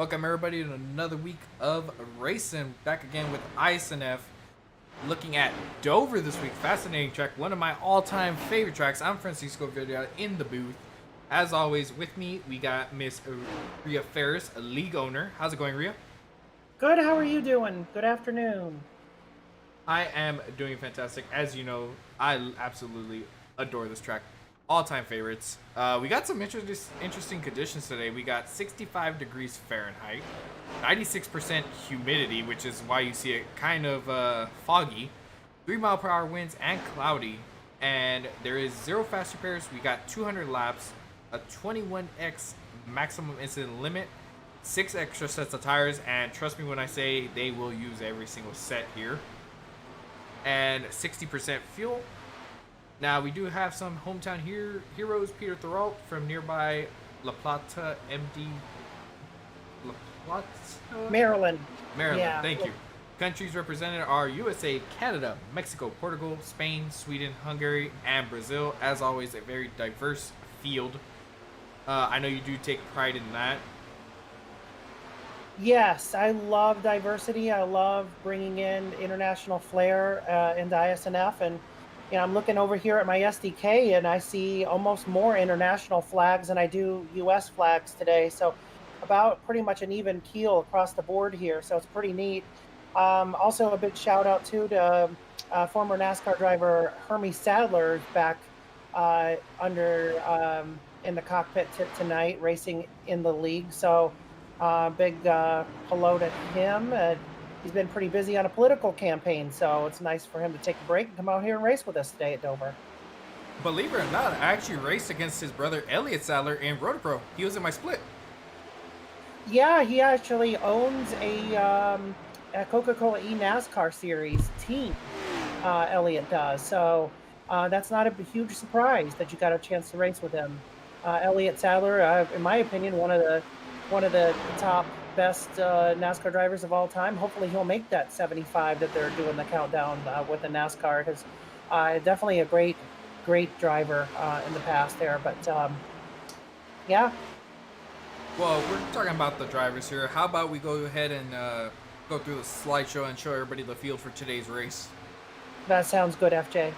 Welcome everybody to another week of racing. Back again with ISNF, looking at Dover this week. Fascinating track, one of my all-time favorite tracks. I'm Francisco Villarreal in the booth. As always, with me we got Miss Ria Ferris, a league owner. How's it going, Ria? Good. How are you doing? Good afternoon. I am doing fantastic. As you know, I absolutely adore this track. All-time favorites. We got some interesting conditions today. We got 65 degrees Fahrenheit, 96% humidity, which is why you see it kind of foggy, 3 mile per hour winds and cloudy, and there is 0 fast repairs. We got 200 laps, a 21x maximum incident limit, 6 extra sets of tires, and trust me when I say they will use every single set here, and 60% fuel. Now, we do have some hometown heroes. Petr Theriault from nearby LaPlata MD. LaPlata? Maryland. Maryland, Yeah. thank you. Countries represented are USA, Canada, Mexico, Portugal, Spain, Sweden, Hungary, and Brazil. As always, a very diverse field. I know you do take pride in that. Yes, I love diversity. I love bringing in international flair into ISNF. And, I'm looking over here at my SDK and I see almost more international flags than I do US flags today. So about pretty much an even keel across the board here. So it's pretty neat. Also, a big shout out too to former NASCAR driver Hermie Sadler back under in the cockpit tonight, racing in the league. So big hello to him. He's been pretty busy on a political campaign, so it's nice for him to take a break and come out here and race with us today at Dover. Believe it or not, I actually raced against his brother Elliott Sadler in Rotopro. He was in my split. Yeah, he actually owns a Coca-Cola eNASCAR Series team. Elliott does, so that's not a huge surprise that you got a chance to race with him. Elliott Sadler, in my opinion, one of the top best NASCAR drivers of all time. Hopefully he'll make that 75 that they're doing the countdown with the NASCAR, because definitely a great driver in the past there. But yeah. Well, we're talking about the drivers here. How about we go ahead and go through the slideshow and show everybody the field for today's race? That sounds good, FJ.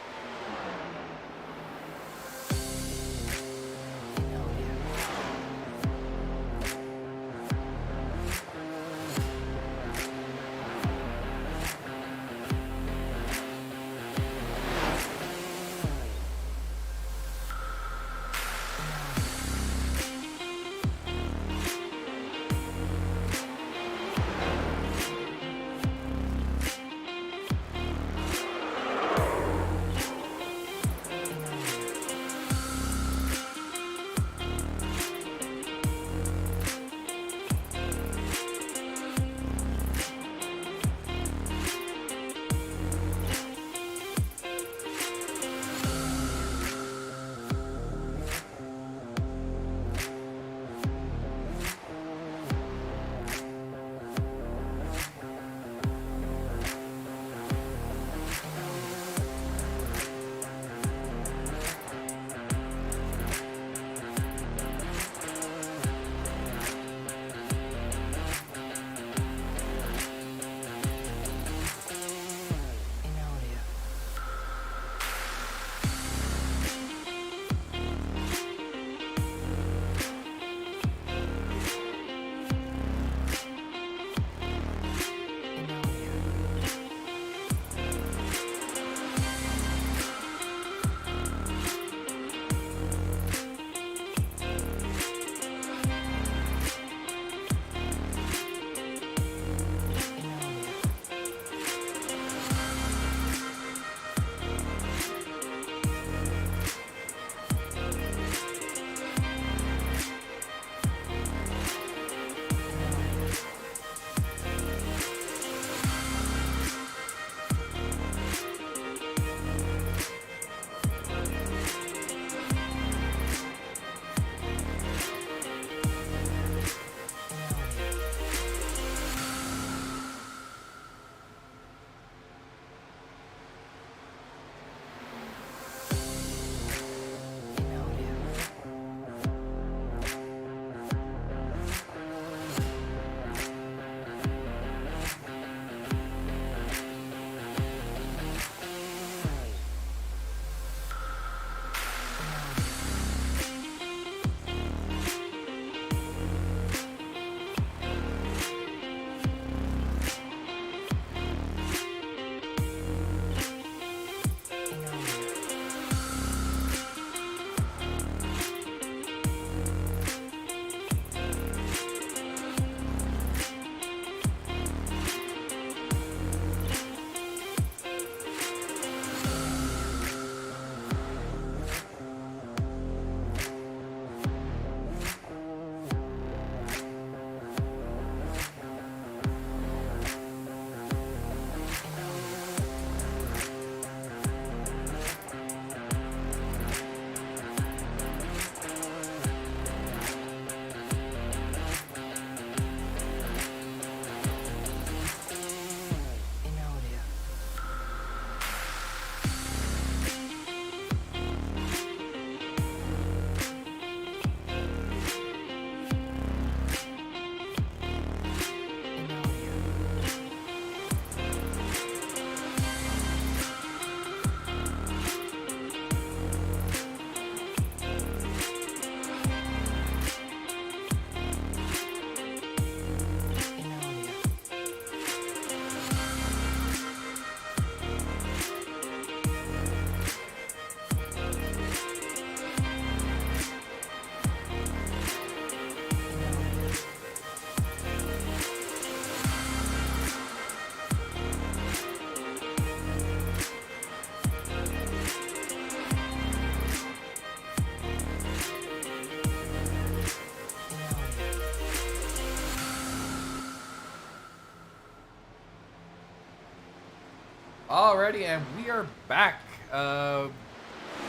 Alrighty, and we are back. Right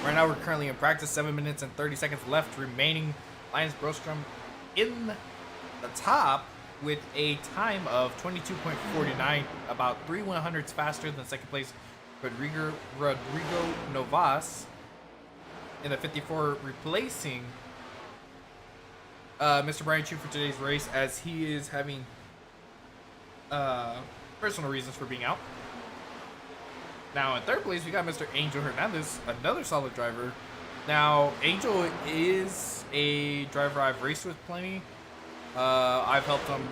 now we're currently in practice, 7 minutes and 30 seconds left remaining. Linus Brostrom in the top with a time of 22.49, about 3/100ths faster than second place Rodrigo Novas in the 54, replacing Mr. Brian Chu for today's race, as he is having personal reasons for being out. Now in third place we got Mr. Angel Hernandez, another solid driver. Now Angel is a driver I've raced with plenty. I've helped him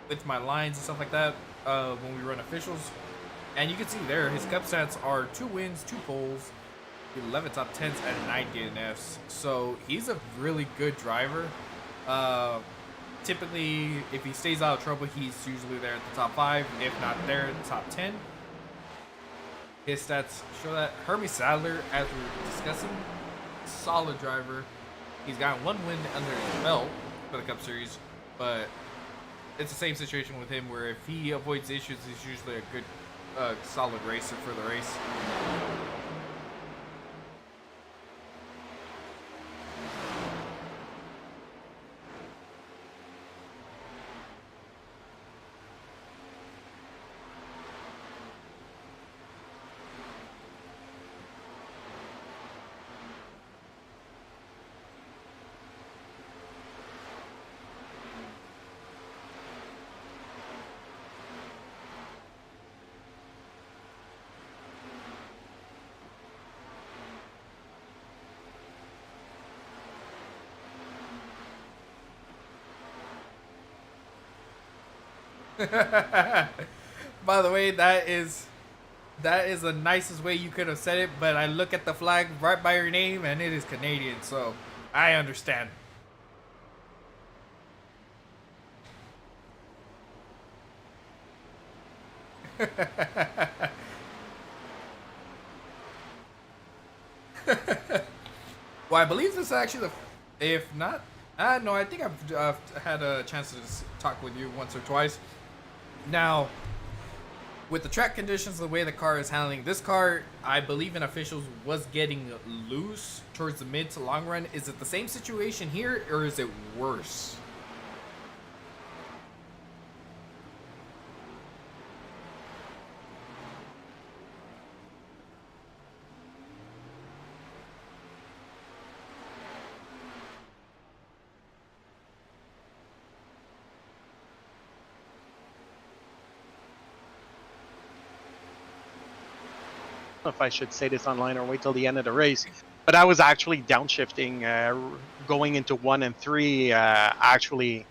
with my lines and stuff like that when we run officials. And you can see there his cup stats are 2 wins, 2 poles, 11 top 10s, and 9 DNFs. So he's a really good driver. Typically, if he stays out of trouble, he's usually there at the top 5, if not there in the top 10. His stats show that. Hermie Sadler, as we were discussing, solid driver. He's got 1 win under his belt for the Cup Series, but it's the same situation with him where if he avoids issues, he's usually a good, solid racer for the race. By the way, that is the nicest way you could have said it, but I look at the flag right by your name and it is Canadian, so I understand. Well, I believe this is actually if not, no, I think I've had a chance to talk with you once or twice. Now, with the track conditions, the way the car is handling this car, I believe in officials was getting loose towards the mid to long run. Is it the same situation here, or is it worse? If I should say this online or wait till the end of the race, but I was actually downshifting going into 1 and 3, actually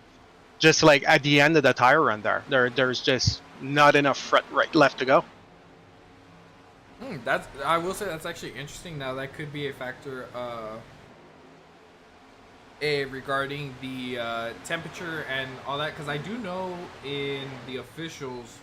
just like at the end of the tire run there's just not enough front right left to go. I will say that's actually interesting. Now that could be a factor regarding the temperature and all that, because I do know in the officials,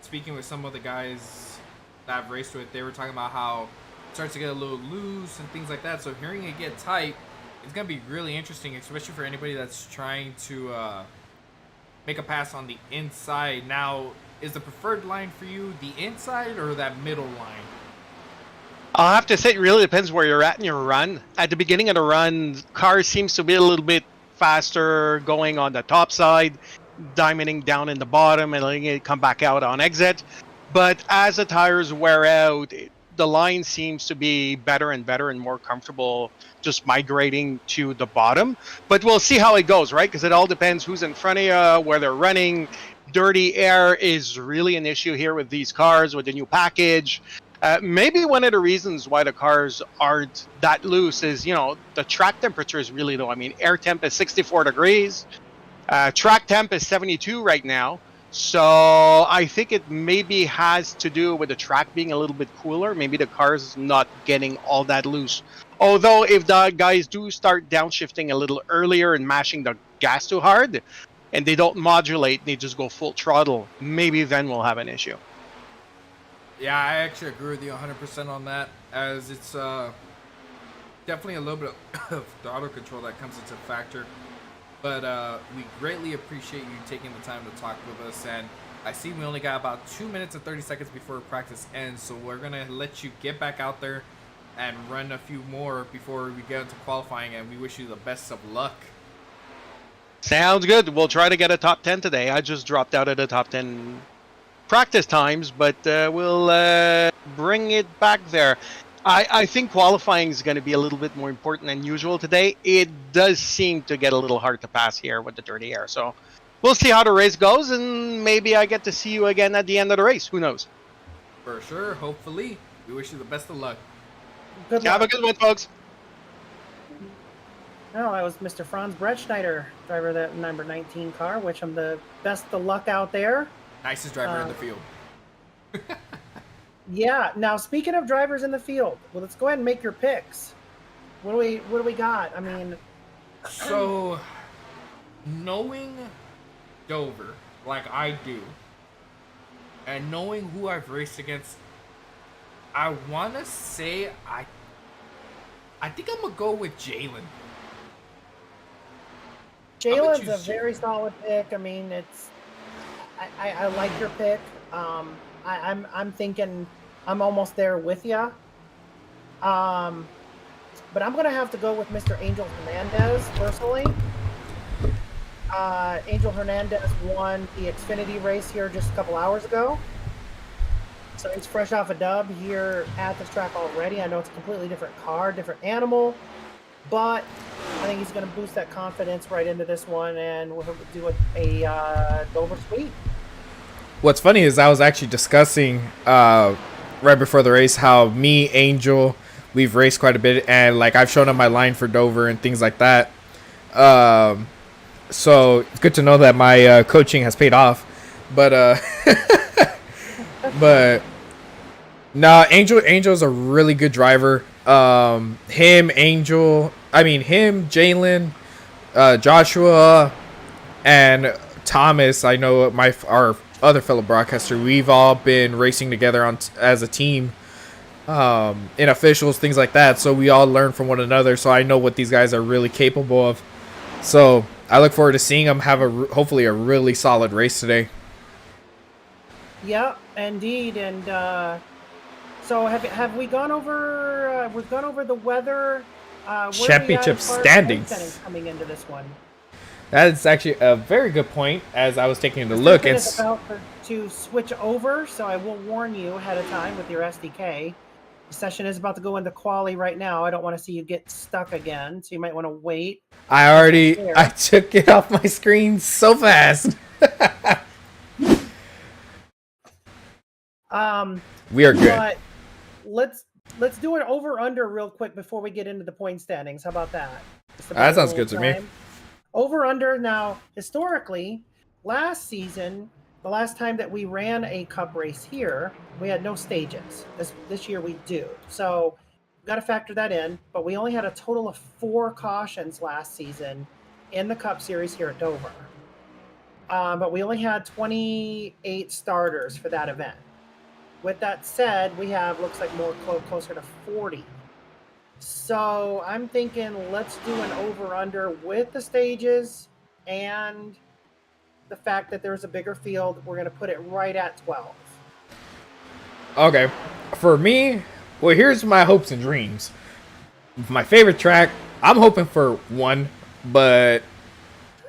speaking with some of the guys that I've raced with, they were talking about how it starts to get a little loose and things like that. So hearing it get tight, it's going to be really interesting, especially for anybody that's trying to make a pass on the inside. Now, is the preferred line for you the inside or that middle line? I'll have to say it really depends where you're at in your run. At the beginning of the run, car seems to be a little bit faster going on the top side, diamonding down in the bottom and letting it come back out on exit. But as the tires wear out, the line seems to be better and better and more comfortable just migrating to the bottom. But we'll see how it goes, right? Because it all depends who's in front of you, where they're running. Dirty air is really an issue here with these cars with the new package. Maybe one of the reasons why the cars aren't that loose is, the track temperature is really low. I mean, air temp is 64 degrees. Track temp is 72 right now. So I think it maybe has to do with the track being a little bit cooler. Maybe the car's not getting all that loose. Although if the guys do start downshifting a little earlier and mashing the gas too hard, and they don't modulate, they just go full throttle, maybe then we'll have an issue. Yeah, I actually agree with you 100% on that, as it's definitely a little bit of throttle control that comes into factor. But we greatly appreciate you taking the time to talk with us. And I see we only got about 2 minutes and 30 seconds before practice ends, so we're going to let you get back out there and run a few more before we get into qualifying, and we wish you the best of luck. Sounds good. We'll try to get a top 10 today. I just dropped out of the top 10 practice times, but we'll bring it back there. I think qualifying is going to be a little bit more important than usual today. It does seem to get a little hard to pass here with the dirty air. So we'll see how the race goes, and maybe I get to see you again at the end of the race. Who knows? For sure, hopefully. We wish you the best of luck. Good Have a luck. good one, folks. No, that was Mr. Franz Brettschneider, driver of that number 19 car. Wish him the best of luck out there. Nicest driver in the field. Yeah. Now, speaking of drivers in the field, well, let's go ahead and make your picks. What do we got? I mean, So, knowing Dover like I do, and knowing who I've raced against, I want to say I think I'm going to go with Jalen. Jalen's a choose very solid pick. I mean, I like your pick. I'm thinking I'm almost there with you. But I'm gonna have to go with Mr. Angel Hernandez personally. Angel Hernandez won the Xfinity race here just a couple hours ago. So he's fresh off a dub here at this track already. I know it's a completely different car, different animal, but I think he's going to boost that confidence right into this one, and we'll do a Dover sweep. What's funny is I was actually discussing right before the race how me, Angel, we've raced quite a bit, and like I've shown him my line for Dover and things like that. So it's good to know that my coaching has paid off. But but no, Angel's a really good driver. Him, Jalen, Joshua, and Thomas. I know our other fellow broadcaster. We've all been racing together as a team, in officials, things like that. So we all learn from one another. So I know what these guys are really capable of. So I look forward to seeing them have hopefully a really solid race today. Yeah, indeed. And so have we gone over? We've gone over the weather. Where Championship as far as standings. standings coming into this one. That is actually a very good point. As I was taking a look, and It's about to switch over, so I will warn you ahead of time with your SDK. The session is about to go into quali right now. I don't want to see you get stuck again, so you might want to wait. I took it off my screen so fast. We are good. But let's do an over under real quick before we get into the point standings. How about that? That sounds good to me. Over under now. Historically, last season, the last time that we ran a cup race here, we had no stages. This year we do. So we've got to factor that in. But we only had a total of 4 cautions last season in the Cup Series here at Dover. But we only had 28 starters for that event. With that said, we have, looks like more closer to 40. So I'm thinking let's do an over-under with the stages and the fact that there's a bigger field. We're going to put it right at 12. Okay. For me, well, here's my hopes and dreams. My favorite track, I'm hoping for 1, but,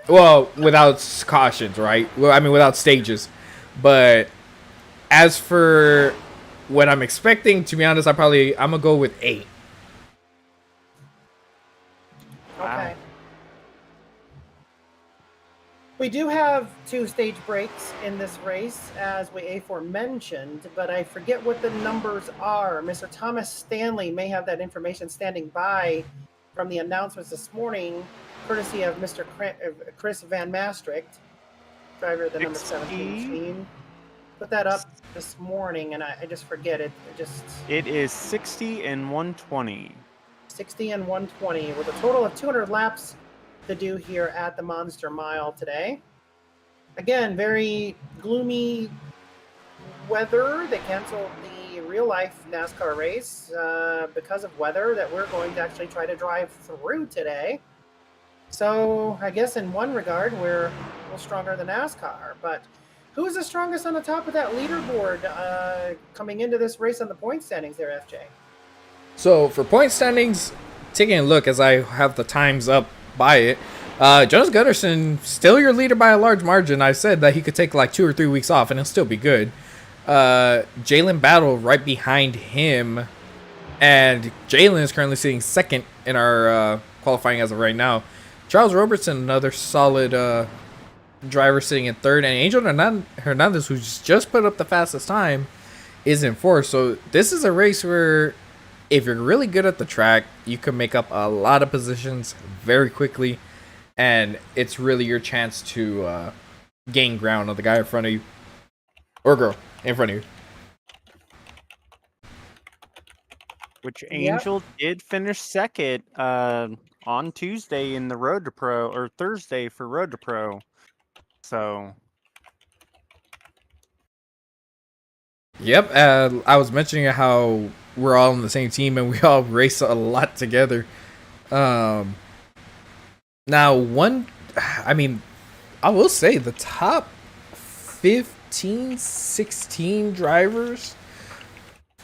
well, without cautions, right? Well, I mean, without stages. But as for what I'm expecting, to be honest, I'm going to go with 8. Okay. We do have 2 stage breaks in this race, as we aforementioned, but I forget what the numbers are. Mr. Thomas Stanley may have that information standing by from the announcements this morning, courtesy of Mr. Chris Van Maastricht, driver of the number 17 machine. Put that up this morning, and I just forget it. It is 60 and 120. 60 and 120 with a total of 200 laps to do here at the Monster Mile today. Again, very gloomy weather. They canceled the real-life NASCAR race because of weather that we're going to actually try to drive through today. So I guess in one regard, we're a little stronger than NASCAR. But Who is the strongest on the top of that leaderboard coming into this race on the point standings there, FJ? So for point standings, taking a look as I have the times up by it, Jonas Gunnarsson still your leader by a large margin. I said that he could take like 2 or 3 weeks off and it'll still be good. Jalen Battle right behind him, and Jalen is currently sitting second in our qualifying as of right now. Charles Robertson, another solid driver, sitting in third, and Angel Hernandez, who's just put up the fastest time, is in fourth. So this is a race where if you're really good at the track, you can make up a lot of positions very quickly, and it's really your chance to gain ground on the guy in front of you, or girl in front of you. Which Angel did finish second on Tuesday in the Road to Pro, or Thursday for Road to Pro. So. Yep, I was mentioning how we're all on the same team and we all race a lot together. Now, I will say the top 15, 16 drivers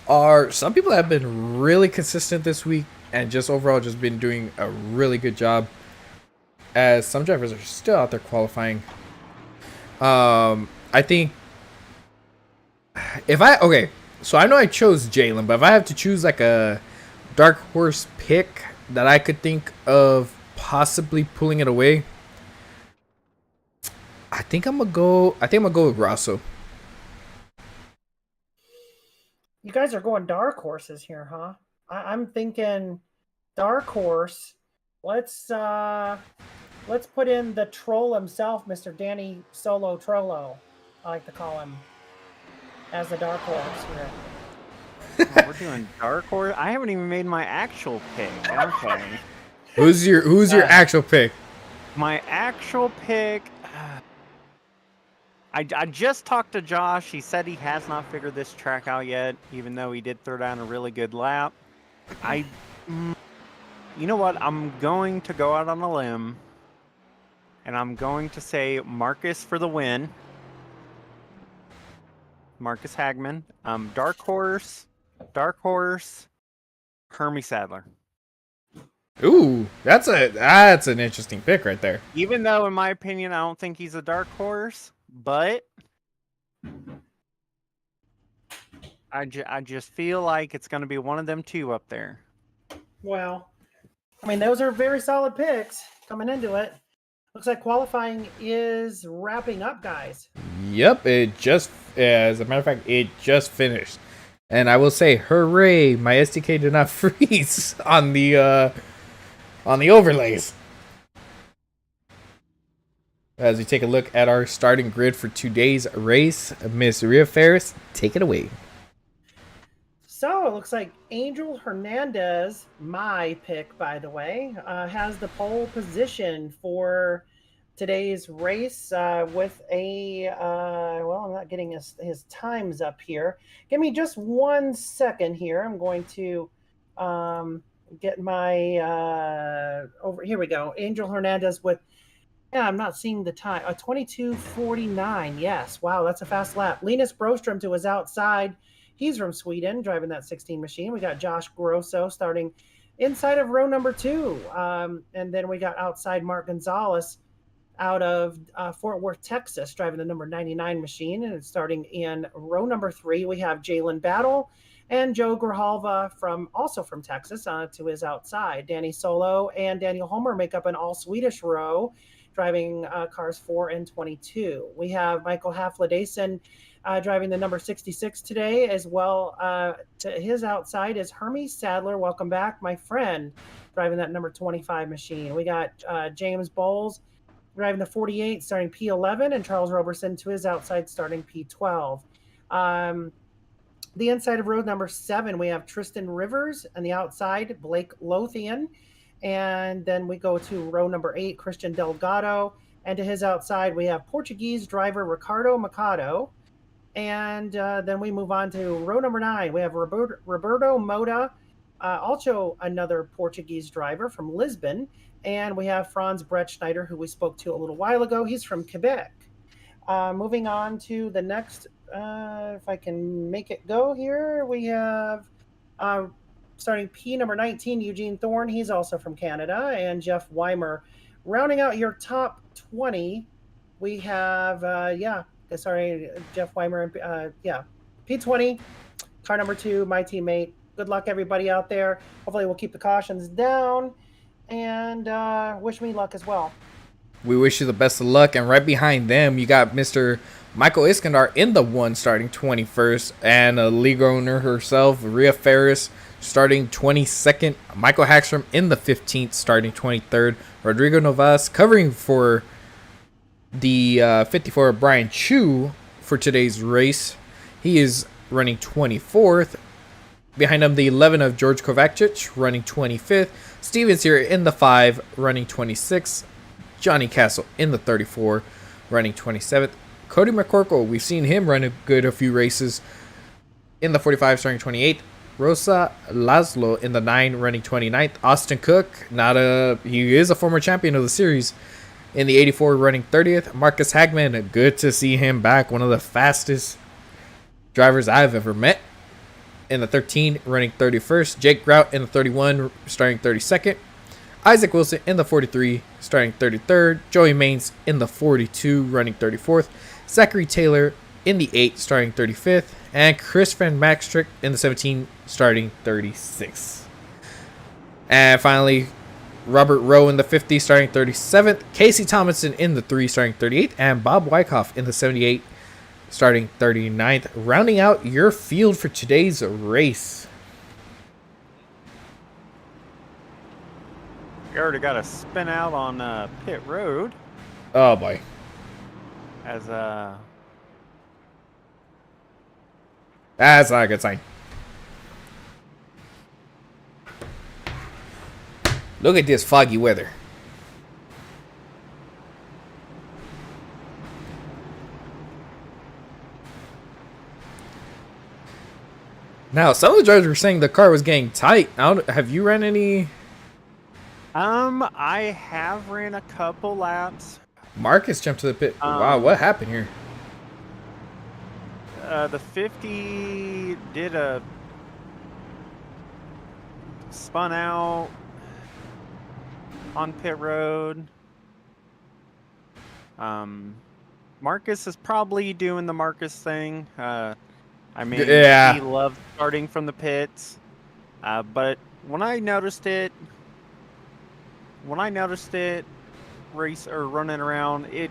are some people have been really consistent this week and just overall just been doing a really good job, as some drivers are still out there qualifying. I think so I know I chose Jalen, but if I have to choose like a dark horse pick that I could think of possibly pulling it away, I think I'm gonna go with Rosso. You guys are going dark horses here, huh? I'm thinking dark horse. Let's put in the troll himself, Mr. Danny Solo Trollo, I like to call him, as the dark horse here. Oh, we're doing dark horse. I haven't even made my actual pick. Okay. Who's your actual pick? My actual pick. I just talked to Josh. He said he has not figured this track out yet, even though he did throw down a really good lap. You know what? I'm going to go out on a limb, and I'm going to say Marcus for the win. Marcus Hagman. Dark horse, Hermie Sadler. Ooh, that's an interesting pick right there. Even though, in my opinion, I don't think he's a dark horse, but I just feel like it's going to be one of them two up there. Well, I mean, those are very solid picks coming into it. Looks like qualifying is wrapping up, guys. Yep, as a matter of fact, it just finished. And I will say, hooray, my SDK did not freeze on the overlays. As we take a look at our starting grid for today's race, Miss Ria Ferris, take it away. So it looks like Angel Hernandez, my pick, by the way, has the pole position for today's race with a, well, I'm not getting his times up here. Give me just 1 second here. I'm going to get my, here we go. Angel Hernandez with, I'm not seeing the time, 22:49. Yes, wow, that's a fast lap. Linus Broström to his outside. He's from Sweden, driving that 16 machine. We got Josh Grosso starting inside of row number 2. And then we got outside Mark Gonzalez out of Fort Worth, Texas, driving the number 99 machine. And starting in row number 3, we have Jalen Battle and Joe Grijalva also from Texas to his outside. Danny Solo and Daniel Homer make up an all-Swedish row, driving cars 4 and 22. We have Michael Haflidason driving the number 66 today, as well. To his outside is Hermie Sadler. Welcome back, my friend, driving that number 25 machine. We got James Bowles driving the 48, starting P11, and Charles Robertson to his outside, starting P12. The inside of row number 7, we have Tristan Rivers, and the outside, Blake Lothian. And then we go to row number 8, Christian Delgado. And to his outside, we have Portuguese driver Ricardo Machado. And then we move on to row number 9. We have Roberto Moda, also another Portuguese driver from Lisbon. And we have Franz Brett Schneider, who we spoke to a little while ago. He's from Quebec. Moving on to the next, if I can make it go here, we have starting P number 19, Eugene Thorne. He's also from Canada, and Jeff Weimer. Rounding out your top 20, we have, Jeff Weimer, P20, car number 2, my teammate. Good luck, everybody out there. Hopefully, we'll keep the cautions down, and wish me luck as well. We wish you the best of luck. And right behind them, you got Mr. Michael Iskandar in the 1 starting 21st, and a league owner herself, Rhea Ferris, starting 22nd. Michael Hackstrom in the 15th, starting 23rd. Rodrigo Novas covering for the 54, Brian Chu, for today's race. He is running 24th. Behind him, the 11 of George Kovacic running 25th. Stevens here in the 5 running 26th. Johnny Castle in the 34 running 27th. Cody McCorkle, we've seen him run a few races in the 45 starting 28th. Rosa Laszlo in the 9 running 29th. Austin Cook, he is a former champion of the series, in the 84 running 30th. Marcus Hagman, good to see him back, one of the fastest drivers I've ever met, in the 13 running 31st. Jake Grout in the 31 starting 32nd. Isaac Wilson in the 43 starting 33rd. Joey Maines in the 42 running 34th. Zachary Taylor in the 8 starting 35th. And Chris Van Maxtrick in the 17 starting 36th. And finally, Robert Rowe in the 50 starting 37th. Casey Tomlinson in the 3 starting 38th. And Bob Wyckoff in the 78 starting 39th. Rounding out your field for today's race. We already got a spin out on pit road. Oh boy. As That's not a good sign. Look at this foggy weather. Now, some of the drivers were saying the car was getting tight. Have you ran any? I have ran a couple laps. Marcus jumped to the pit. Wow, what happened here? The 50 did a spun out on pit road. Marcus is probably doing the Marcus thing. I mean, yeah, he loved starting from the pits. But when I noticed it race or running around, it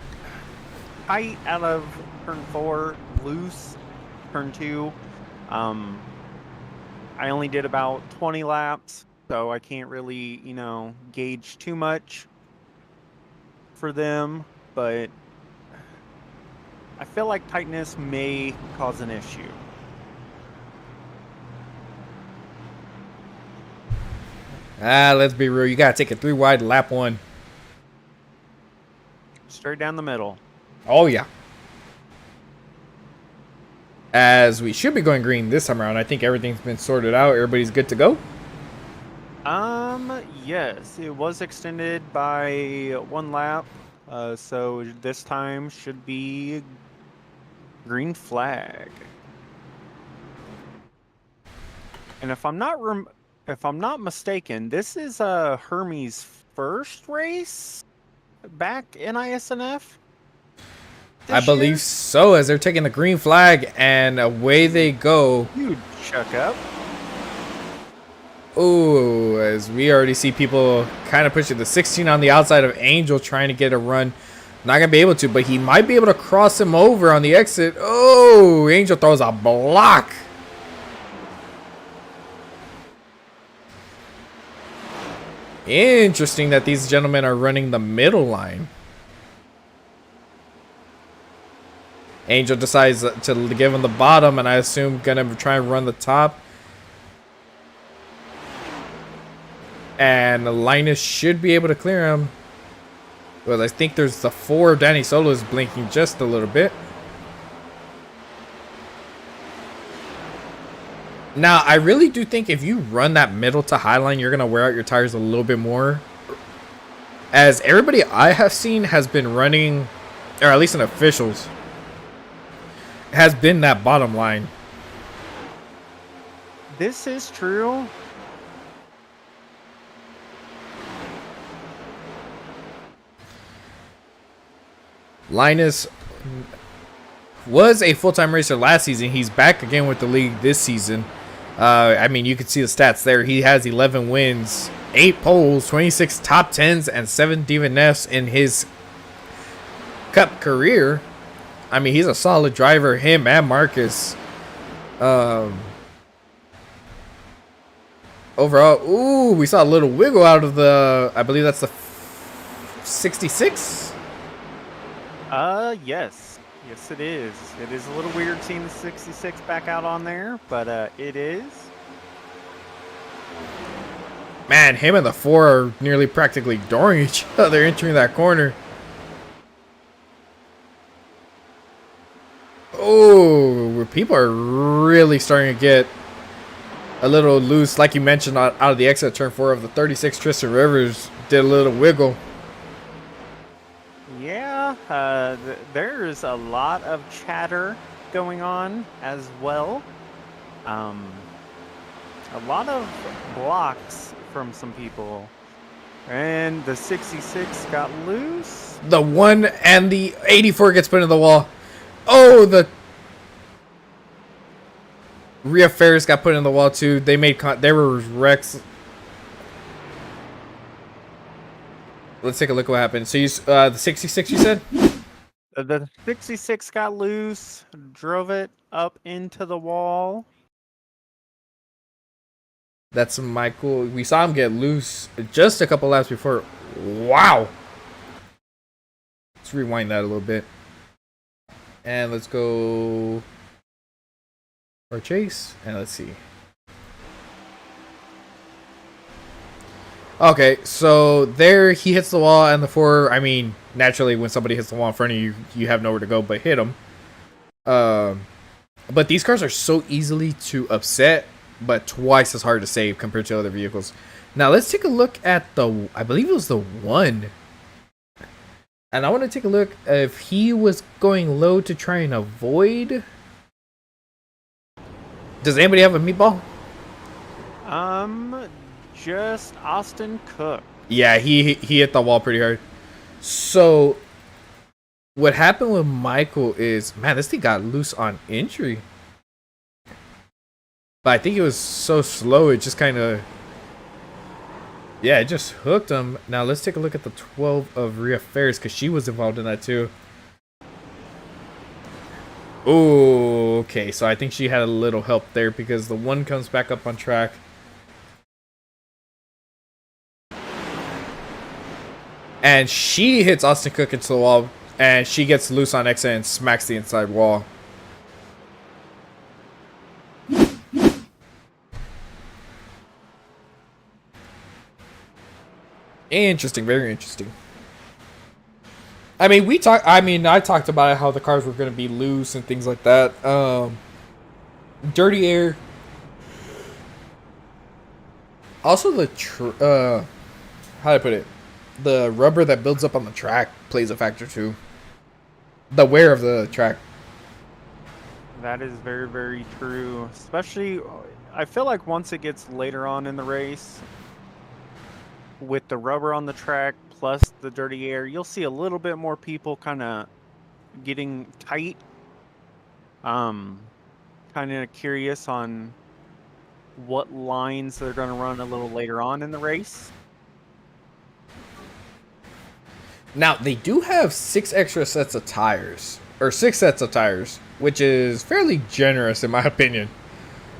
tight out of turn 4, loose turn 2. I only did about 20 laps, so I can't really, gauge too much for them, but I feel like tightness may cause an issue. Let's be real. You gotta take a 3 wide lap 1. Straight down the middle. Oh yeah. As we should be going green this time around. I think everything's been sorted out. Everybody's good to go. Yes, it was extended by 1 lap. So this time should be green flag. And if I'm not mistaken, this is Hermes' first race back in ISNF. I believe so, as they're taking the green flag and away they go. Huge chuck up. Ooh, as we already see people kind of pushing the 16 on the outside of Angel, trying to get a run. Not going to be able to, but he might be able to cross him over on the exit. Oh, Angel throws a block. Interesting that these gentlemen are running the middle line. Angel decides to give him the bottom, and I assume gonna try and run the top. And Linus should be able to clear him. Well, I think there's the 4 of Danny Solo is blinking just a little bit. Now, I really do think if you run that middle to high line, you're gonna wear out your tires a little bit more. As everybody I have seen has been running, or at least in officials, has been that bottom line. This is true. Linus was a full-time racer last season. He's back again with the league this season. I mean, you can see the stats there. He has 11 wins, 8 poles, 26 top 10s, and 7 DNFs in his Cup career. I mean, he's a solid driver. Him and Marcus. Overall, ooh, we saw a little wiggle out of the, I believe that's the 66. Yes. Yes, it is. It is a little weird seeing the 66 back out on there, but it is. Man, him and the 4 are nearly practically dooring each other entering that corner. Oh, people are really starting to get a little loose. Like you mentioned, out of the exit turn 4 of the 36, Tristan Rivers did a little wiggle. Yeah, there's a lot of chatter going on as well. A lot of blocks from some people. And the 66 got loose. The 1 and the 84 gets put in the wall. Oh, the Rhea Ferris got put in the wall too. They made they were wrecks. Let's take a look at what happened. So you the 66 you said? The 66 got loose, drove it up into the wall. That's Michael. We saw him get loose just a couple laps before. Wow. Let's rewind that a little bit. And let's go for chase. And let's see. Okay, so there he hits the wall and the 4. I mean, naturally, when somebody hits the wall in front of you, you have nowhere to go but hit them. But these cars are so easily to upset, but twice as hard to save compared to other vehicles. Now let's take a look at the, I believe it was the 1. And I want to take a look if he was going low to try and avoid. Does anybody have a meatball? Just Austin Cook. Yeah, he hit the wall pretty hard. So what happened with Michael is, man, this thing got loose on entry. But I think it was so slow, it just kind of, yeah, it just hooked him. Now let's take a look at the 12 of Rhea Ferris, because she was involved in that too. Oh, okay, so I think she had a little help there, because the 1 comes back up on track. And she hits Austin Cook into the wall, and she gets loose on exit and smacks the inside wall. Interesting, very interesting. I mean, I talked about how the cars were going to be loose and things like that. Dirty air. Also, how do I put it? The rubber that builds up on the track plays a factor too. The wear of the track. That is very, very true. Especially, I feel like once it gets later on in the race, with the rubber on the track plus the dirty air, you'll see a little bit more people kind of getting tight. Kind of curious on what lines they're going to run a little later on in the race. Now, they do have 6 extra sets of tires, or 6 sets of tires, which is fairly generous in my opinion,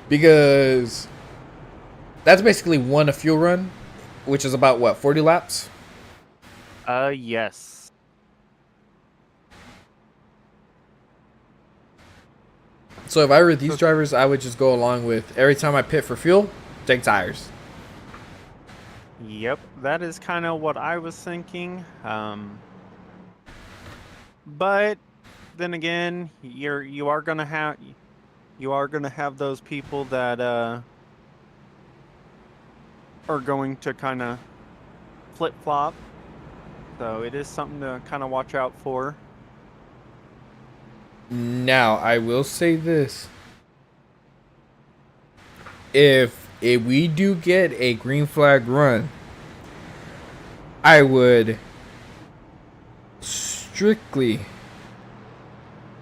because that's basically 1 a fuel run, which is about, what, 40 laps? Yes. So if I were these drivers, I would just go along with every time I pit for fuel, take tires. Yep, that is kind of what I was thinking. But then again, you are gonna have those people that are going to kind of flip flop. So it is something to kind of watch out for. Now, I will say this. If we do get a green flag run, I would strictly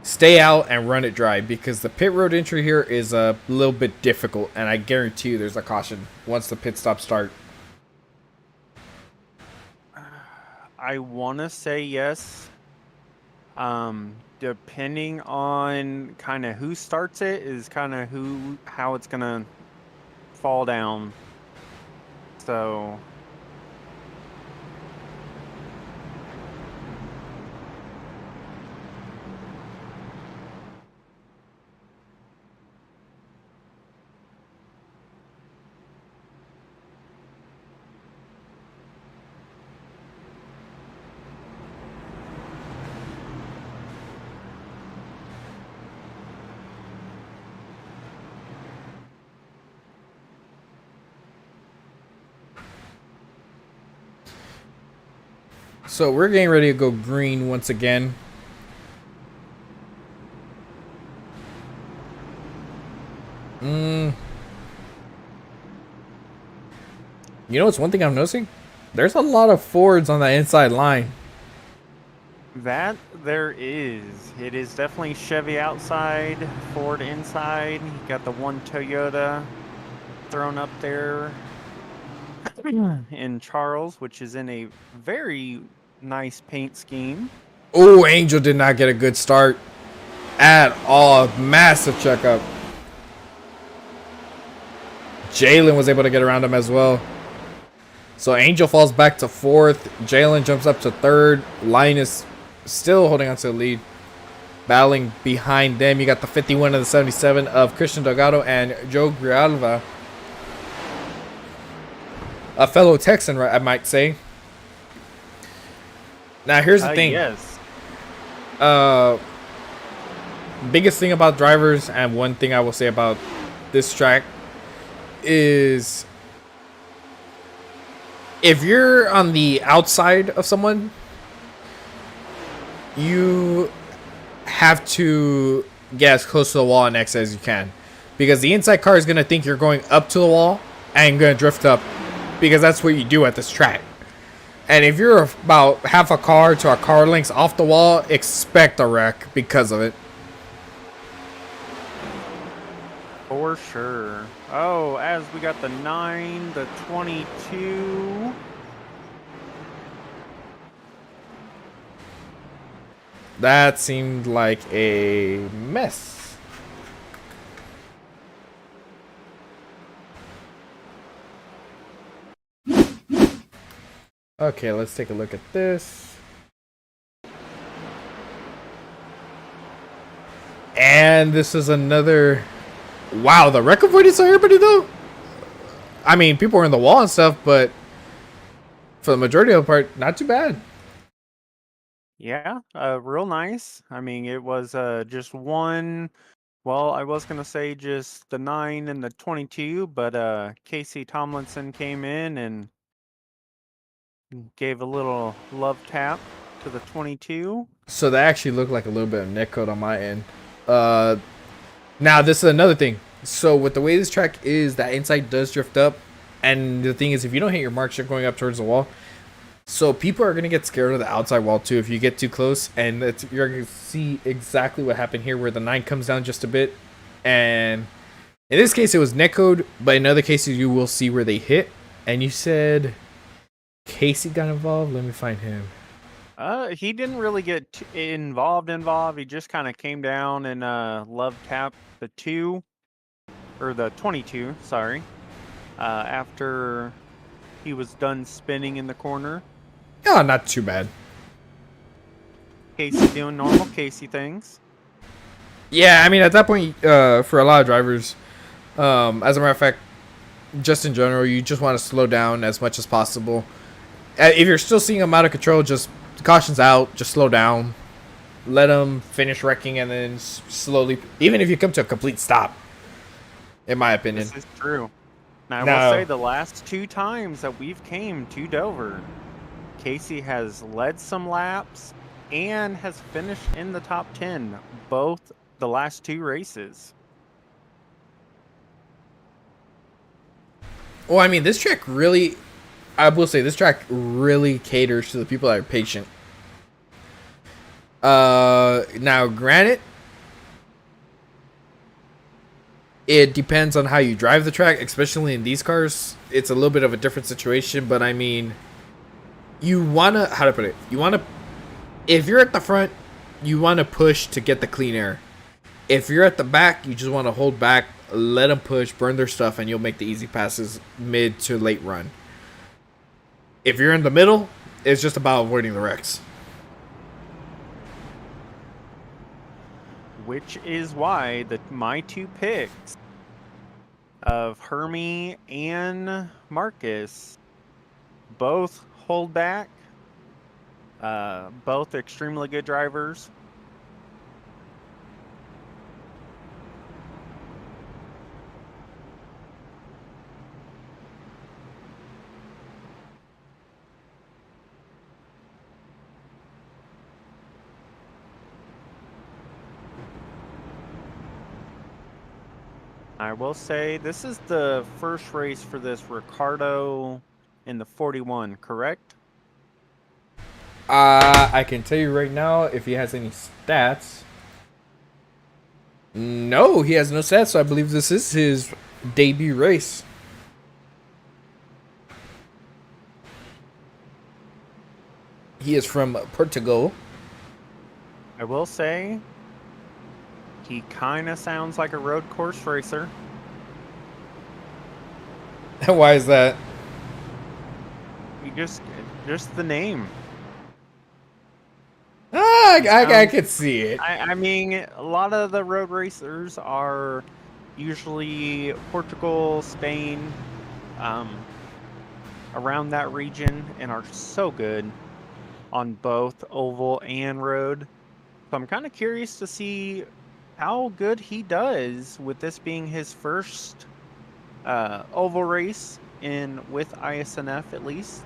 stay out and run it dry because the pit road entry here is a little bit difficult, and I guarantee you there's a caution once the pit stops start. I want to say yes. Depending on kind of who starts it is kind of how it's gonna fall down. So So we're getting ready to go green once again. You know what's one thing I'm noticing? There's a lot of Fords on the inside line. that there is. It is definitely Chevy outside, Ford inside. You got the one Toyota thrown up there in Charles, which is in a very nice paint scheme. Oh, Angel did not get a good start at all. Massive checkup. Jalen was able to get around him as well. So Angel falls back to fourth. Jalen jumps up to third. Linus still holding on to the lead. Battling behind them. You got the 51 and the 77 of Christian Delgado and Joe Grijalva. A fellow Texan, I might say. Now, here's the thing. Yes. Biggest thing about drivers, and one thing I will say about this track is if you're on the outside of someone, you have to get as close to the wall and exit as you can, because the inside car is going to think you're going up to the wall and going to drift up, because that's what you do at this track. And if you're about half a car to a car length off the wall, expect a wreck because of it. For sure. Oh, as we got the 9, the 22. That seemed like a mess. Okay, let's take a look at this. And this is another... Wow, the wreck avoidance on everybody, though? I mean, people were in the wall and stuff, but for the majority of the part, not too bad. Yeah, real nice. I mean, it was just one. Well, I was gonna say just the 9 and the 22, but Casey Tomlinson came in and gave a little love tap to the 22. So that actually looked like a little bit of netcode on my end. Now, this is another thing. So with the way this track is, that inside does drift up. And the thing is, if you don't hit your marks, you're going up towards the wall. So people are going to get scared of the outside wall too if you get too close. And you're going to see exactly what happened here, where the 9 comes down just a bit. And in this case, it was netcode. But in other cases, you will see where they hit. And you said Casey got involved? Let me find him. He didn't really get involved. He just kind of came down and love tapped the 2 or the 22. Sorry. After he was done spinning in the corner. Oh, not too bad. Casey doing normal Casey things. Yeah, I mean, at that point, for a lot of drivers, as a matter of fact, just in general, you just want to slow down as much as possible. If you're still seeing them out of control, just caution's out, just slow down. Let them finish wrecking and then slowly, even if you come to a complete stop, in my opinion. This is true. Now, I will say the last 2 times that we've came to Dover, Casey has led some laps and has finished in the top 10 both the last 2 races. Well, I mean, this track really, I will say, this track really caters to the people that are patient. Now, granted, it depends on how you drive the track, especially in these cars. It's a little bit of a different situation, but I mean, you want to, how to put it, you want to, if you're at the front, you want to push to get the clean air. If you're at the back, you just want to hold back, let them push, burn their stuff, and you'll make the easy passes mid to late run. If you're in the middle, it's just about avoiding the wrecks. Which is why my 2 picks of Hermie and Marcus both hold back, both extremely good drivers. I will say this is the first race for this Ricardo in the 41, correct? I can tell you right now if he has any stats. No, he has no stats, so I believe this is his debut race. He is from Portugal. I will say he kind of sounds like a road course racer. Why is that? You just the name. I could see it. I mean, a lot of the road racers are usually Portugal, Spain, around that region, and are so good on both oval and road. So I'm kind of curious to see how good he does with this being his first oval race with ISNF at least.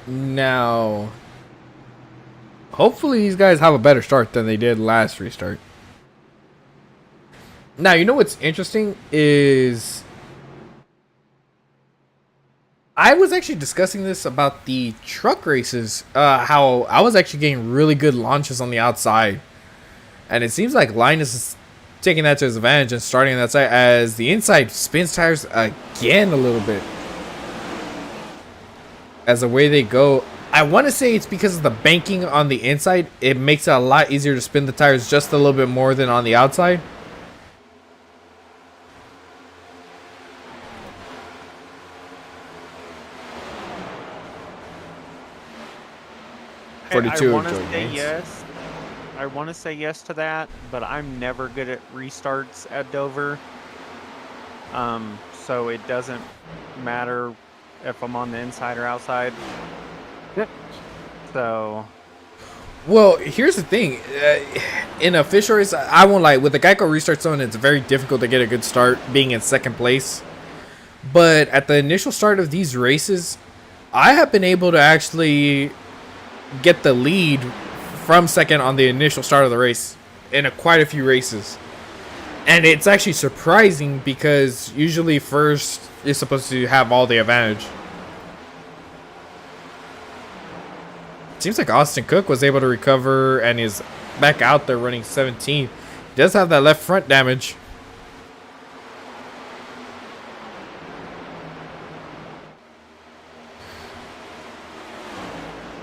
Now, hopefully these guys have a better start than they did last restart. Now, you know what's interesting is I was actually discussing this about the truck races, how I was actually getting really good launches on the outside. And it seems like Linus is taking that to his advantage and starting on that side as the inside spins tires again a little bit. As the way they go, I want to say it's because of the banking on the inside. It makes it a lot easier to spin the tires just a little bit more than on the outside. I want to say yes. I want to say yes to that, but I'm never good at restarts at Dover. So it doesn't matter if I'm on the inside or outside. Yep. So. Well, here's the thing. In official race, I won't lie. With the Geico restart zone, it's very difficult to get a good start being in second place. But at the initial start of these races, I have been able to actually get the lead from second on the initial start of the race in quite a few races. And it's actually surprising because usually first is supposed to have all the advantage. Seems like Austin Cook was able to recover and is back out there running 17th. He does have that left front damage.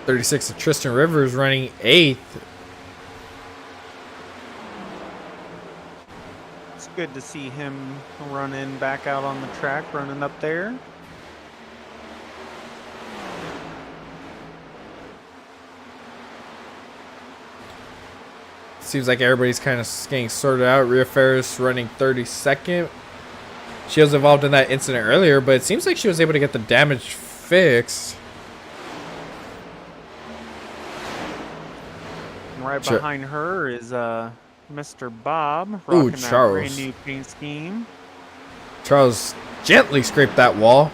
'36 of Tristan Rivers running 8th. It's good to see him running back out on the track, running up there. Seems like everybody's kind of getting sorted out. Rhea Ferris running 32nd. She was involved in that incident earlier, but it seems like she was able to get the damage fixed. Right behind her is Mr. Bob rocking that Charles. brand new paint scheme. Charles gently scraped that wall.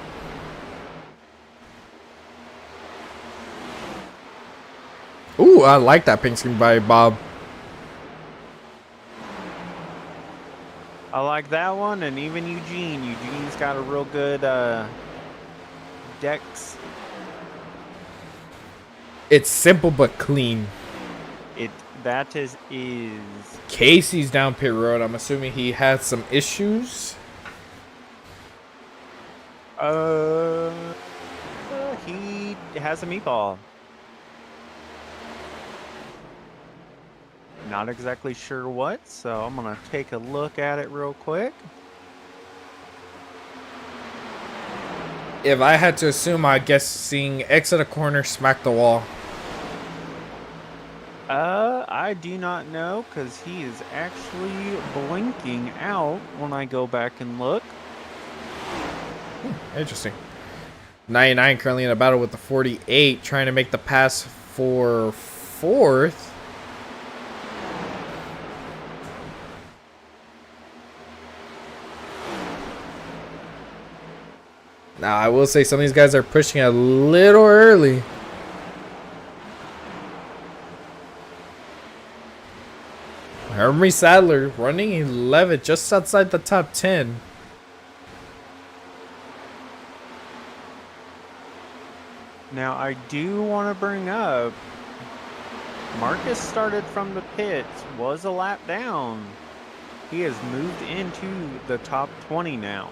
Ooh, I like that pink screen by Bob. I like that one, and even Eugene. Eugene's got a real good dex. It's simple but clean. That is. Casey's down pit road. I'm assuming he had some issues. He has a meatball. Not exactly sure what, so I'm gonna take a look at it real quick. If I had to assume, I guess seeing exit a corner, smack the wall. I do not know, because he is actually blinking out when I go back and look. Interesting. 99 currently in a battle with the 48, trying to make the pass for fourth. Now, I will say some of these guys are pushing a little early. Hermie Sadler running 11, just outside the top 10. Now, I do want to bring up, Marcus started from the pits, was a lap down. He has moved into the top 20 now.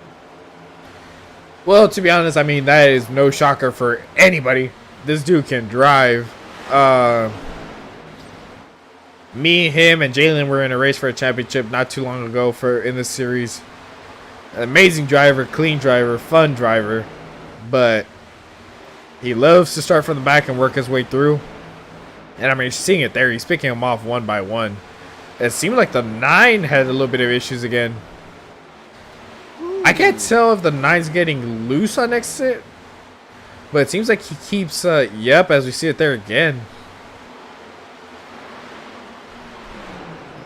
Well, to be honest, I mean, that is no shocker for anybody. This dude can drive. Me, him, and Jalen were in a race for a championship not too long ago in this series. An amazing driver, clean driver, fun driver. But he loves to start from the back and work his way through. And I mean, seeing it there, he's picking them off one by one. It seemed like the 9 had a little bit of issues again. I can't tell if the 9's getting loose on exit, but it seems like he keeps, yep, as we see it there again.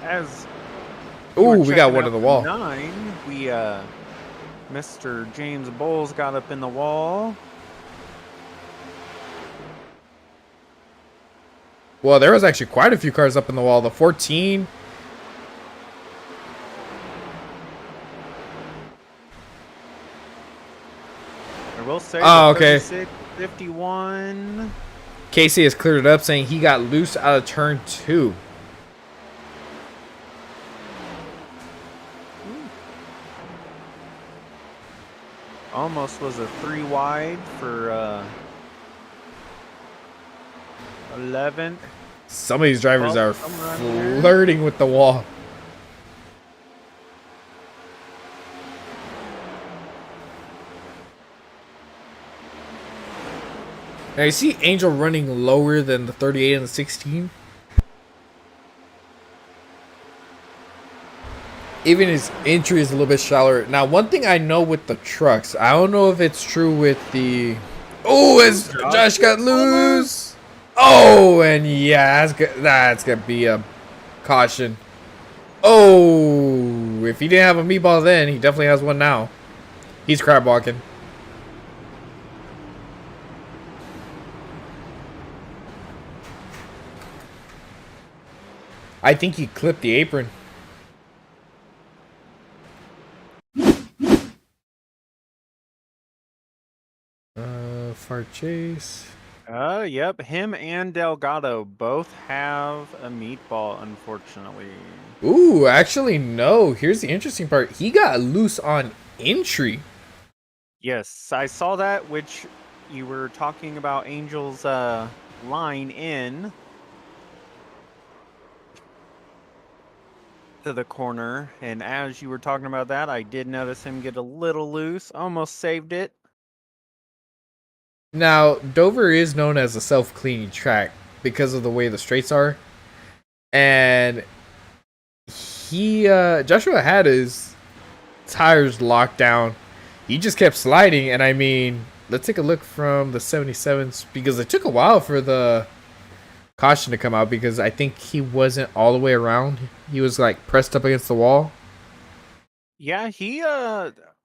As Ooh, we got one in the wall. 9, Mr. James Bowles got up in the wall. Well, there was actually quite a few cars up in the wall. The 14. I will say, Oh, okay. 51. Casey has cleared it up, saying he got loose out of turn 2. Almost was a 3 wide for 11. Some of these drivers Well, are somewhere around there. flirting with the wall. Now you see Angel running lower than the 38 and the 16. Even his entry is a little bit shallower. Now, one thing I know with the trucks, I don't know if it's true with the... Oh, as Josh got loose. Oh, and yeah, that's gonna be a caution. Oh, if he didn't have a meatball then, he definitely has one now. He's crab walking. I think he clipped the apron. Far chase. Yep, him and Delgado both have a meatball, unfortunately. Ooh, actually, no. Here's the interesting part. He got loose on entry. Yes, I saw that, which you were talking about Angel's line in to the corner, and as you were talking about that, I did notice him get a little loose, almost saved it. Now, Dover is known as a self-cleaning track because of the way the straights are. And Joshua had his tires locked down. He just kept sliding, and I mean, let's take a look from the 77s because it took a while for the caution to come out because I think he wasn't all the way around. He was like pressed up against the wall. Yeah,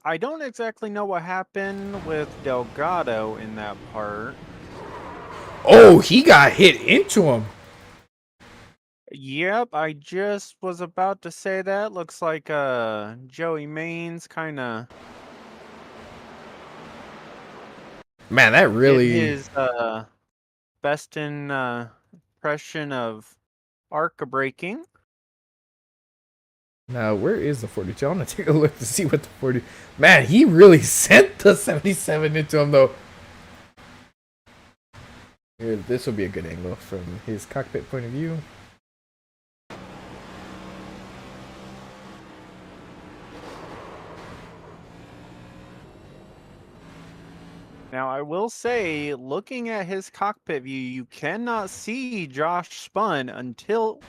I don't exactly know what happened with Delgado in that part. Oh, he got hit into him. Yep, I just was about to say that. Looks like Joey Main's kind of Man, that getting really. his best in impression of arc braking. Now, where is the 42? I want to take a look to see what the 40. Man, he really sent the 77 into him, though. Here, this will be a good angle from his cockpit point of view. Now, I will say, looking at his cockpit view, you cannot see Josh spun until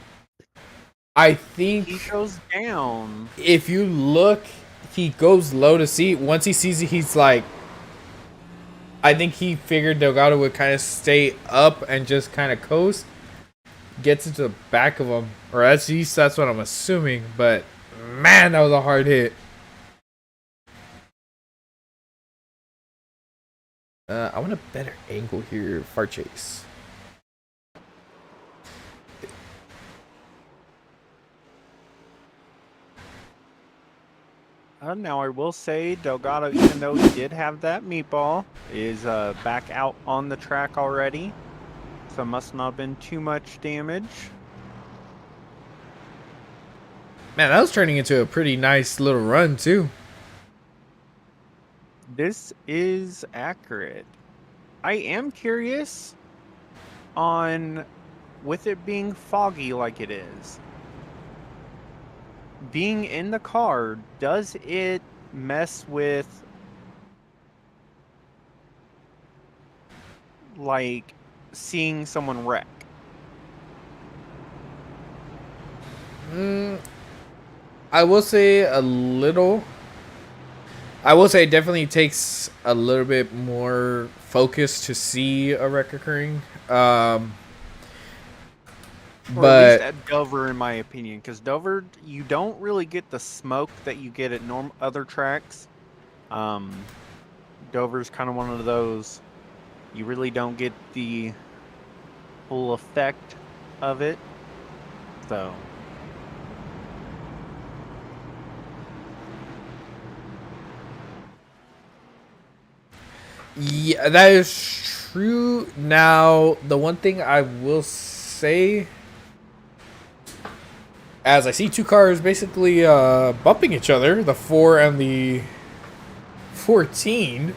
I think he goes down. if you look, he goes low to see. Once he sees it, he's like, I think he figured Delgado would kind of stay up and just kind of coast. Gets into the back of him, or at least that's what I'm assuming. But man, that was a hard hit. I want a better angle here, far chase. Now, I will say, Delgado, even though he did have that meatball, is back out on the track already. So must not have been too much damage. Man, that was turning into a pretty nice little run, too. This is accurate. I am curious on, with it being foggy like it is, being in the car, does it mess with, like, seeing someone wreck? I will say a little. I will say it definitely takes a little bit more focus to see a wreck occurring. Or But at least at Dover, in my opinion, because Dover, you don't really get the smoke that you get at other tracks. Dover's kind of one of those, you really don't get the full effect of it. So, yeah, that is true. Now, the one thing I will say, as I see two cars basically bumping each other, the 4 and the 14.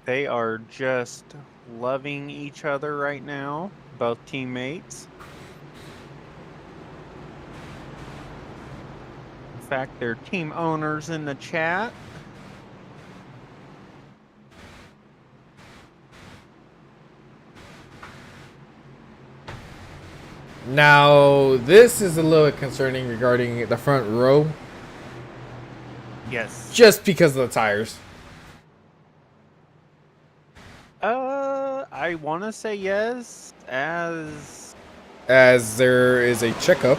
they are just loving each other right now, both teammates. In fact, they're team owners in the chat. Now, this is a little bit concerning regarding the front row, Yes. just because of the tires. I want to say yes, as There is a checkup.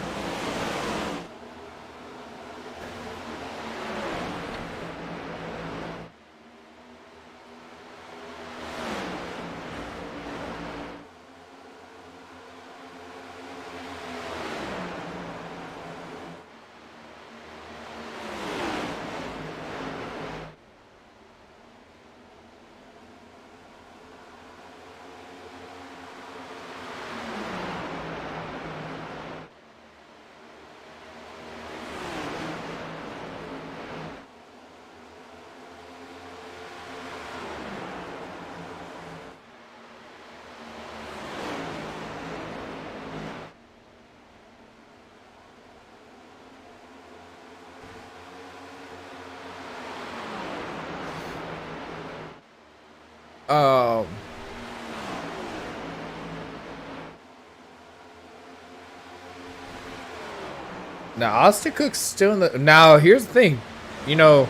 Now, Austin Cook's still in the. Now, here's the thing. You know,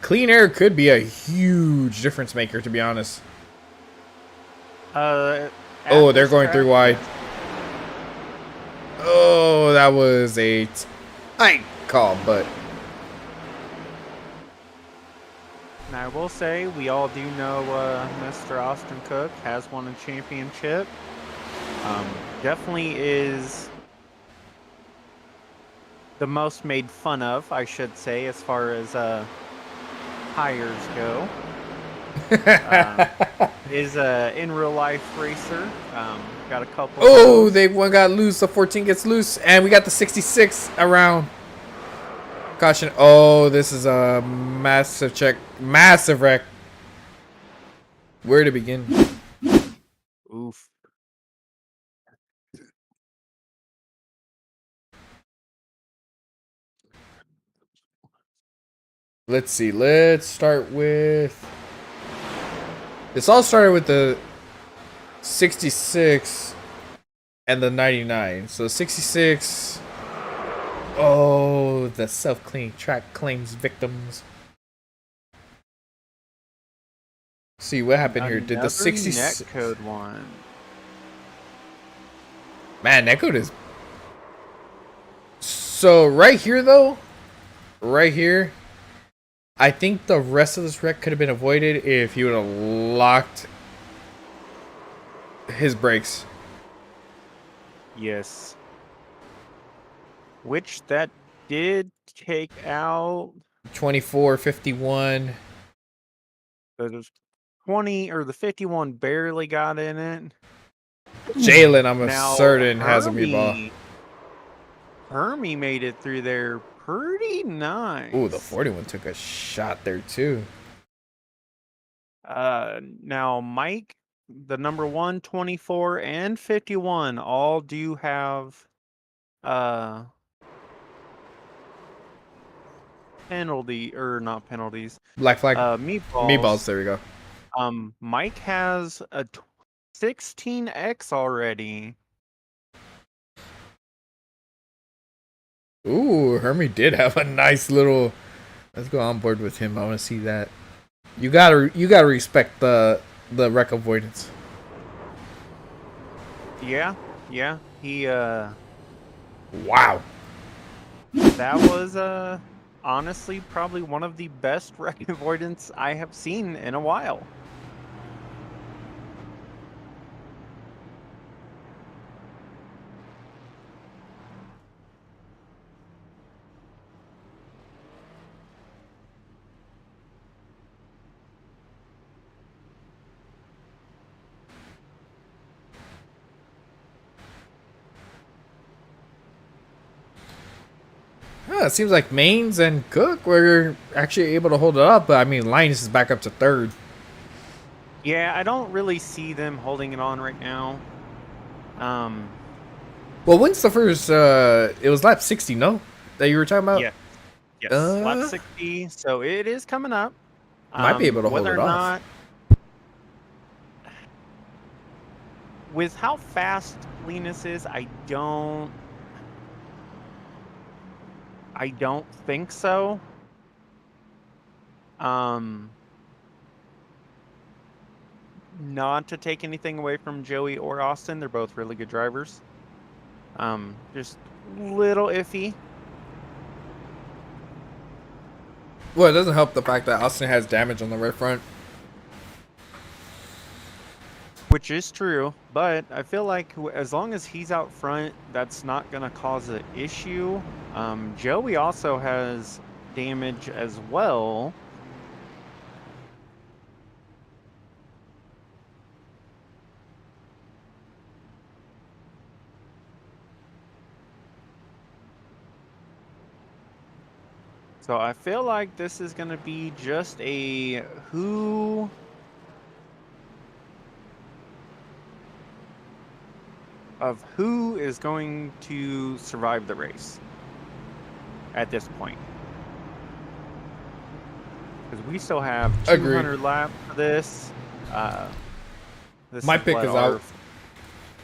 clean air could be a huge difference maker, to be honest. at Oh, they're this going track, through wide. Oh, that was a tight call, but And I will say, we all do know Mr. Austin Cook has won a championship. Definitely is the most made fun of, I should say, as far as tires go. Is a in real life racer. Got a couple. Oh, one got loose. The 14 gets loose, and we got the 66 around. Caution. Oh, this is a massive wreck. Where to begin? Oof. Let's see. Let's start with. This all started with the 66 and the 99. So 66. Oh, the self-cleaning track claims victims. See what happened here. Did the 66 netcode one? Man, netcode is. So right here though, right here, I think the rest of this wreck could have been avoided if he would have locked his brakes. Yes. Which that did take out 24, 51. the 20 or the 51 barely got in it. Jalen, I'm Now, certain, has a meatball. Hermie made it through there pretty nice. Ooh, the 41 took a shot there too. Now Mike, the number 1, 24, and 51 all do have penalty or not penalties. Black flag. Meatballs. Meatballs. There we go. Mike has a 16x already. Ooh, Hermie did have a nice little. Let's go on board with him. I want to see that. You gotta respect the wreck avoidance. Yeah. He Wow. that was honestly probably one of the best wreck avoidance I have seen in a while. It seems like Maines and Cook were actually able to hold it up, but I mean Linus is back up to third. Yeah, I don't really see them holding it on right now. Well, when's the first? It was lap 60, no? That you were talking about? Yeah. Yes, lap 60. So it is coming up. Might be able to hold whether it or off. not, with how fast Linus is, I don't think so. Not to take anything away from Joey or Austin, they're both really good drivers. Just little iffy. Well, it doesn't help the fact that Austin has damage on the right front. Which is true, but I feel like as long as he's out front, that's not going to cause an issue. Joey also has damage as well. So I feel like this is going to be just a who is going to survive the race at this point. Because we still have 200 laps for this. This My pick is our out.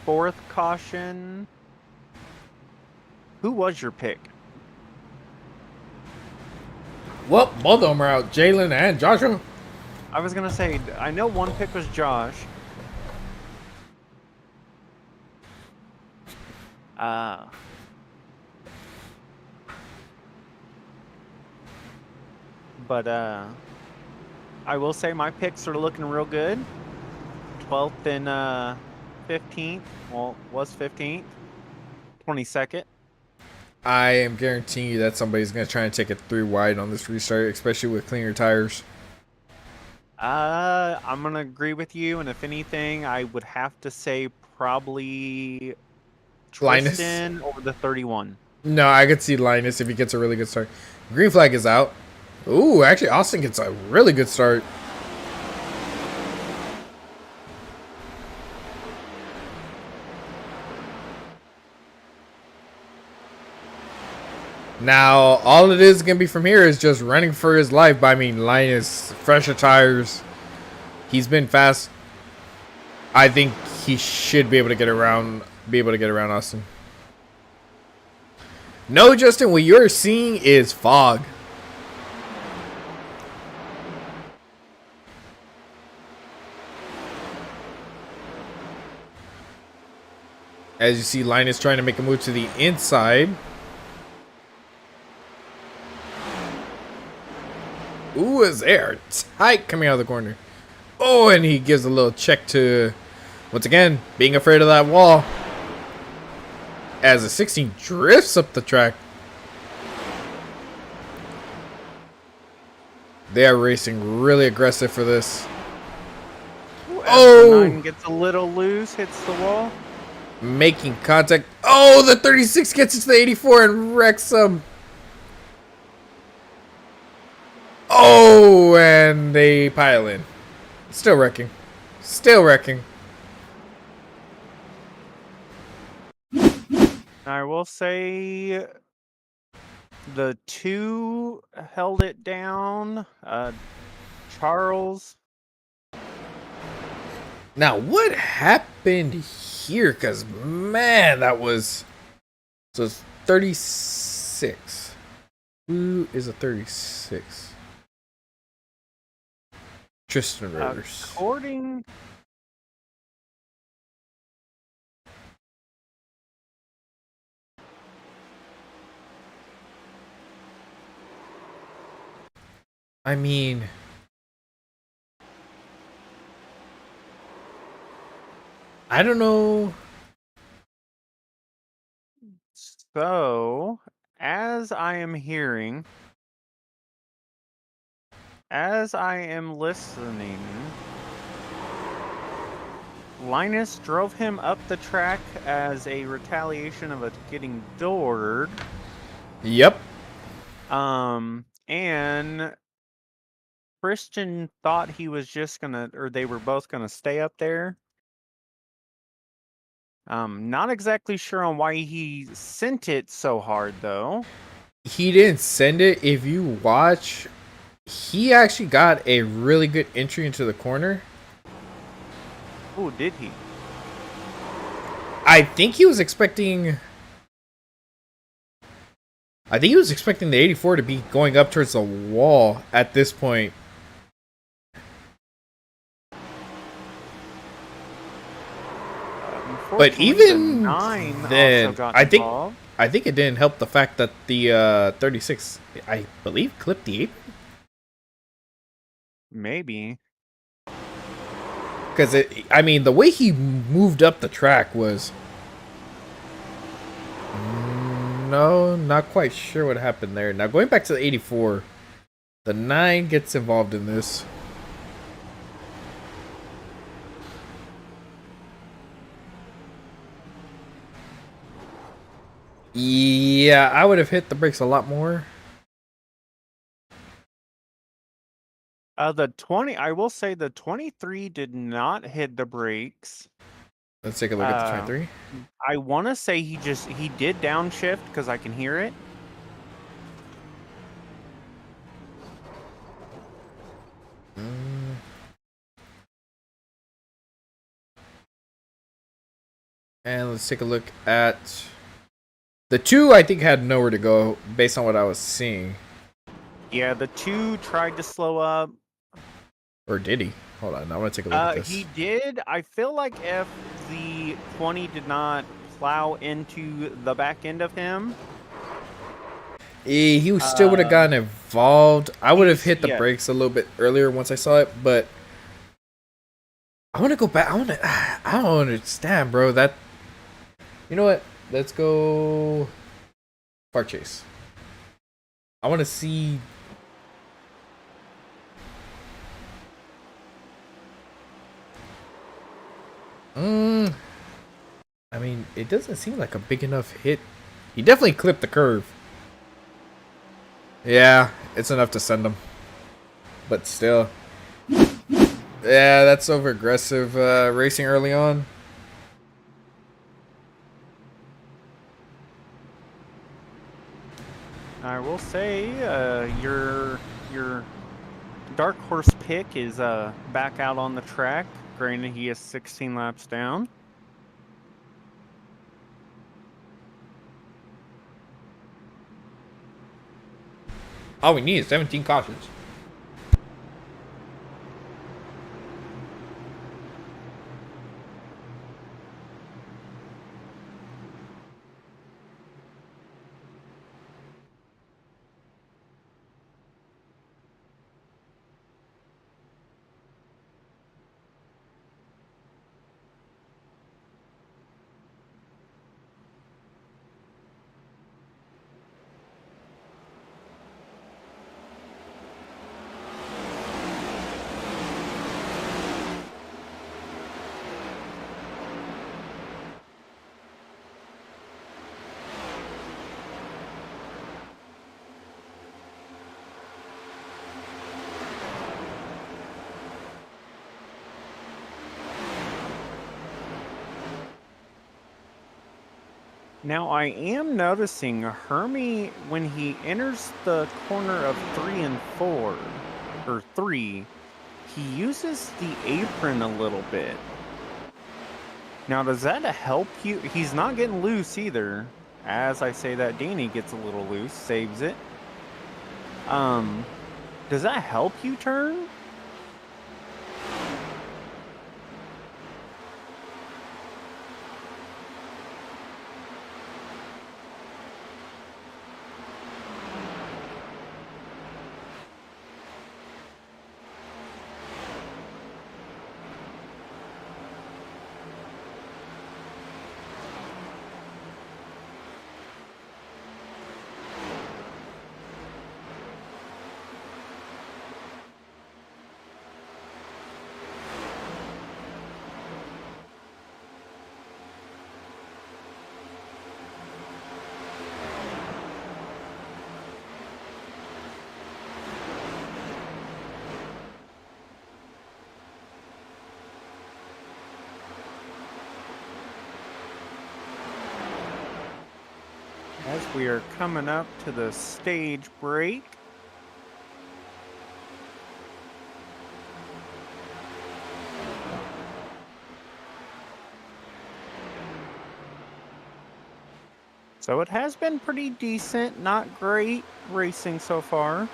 Fourth caution. Who was your pick? Well, both of them are out. Jalen and Joshua. I was going to say, I know one pick was Josh. But I will say my picks are looking real good. 12th and 15th. Well, was 15th. 22nd. I am guaranteeing you that somebody's going to try and take it 3 wide on this restart, especially with cleaner tires. I'm gonna agree with you, and if anything, I would have to say probably Linus. Tristan over the 31. No, I could see Linus if he gets a really good start. Green flag is out. Ooh, actually, Austin gets a really good start. Now, all it is going to be from here is just running for his life. But I mean, Linus, fresher tires. He's been fast. I think he should be able to get around. Austin. No, Justin, what you're seeing is fog. As you see, Linus trying to make a move to the inside. Ooh, is there tight coming out of the corner. Oh, and he gives a little check to, once again, being afraid of that wall. As the 16 drifts up the track. They are racing really aggressive for this. Oh! The 9 gets a little loose, hits the wall. Making contact. Oh, the 36 gets into the 84 and wrecks him. Oh, and they pile in. Still wrecking. Still wrecking. I will say the 2 held it down. Charles. Now, what happened here? Because, man, that was... So, it's 36. Who is a 36? Tristan Rivers. According... I mean... I don't know. So, as I am hearing, as I am listening, Linus drove him up the track as a retaliation of it getting doored. Yep. And Christian thought he was just gonna, or they were both gonna stay up there. Not exactly sure on why he sent it so hard, though. He didn't send it. If you watch, he actually got a really good entry into the corner. Oh, did he? I think he was expecting... the 84 to be going up towards the wall at this point. But even then, I think it didn't help the fact that the 36, I believe, clipped the 8. Maybe. Because, I mean, the way he moved up the track was... No, not quite sure what happened there. Now, going back to the 84, the 9 gets involved in this. Yeah, I would have hit the brakes a lot more. The 20, I will say the 23 did not hit the brakes. Let's take a look at the 23. I want to say he did downshift because I can hear it. And let's take a look at the 2. I think had nowhere to go based on what I was seeing. Yeah, the 2 tried to slow up. Or did he? Hold on, I want to take a look at this. He did. I feel like if the 20 did not plow into the back end of him. He still would have gotten involved. I would have hit the yeah. brakes a little bit earlier once I saw it, but I want to go back. I don't understand, bro. That, you know what? Let's go car chase. I want to see. I mean, it doesn't seem like a big enough hit. He definitely clipped the curve. Yeah, it's enough to send him. But still. Yeah, that's over aggressive racing early on. I will say, your dark horse pick is back out on the track. Granted, he is 16 laps down. All we need is 17 cautions. Now, I am noticing Hermie, when he enters the corner of 3 and 4, or 3, he uses the apron a little bit. Now, does that help you? He's not getting loose either. As I say that, Danny gets a little loose, saves it. Does that help you turn? As we are coming up to the stage break, so it has been pretty decent, not great racing so far.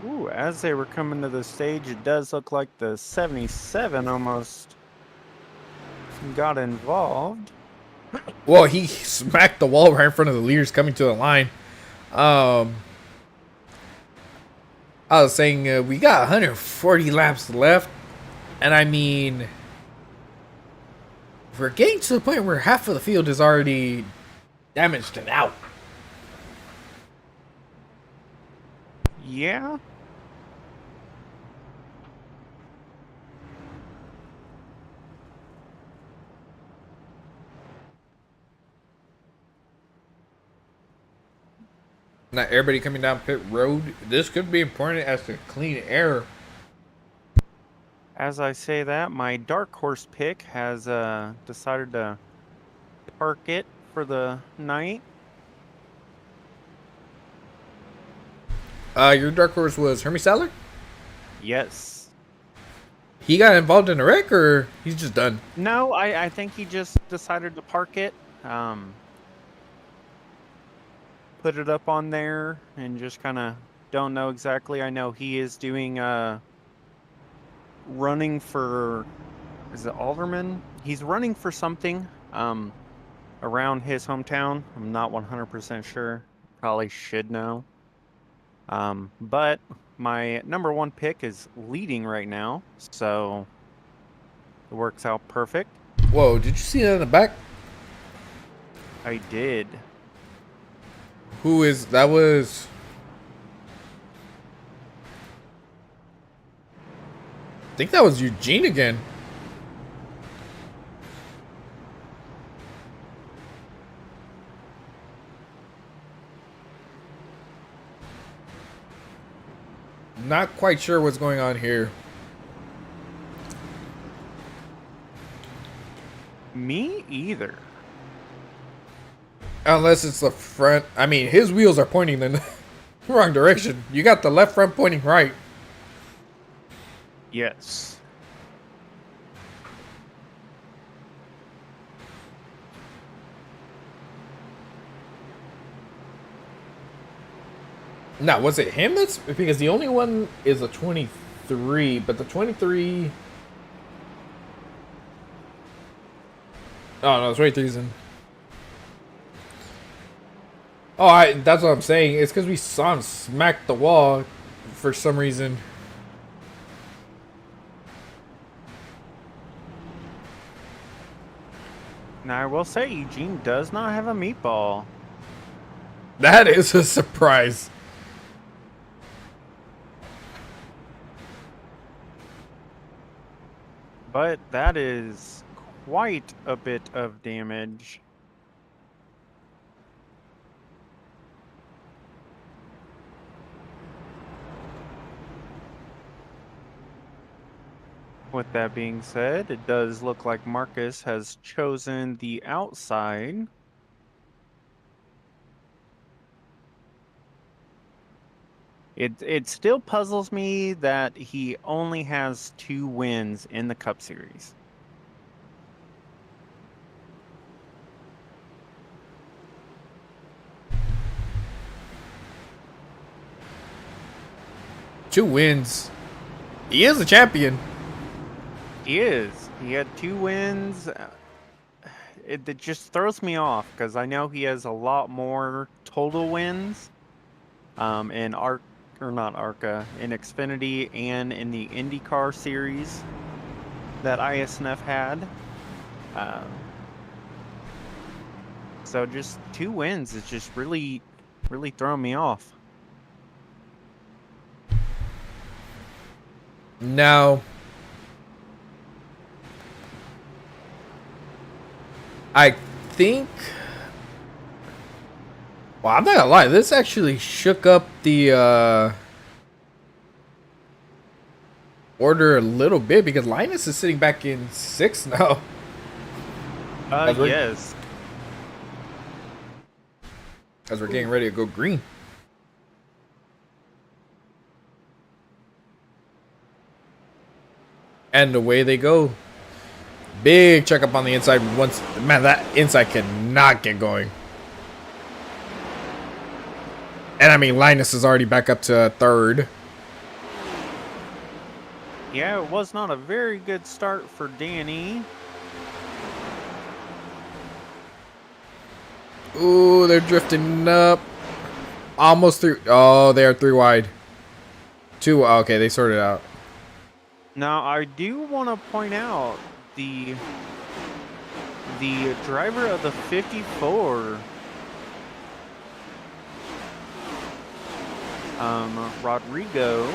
Ooh, as they were coming to the stage, it does look like the 77 almost got involved. Well, he smacked the wall right in front of the leaders coming to the line. I was saying we got 140 laps left, and I mean, we're getting to the point where half of the field is already damaged and out. Yeah. Not everybody coming down pit road. This could be important as to clean air. As I say that, my dark horse pick has decided to park it for the night. Your dark horse was Hermie Saller? Yes. He got involved in a wreck, or he's just done? No, I think he just decided to park it. Put it up on there and just kind of don't know exactly. I know he is doing running for, is it Alderman? He's running for something around his hometown. I'm not 100% sure. Probably should know. But my number one pick is leading right now, so it works out perfect. Whoa, did you see that in the back? I did. Who is that? Was I think that was Eugene again. Not quite sure what's going on here. Me either. Unless it's the front. I mean, his wheels are pointing in the wrong direction. You got the left front pointing right. Yes. Now, was it him that's... Because the only one is a 23, but the 23... Oh, no, it's 23's in. Oh, that's what I'm saying. It's because we saw him smack the wall for some reason. Now, I will say, Eugene does not have a meatball. That is a surprise. But that is quite a bit of damage. With that being said, it does look like Marcus has chosen the outside. It still puzzles me that he only has 2 wins in the Cup Series. Two wins. He is a champion. He is. He had 2 wins. It just throws me off because I know he has a lot more total wins in Arc, or not Arca, in Xfinity and in the IndyCar series that ISNF had. So just 2 wins is just really throwing me off. Now, I think... Well, I'm not gonna lie. This actually shook up the order a little bit because Linus is sitting back in 6th now. Yes. As we're getting ready to go green. And away they go. Big checkup on the inside. Once, man, that inside cannot get going. And I mean, Linus is already back up to 3rd. Yeah, it was not a very good start for Danny. Ooh, they're drifting up. Almost through. Oh, they are 3 wide. 2. Okay, they sorted out. Now, I do want to point out the driver of the 54, Rodrigo,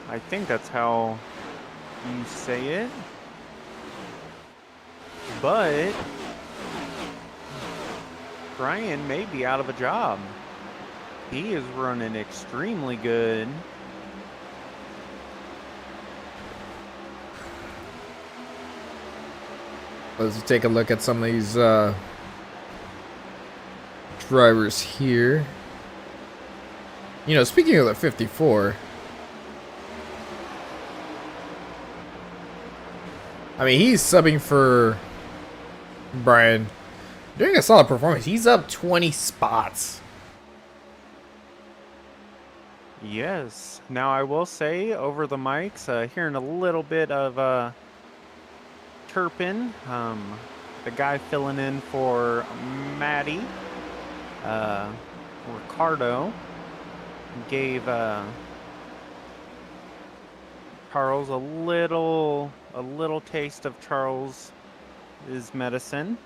I think that's how you say it, but Brian may be out of a job. He is running extremely good. Let's take a look at some of these drivers here. You know, speaking of the 54, I mean, he's subbing for Brian, doing a solid performance. He's up 20 spots. Yes. Now I will say over the mics, hearing a little bit of Turpin, the guy filling in for Maddie, Ricardo, gave Charles a little taste of Charles' medicine.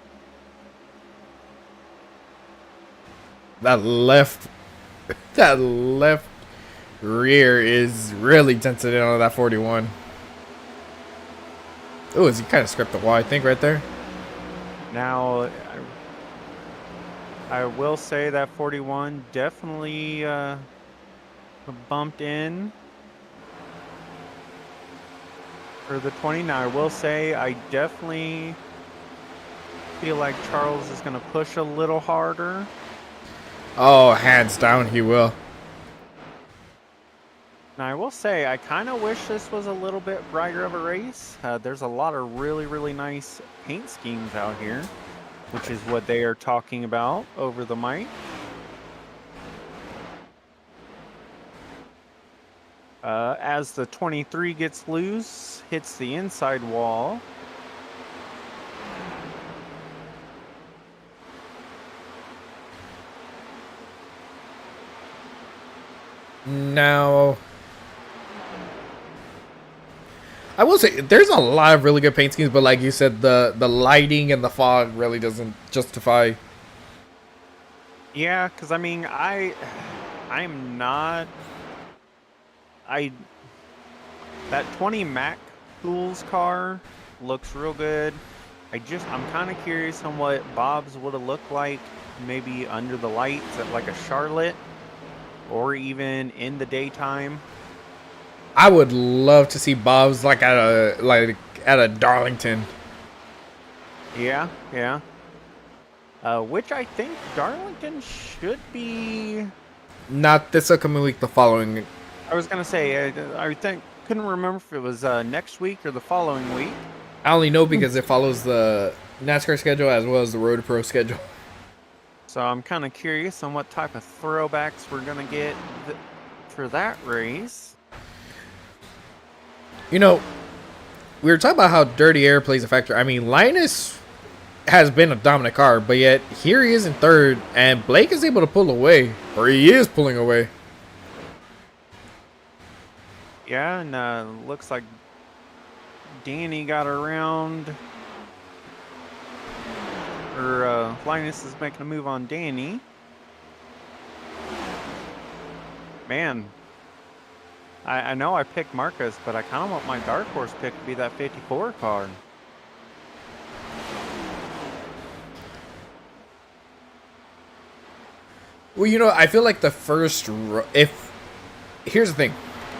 That left rear is really tented in on that 41. Oh, is he kind of scraped the wall, I think, right there? Now, I will say that 41 definitely bumped in for the 20. Now, I will say I definitely feel like Charles is going to push a little harder. Oh, hands down, he will. Now, I will say, I kind of wish this was a little bit brighter of a race. There's a lot of really, really nice paint schemes out here, which is what they are talking about over the mic. As the 23 gets loose, hits the inside wall. Now, I will say there's a lot of really good paint schemes, but like you said, the lighting and the fog really doesn't justify. Yeah, because I mean, I'm not. That 20 Mac Tools car looks real good. I'm kind of curious on what Bob's would have looked like, maybe under the lights at like a Charlotte, or even in the daytime. I would love to see Bob's like at a Darlington. Yeah. Which I think Darlington should be. Not this upcoming week, the following. I was gonna say, I couldn't remember if it was next week or the following week. I only know because it follows the NASCAR schedule as well as the Road to Pro schedule. So I'm kind of curious on what type of throwbacks we're gonna get for that race. You know, we were talking about how dirty air plays a factor. I mean, Linus has been a dominant car, but yet here he is in third, and Blake is able to pull away, or he is pulling away. Yeah, and looks like Danny got around. Or Linus is making a move on Danny. Man, I know I picked Marcus, but I kind of want my dark horse pick to be that 54 car. Well, you know, I feel like the first... Here's the thing.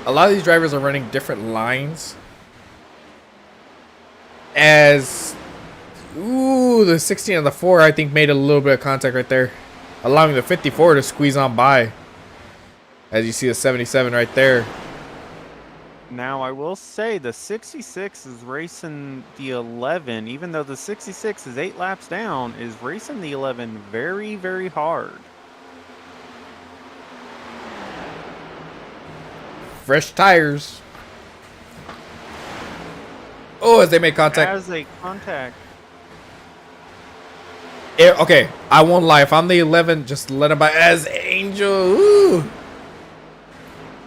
A lot of these drivers are running different lines. The 16 and the 4, I think, made a little bit of contact right there, allowing the 54 to squeeze on by. As you see the 77 right there. Now, I will say the 66 is racing the 11, even though the 66 is 8 laps down, is racing the 11 very, very hard. Fresh tires. Oh, as they make contact. As a contact. Okay, I won't lie. If I'm the 11, just let him by. As Angel. Ooh.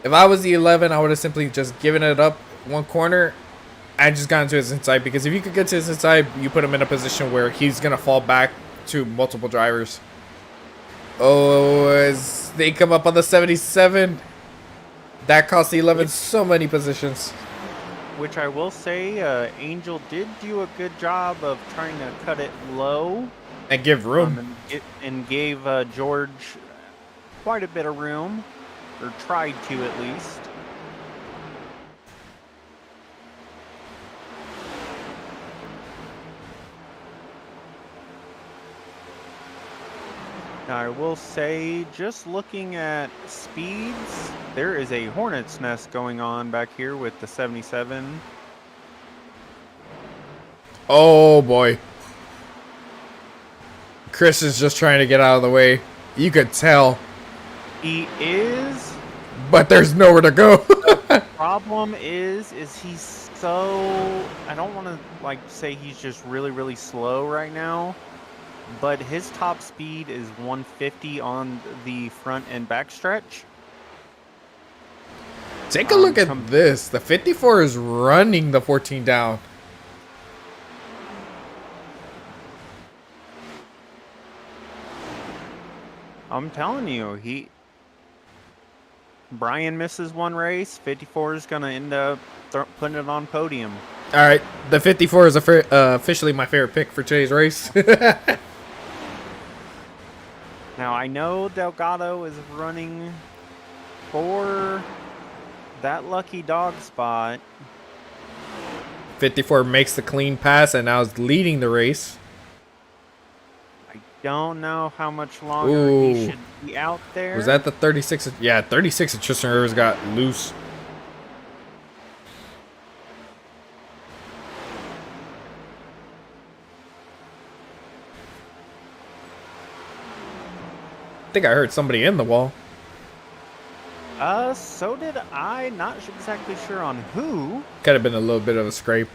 If I was the 11, I would have simply just given it up one corner and just gotten to his inside. Because if you could get to his inside, you put him in a position where he's going to fall back to multiple drivers. Oh, as they come up on the 77. That cost the 11 so many positions. Which I will say, Angel did do a good job of trying to cut it low. And give room. And gave George quite a bit of room, or tried to at least. Now, I will say, just looking at speeds, there is a hornet's nest going on back here with the 77. Oh boy. Chris is just trying to get out of the way. You could tell. He is. But there's nowhere to go. Problem is he's so, I don't want to like say he's just really, really slow right now, but his top speed is 150 on the front and back stretch. Take a look at this. The 54 is running the 14 down. I'm telling you, Brian misses one race, 54 is going to end up putting it on podium. All right, the 54 is officially my favorite pick for today's race. Now, I know Delgado is running for that lucky dog spot. 54 makes the clean pass and now is leading the race. I don't know how much longer Ooh. he should be out there. Was that the 36? Yeah, 36 at Tristan Rivers got loose. I think I heard somebody in the wall. So did I. Not exactly sure on who. Could have been a little bit of a scrape.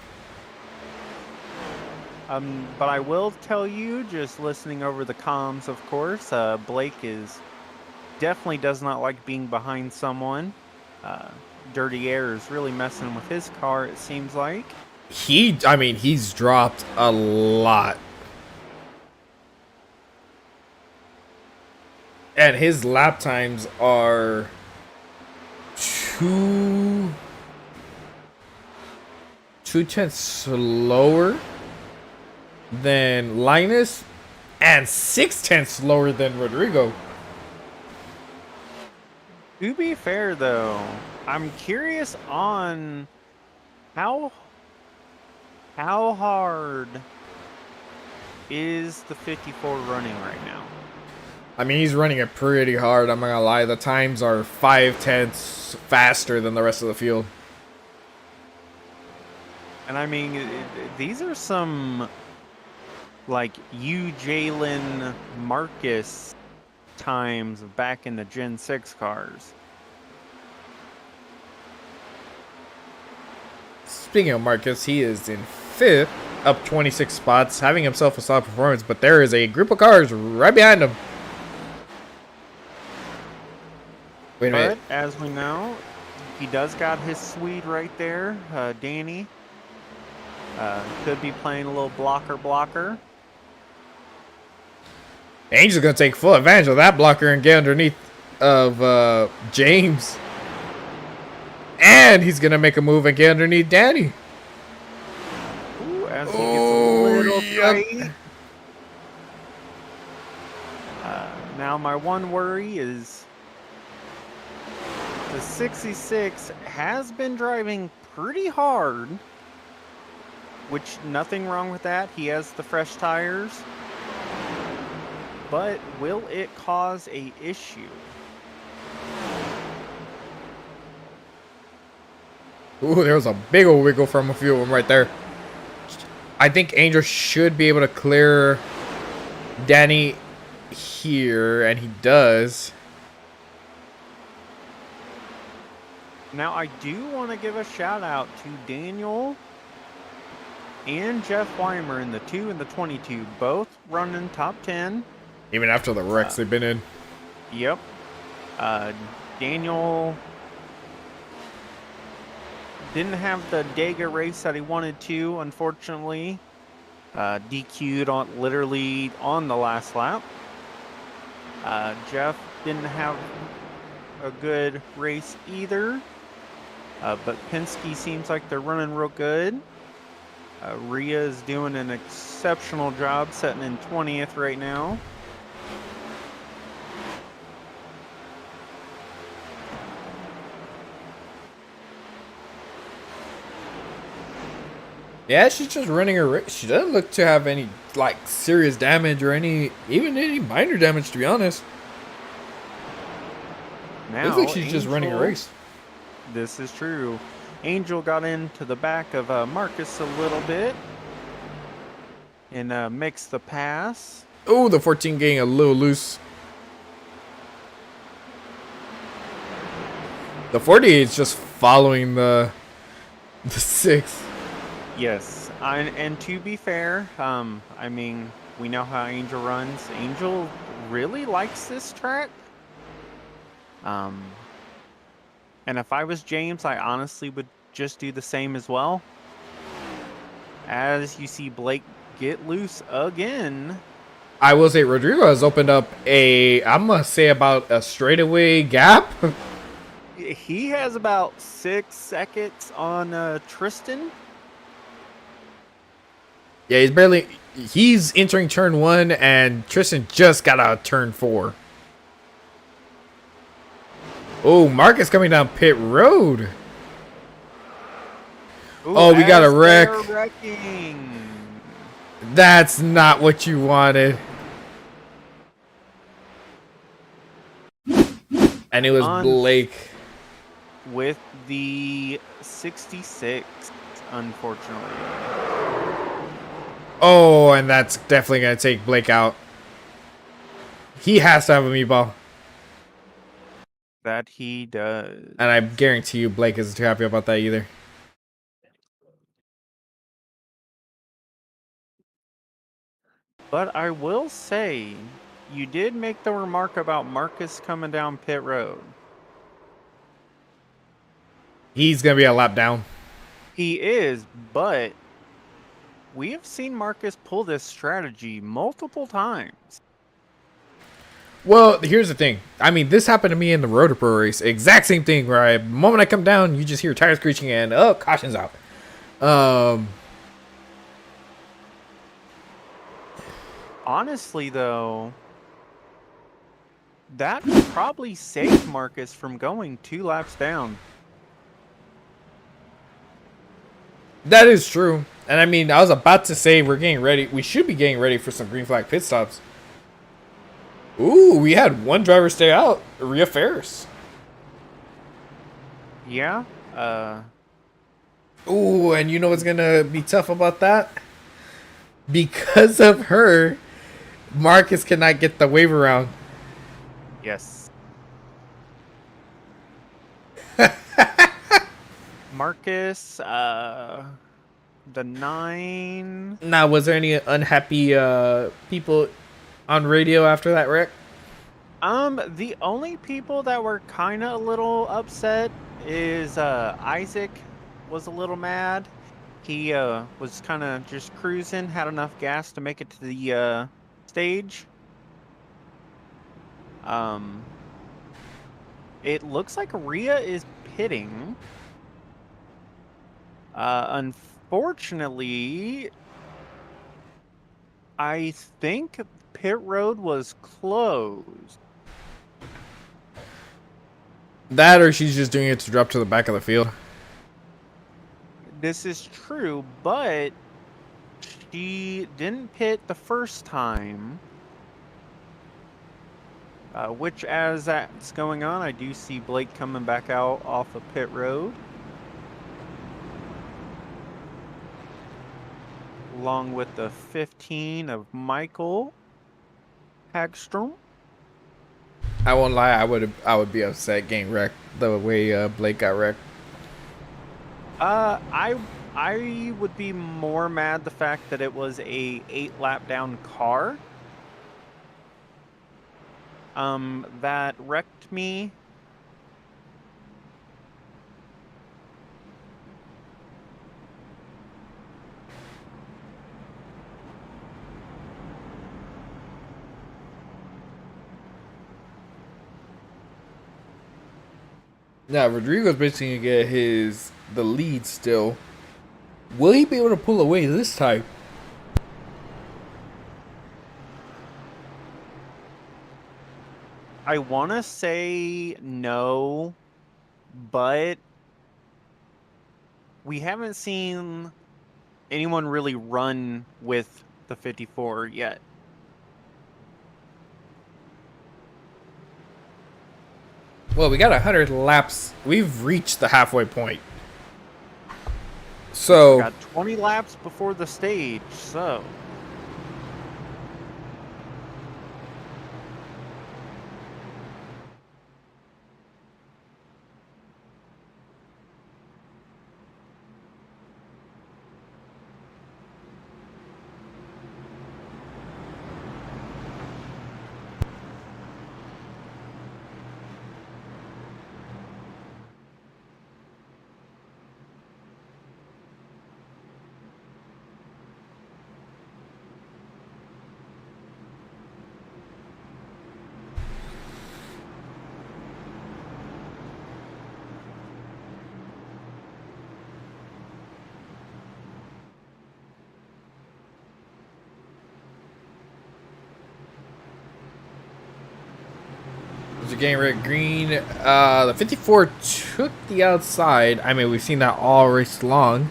But I will tell you, just listening over the comms, of course, Blake definitely does not like being behind someone. Dirty Air is really messing with his car, it seems like. He's dropped a lot. And his lap times are 2/10 slower than Linus and 6/10 slower than Rodrigo. To be fair, though, I'm curious on how hard is the 54 running right now? I mean, he's running it pretty hard. I'm not gonna lie. The times are 5/10 faster than the rest of the field. And I mean, these are some like Jalen Marcus times back in the Gen 6 cars. Speaking of Marcus, he is in 5th, up 26 spots, having himself a solid performance, but there is a group of cars right behind him. Wait a minute. But as we know, he does got his Swede right there, Danny. Could be playing a little blocker. Angel's gonna take full advantage of that blocker and get underneath of James. And he's gonna make a move and get underneath Danny. Ooh, as he gets a little tight. Now my one worry is the 66 has been driving pretty hard, which nothing wrong with that. He has the fresh tires. But will it cause a issue? Ooh, there was a big old wiggle from a few of them right there. I think Angel should be able to clear Danny here, and he does. Now, I do want to give a shout out to Daniel and Jeff Weimer in the 2 and the 22, both running top 10. Even after the wrecks they've been in. Yep. Daniel didn't have the Dega race that he wanted to, unfortunately. DQ'd literally on the last lap. Jeff didn't have a good race either. But Penske seems like they're running real good. Rhea is doing an exceptional job, setting in 20th right now. Yeah, she's just running her race. She doesn't look to have any like serious damage or even any minor damage, to be honest. Now, Looks like she's just running a Angel- race. This is true. Angel got into the back of Marcus a little bit and makes the pass. Oh, the 14 getting a little loose. The 48 is just following the 6. Yes, and to be fair, I mean, we know how Angel runs. Angel really likes this track. And if I was James, I honestly would just do the same as well. As you see Blake get loose again. I will say Rodrigo has opened up I'm going to say about a straightaway gap. He has about 6 seconds on Tristan. Yeah, he's entering turn 1 and Tristan just got out of turn 4. Oh, Marcus coming down pit road. Ooh, Oh, we got a as wreck. they're wrecking. That's not what you wanted. And it was Blake. With the 66, unfortunately. Oh, and that's definitely going to take Blake out. He has to have a meatball. That he does. And I guarantee you Blake isn't too happy about that either. But I will say, you did make the remark about Marcus coming down pit road. He's going to be a lap down. He is, but we have seen Marcus pull this strategy multiple times. Well, here's the thing. I mean, this happened to me in the Rotor Pro race. Exact same thing where the moment I come down, you just hear tires screeching and, oh, caution's out. Honestly, though, that probably saved Marcus from going 2 laps down. That is true. And I mean, I was about to say we're getting ready. We should be getting ready for some green flag pit stops. Ooh, we had one driver stay out. Rhea Ferris. Yeah. Ooh, and you know what's going to be tough about that? Because of her, Marcus cannot get the wave around. Yes. Marcus, the 9. Now, was there any unhappy people on radio after that wreck? The only people that were kind of a little upset is Isaac was a little mad. He was kind of just cruising, had enough gas to make it to the stage. It looks like Rhea is pitting. Unfortunately, I think pit road was closed. That or she's just doing it to drop to the back of the field. This is true, but she didn't pit the first time. Which, as that's going on, I do see Blake coming back out off of pit road. Along with the 15 of Michael Hagstrom. I won't lie, I would be upset getting wrecked the way Blake got wrecked. I would be more mad the fact that it was a 8 lap down car. That wrecked me. Now, Rodrigo's basically going to get the lead still. Will he be able to pull away this time? I want to say no, but we haven't seen anyone really run with the 54 yet. Well, we got 100 laps. We've reached the halfway point. So Got 20 laps before the stage, so they're getting red green. The 54 took the outside. I mean, we've seen that all race long.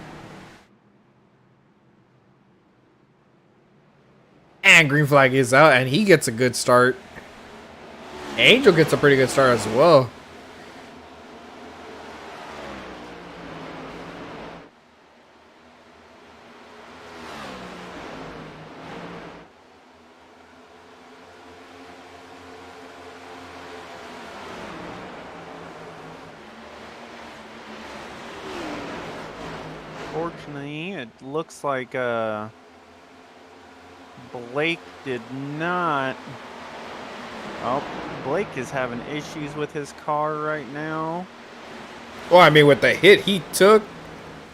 And green flag is out, and he gets a good start. Angel gets a pretty good start as well. fortunately, it looks like Blake did not. Oh, Blake is having issues with his car right now. Well, I mean, with the hit he took,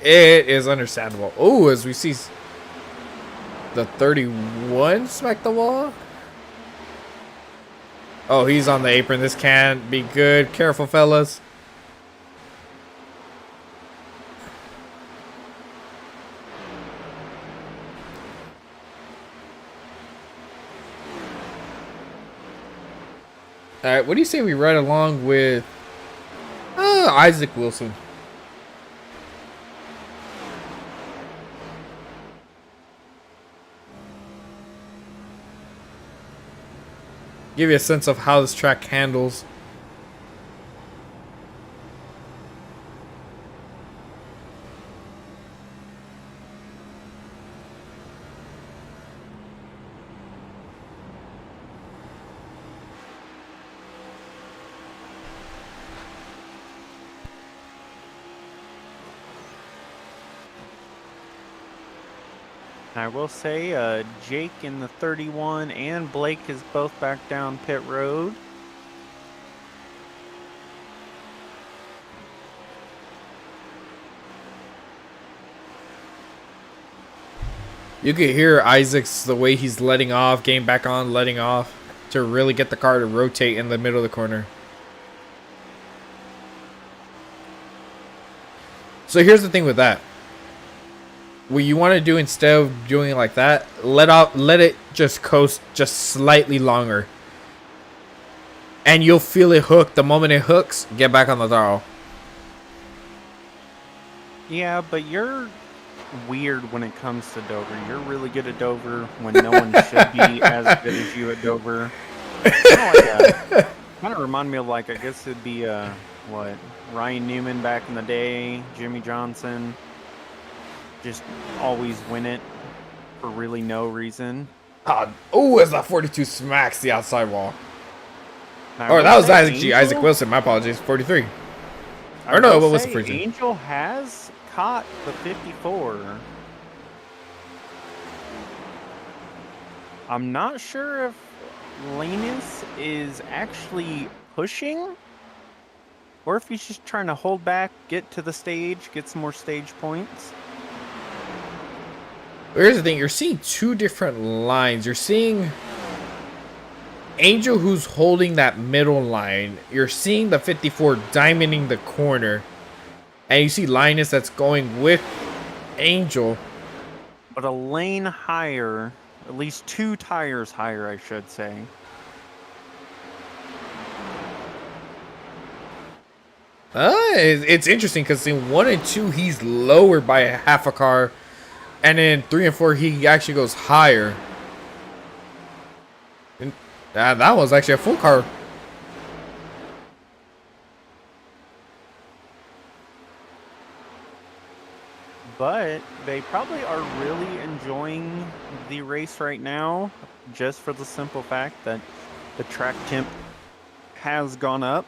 it is understandable. Oh, as we see the 31 smack the wall. Oh, he's on the apron. This can't be good. Careful, fellas. All right, what do you say we ride along with Isaac Wilson? Give you a sense of how this track handles. I will say, Jake in the 31 and Blake is both back down pit road. You can hear Isaac's the way he's letting off, getting back on, letting off to really get the car to rotate in the middle of the corner. So here's the thing with that. What you want to do instead of doing it like that, let it just coast just slightly longer. And you'll feel it hook. The moment it hooks, get back on the throttle. Yeah, but you're weird when it comes to Dover. You're really good at Dover when no one should be as good as you at Dover. Kind of remind me of, like, I guess it'd be what, Ryan Newman back in the day, Jimmy Johnson. Just always win it for really no reason. Oh, as that 42 smacks the outside wall. Now, Or that was Angel, Isaac Wilson. My apologies. 43. Or no, what was the 42? Angel has caught the 54. I'm not sure if Linus is actually pushing or if he's just trying to hold back, get to the stage, get some more stage points. Here's the thing. You're seeing two different lines. You're seeing Angel, who's holding that middle line. You're seeing the 54 diamonding the corner. And you see Linus that's going with Angel. But a lane higher, at least 2 tires higher, I should say. It's interesting because in 1 and 2, he's lower by a half a car And in 3 and 4, he actually goes higher. And, that was actually a full car. But they probably are really enjoying the race right now, just for the simple fact that the track temp has gone up.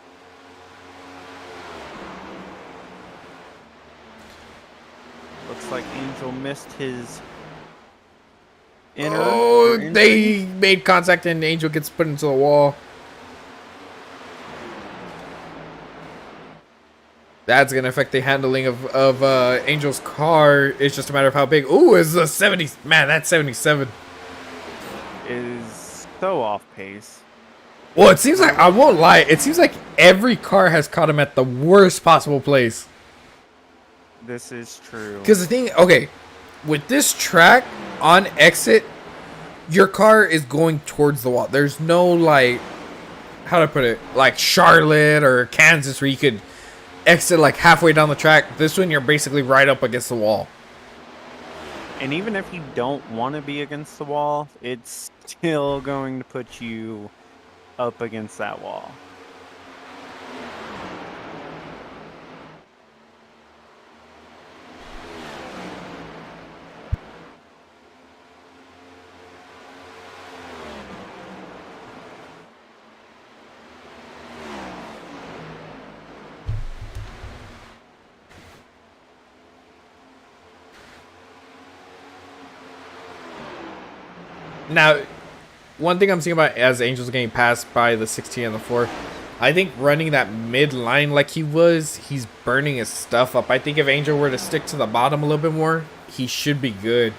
Looks like Angel missed his inner. Oh, or they made contact and Angel gets put into the wall. That's going to affect the handling of Angel's car. It's just a matter of how big. Ooh, it's a 70. Man, that's 77. Is so off pace. Well, it seems like, I won't lie, it seems like every car has caught him at the worst possible place. This is true. Because the thing, okay, with this track, on exit, your car is going towards the wall. There's no, like, how to put it, like Charlotte or Kansas where you could exit like halfway down the track. This one, you're basically right up against the wall. And even if you don't want to be against the wall, it's still going to put you up against that wall. Now, one thing I'm thinking about as Angel's getting passed by the 16 and the 4, I think running that mid line like he was, he's burning his stuff up. I think if Angel were to stick to the bottom a little bit more, he should be good.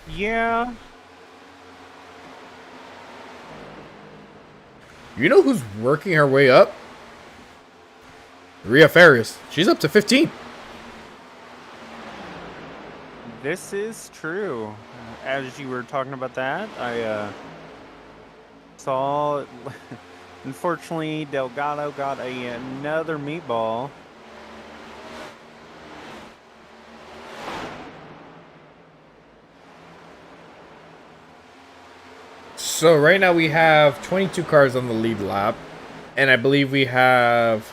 Yeah. You know who's working her way up? Rhea Ferris. She's up to 15. This is true. As you were talking about that, I saw. Unfortunately, Delgado got another meatball. So right now we have 22 cars on the lead lap, and I believe we have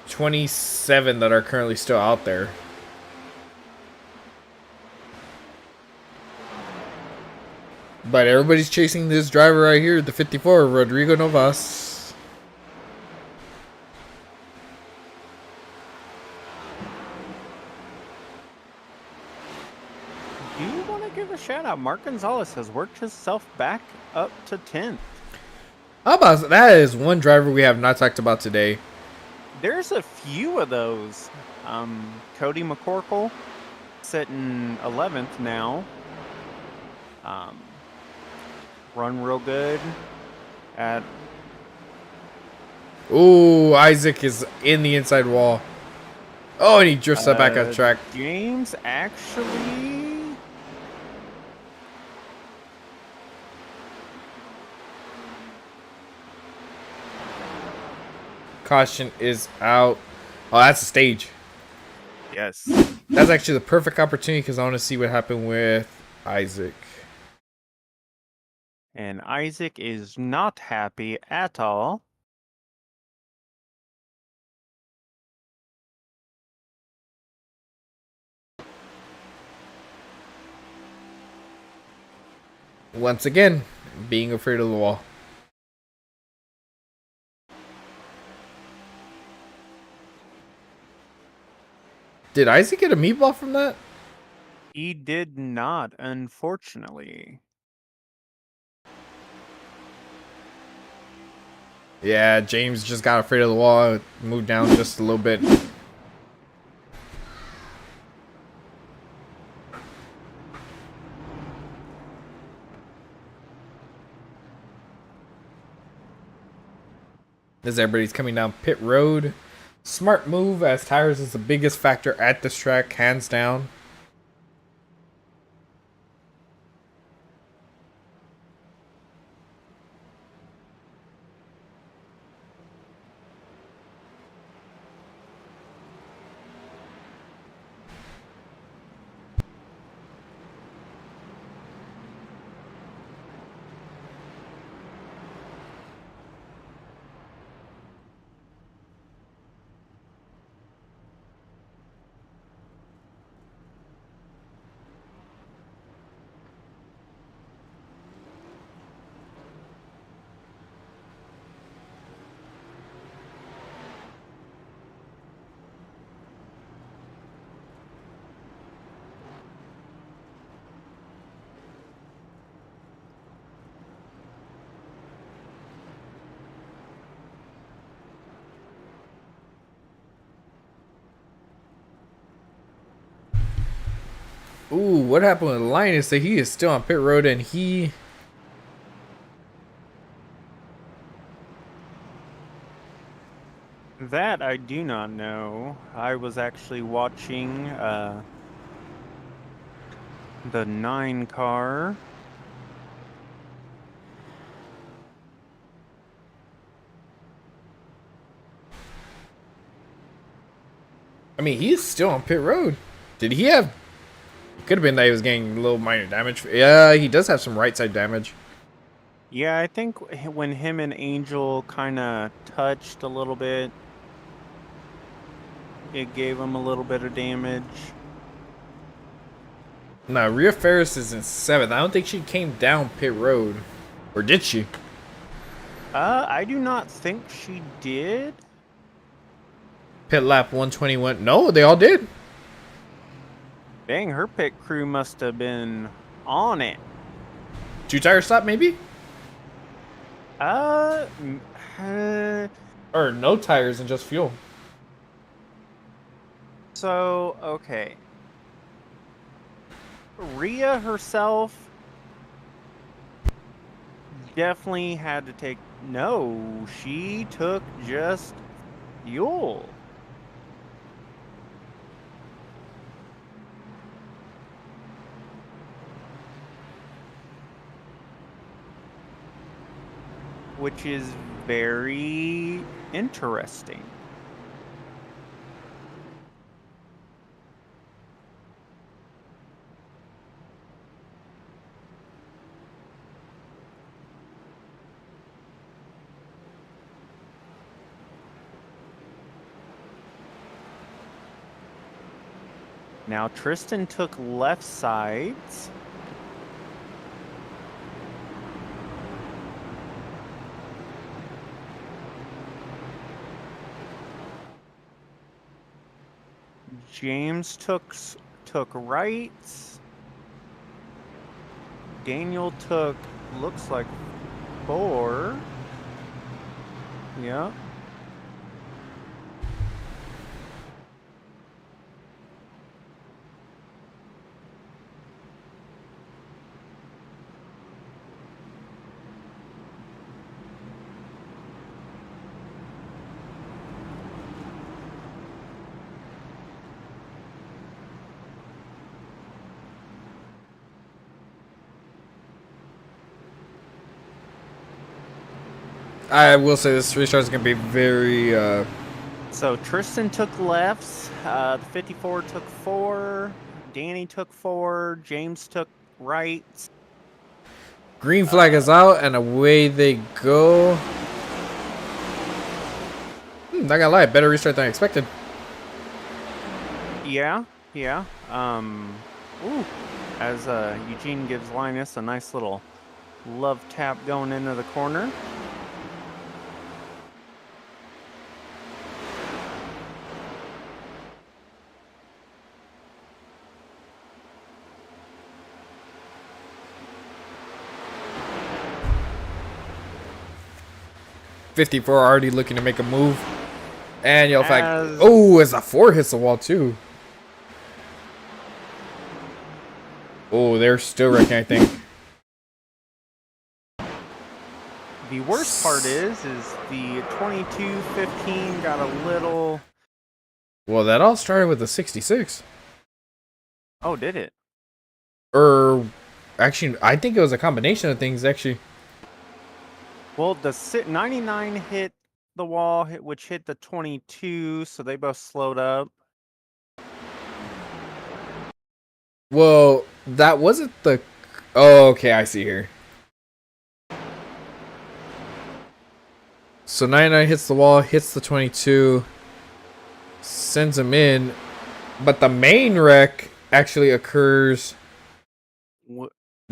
27 that are currently still out there. But everybody's chasing this driver right here, the 54, Rodrigo Novas. Do you want to give a shout out? Mark Gonzalez has worked himself back up to 10th. How about that? Is one driver we have not talked about today. There's a few of those. Cody McCorkle sitting 11th now. Run real good at. Ooh, Isaac is in the inside wall. Oh, and he drifts that back on track. James actually. Caution is out. Oh, that's a stage. Yes. That's actually the perfect opportunity because I want to see what happened with Isaac. And Isaac is not happy at all. Once again, being afraid of the wall. Did Isaac get a meatball from that? He did not, unfortunately. Yeah, James just got afraid of the wall. Moved down just a little bit. As everybody's coming down pit road. Smart move as tires is the biggest factor at this track, hands down. Ooh, what happened with Linus? That he is still on pit road and he. That I do not know. I was actually watching the 9 car. I mean, he's still on pit road. Did he have? Could have been that he was getting a little minor damage. Yeah, he does have some right side damage. Yeah, I think when him and Angel kind of touched a little bit, it gave him a little bit of damage. Nah, Rhea Ferris is in 7th. I don't think she came down pit road. Or did she? I do not think she did. Pit lap 121. No, they all did. Dang, her pit crew must have been on it. 2 tire stop, maybe? Mm, Or no tires and just fuel. so, okay. Rhea herself definitely had to take. No, she took just fuel. Which is very interesting. Now Tristan took left sides. James took rights. Daniel took, looks like 4. Yeah. I will say this restart is going to be very. So Tristan took lefts. The 54 took 4. Danny took 4. James took rights. Green flag is out and away they go. Not gonna lie, better restart than I expected. Yeah, yeah. Ooh. As Eugene gives Linus a nice little love tap going into the corner. .54 already looking to make a move. And yellow flag. As- Oh, as a 4 hits the wall too. Oh, they're still wrecking, I think. The worst part is the 22-15 got a little. Well, that all started with the 66. Oh, did it? Or, actually, I think it was a combination of things, actually. Well, the 99 hit the wall, which hit the 22, so they both slowed up. Well, that wasn't the... Oh, okay, I see here. So 99 hits the wall, hits the 22, sends him in, but the main wreck actually occurs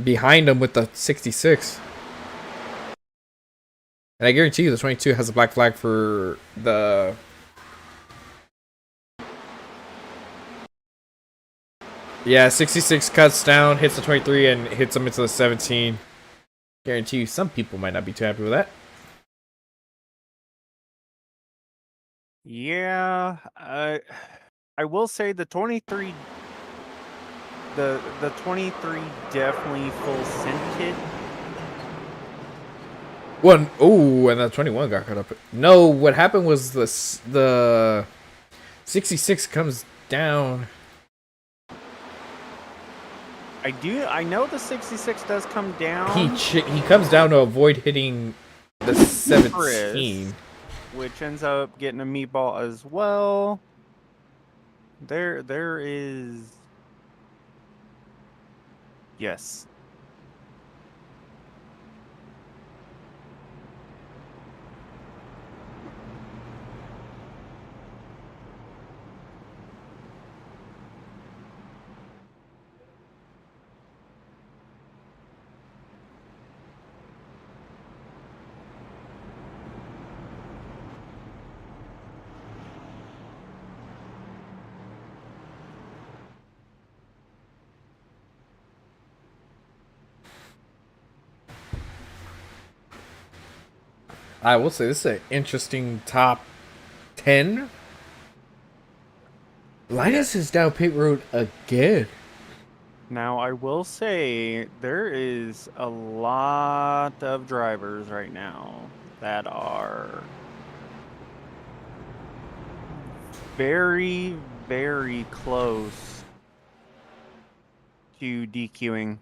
behind him with the 66. And I guarantee you the 22 has a black flag for the... Yeah, 66 cuts down, hits the 23, and hits him into the 17. Guarantee you some people might not be too happy with that. Yeah, I will say the 23 The 23 definitely full scented. One, oh, and that 21 got cut up. No, what happened was the 66 comes down. I know the 66 does come down. He comes down to avoid hitting the 17. Which ends up getting a meatball as well. There is. Yes. I will say this is an interesting top 10. Linus is down pit road again. Now, I will say there is a lot of drivers right now that are very, very close to DQing.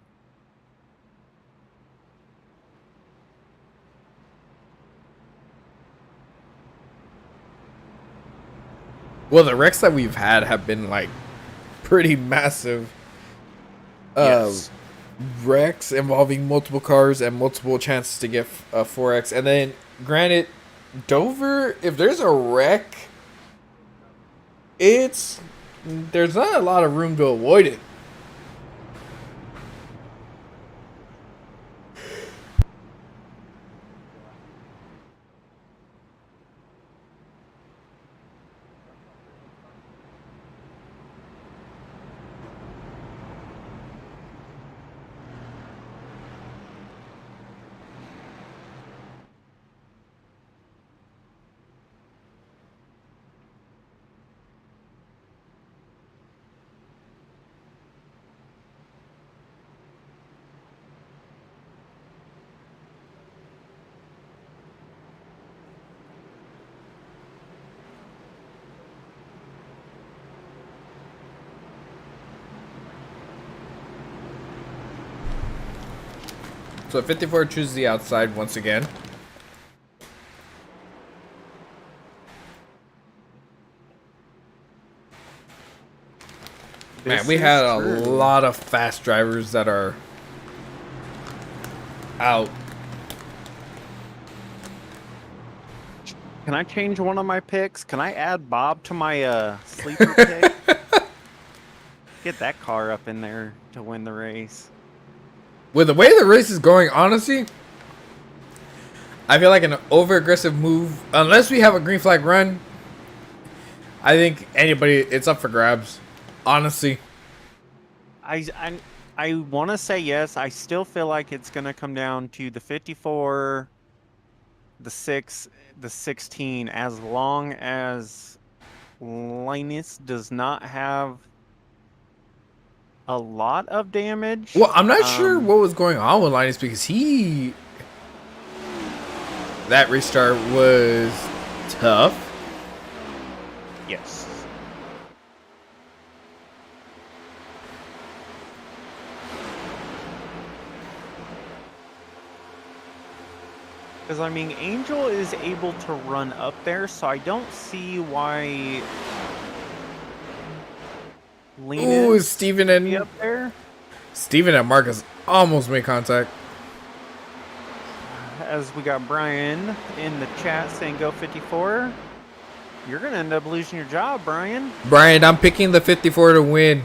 Well, the wrecks that we've had have been like pretty massive Yes. wrecks involving multiple cars and multiple chances to get a 4X. And then, granted, Dover, if there's a wreck, there's not a lot of room to avoid it. So 54 chooses the outside once again. Man, we had a lot of fast drivers that are out. Can I change one of my picks? Can I add Bob to my sleeper pick? Get that car up in there to win the race. With the way the race is going, honestly, I feel like an over-aggressive move, unless we have a green flag run, I think it's up for grabs. Honestly. I want to say yes. I still feel like it's going to come down to the 54, the 6, the 16, as long as Linus does not have a lot of damage. Well, I'm not sure what was going on with Linus because that restart was tough. Yes. Because, I mean, Angel is able to run up there, so I don't see why Ooh, Steven and up there. Steven and Marcus almost made contact. As we got Brian in the chat saying go 54. You're going to end up losing your job, Brian. Brian, I'm picking the 54 to win.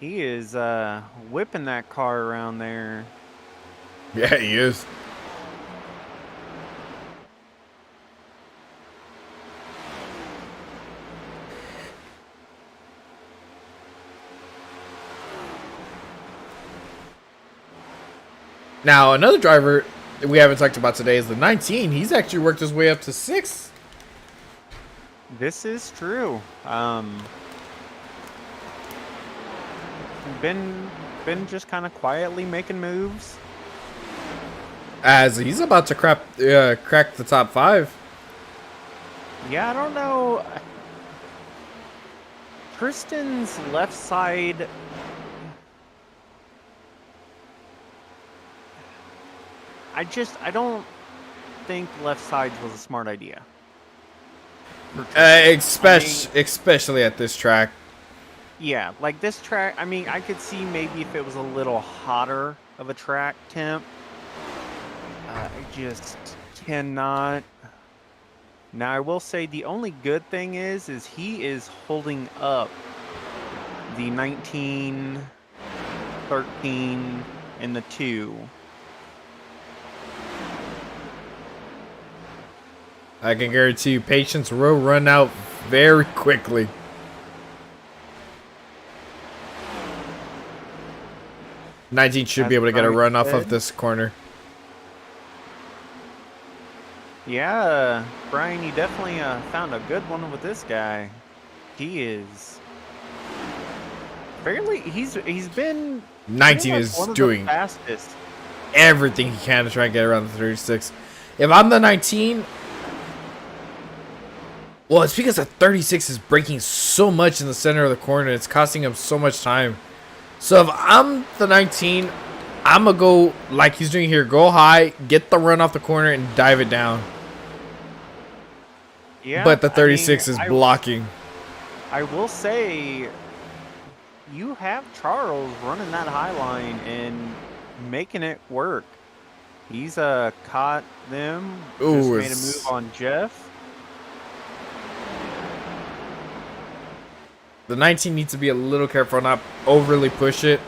He is whipping that car around there. Yeah, he is. Now, another driver that we haven't talked about today is the 19. He's actually worked his way up to 6th. This is true. Been just kind of quietly making moves. As he's about to crack the top 5. Yeah, I don't know. Kristen's left side. I don't think left sides was a smart idea. Especially at this track. Yeah, like this track, I mean, I could see maybe if it was a little hotter of a track temp. I just cannot. Now, I will say the only good thing is he is holding up the 19, 13, and the 2. I can guarantee you, Patience will run out very quickly. '19 should be able to get a run off of this corner. Yeah, Brian, you definitely found a good one with this guy. He is fairly. He's been 19 is one of doing the fastest. everything he can to try and get around the 36. If I'm the 19, well, it's because the 36 is breaking so much in the center of the corner. It's costing him so much time. So if I'm the 19, I'm going to go like he's doing here. Go high, get the run off the corner, and dive it down. Yeah, But the 36 is blocking. I will say, you have Charles running that high line and making it work. He's caught them. Ooh, just made a move on Jeff. The 19 needs to be a little careful, not overly push it.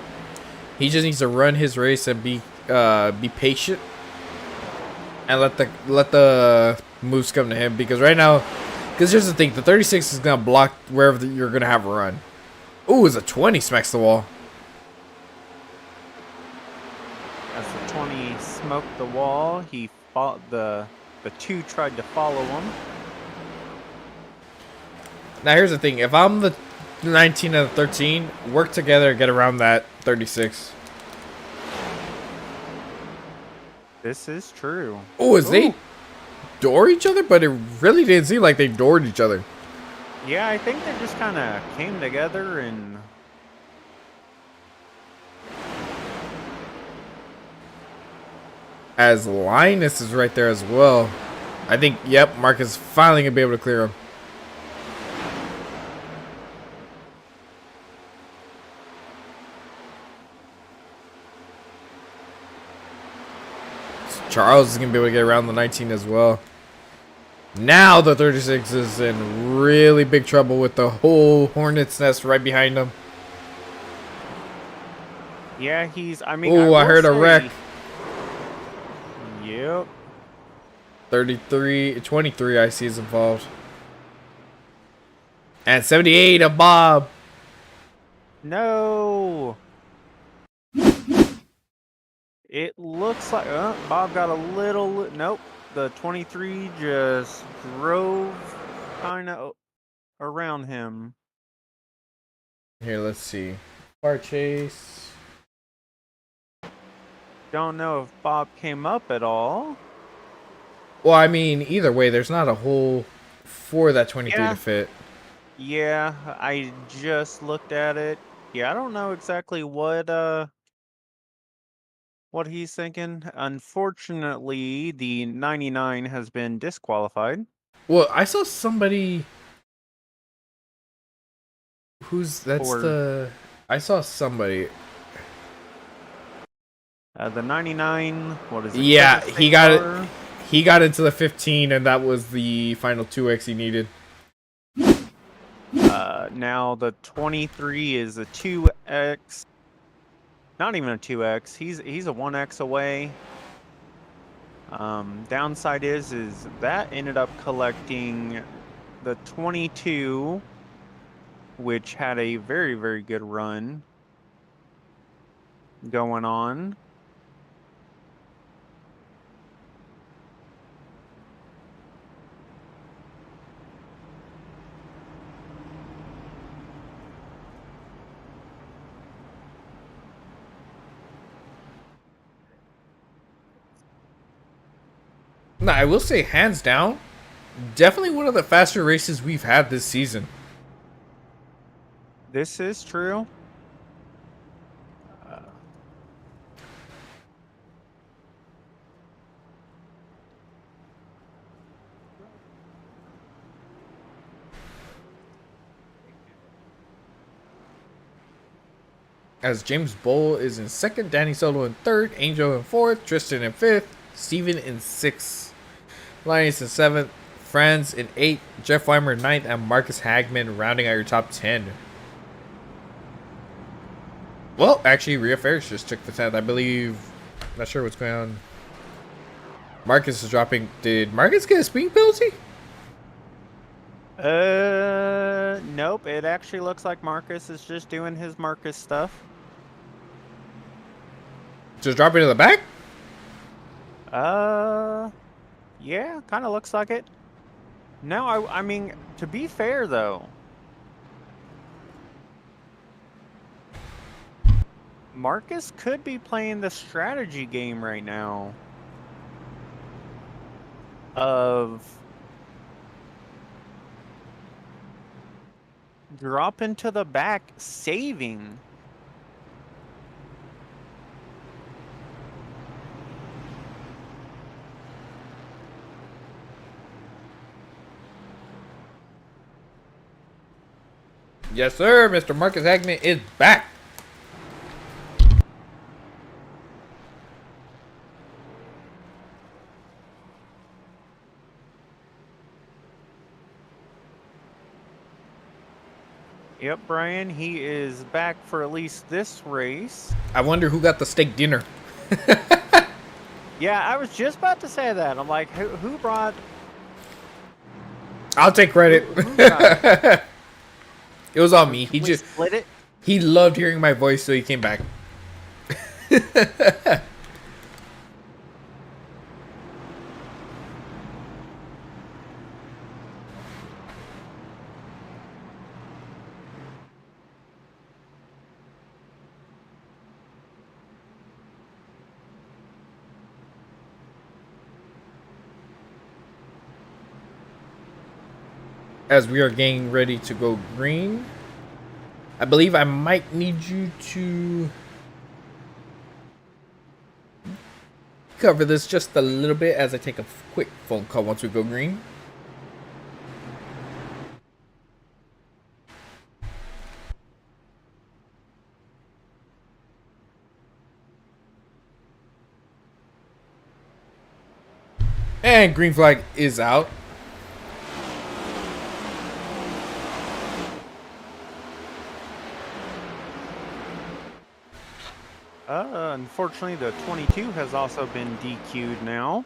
He just needs to run his race and be patient, and let the moves come to him. Because right now, because here's the thing, the 36 is gonna block wherever you're gonna have a run. Ooh, it's a 20 smacks the wall. As the 20 smoked the wall, he fought the 2 tried to follow him. Now here's the thing, if I'm the 19 and the 13, work together and get around that 36. This is true. Oh, they door each other? But it really didn't seem like they doored each other. Yeah, I think they just kind of came together and... As Linus is right there as well. I think, yep, Mark is finally going to be able to clear him. Charles is going to be able to get around the 19 as well. Now the 36 is in really big trouble with the whole Hornet's Nest right behind him. Yeah, he's... I mean, Oh, I heard a wreck. Yep. 23 I see is involved. And 78 of Bob. No. It looks like Bob got a little. Nope. The 23 just drove kind of around him. Here, let's see. Car chase. Don't know if Bob came up at all. Well, I mean, either way, there's not a hole for that 23 Yeah. to fit. Yeah, I just looked at it. Yeah, I don't know exactly what he's thinking. Unfortunately, the 99 has been disqualified. Well, I saw somebody I saw somebody. The 99, what is it? Yeah, he got it. He got into the 15, and that was the final 2x he needed. Now the 23 is a 2x. Not even a 2x. He's a 1x away. Downside is that ended up collecting the 22, which had a very, very good run going on. No, I will say hands down, definitely one of the faster races we've had this season. This is true. As James Bull is in second, Danny Solo in third, Angel in fourth, Tristan in fifth, Steven in sixth, Linus in seventh, Franz in eighth, Jeff Weimer in ninth, and Marcus Hagman rounding out your top 10. Well, actually, Rhea Ferris just took the 10th, I believe. Not sure what's going on. Marcus is dropping. Did Marcus get a speeding penalty? Nope. It actually looks like Marcus is just doing his Marcus stuff. Just dropping to the back? Yeah, kind of looks like it. No, I mean, to be fair though, Marcus could be playing the strategy game right now of dropping to the back, saving. Yes, sir. Mr. Marcus Hagman is back. Yep, Brian, he is back for at least this race. I wonder who got the steak dinner. Yeah, I was just about to say that. I'm like, who brought... I'll take credit. Who got it? It was all me. He We just split it. he loved hearing my voice, so he came back. As we are getting ready to go green, I believe I might need you to cover this just a little bit as I take a quick phone call once we go green. And green flag is out. Unfortunately, the 22 has also been DQ'd now.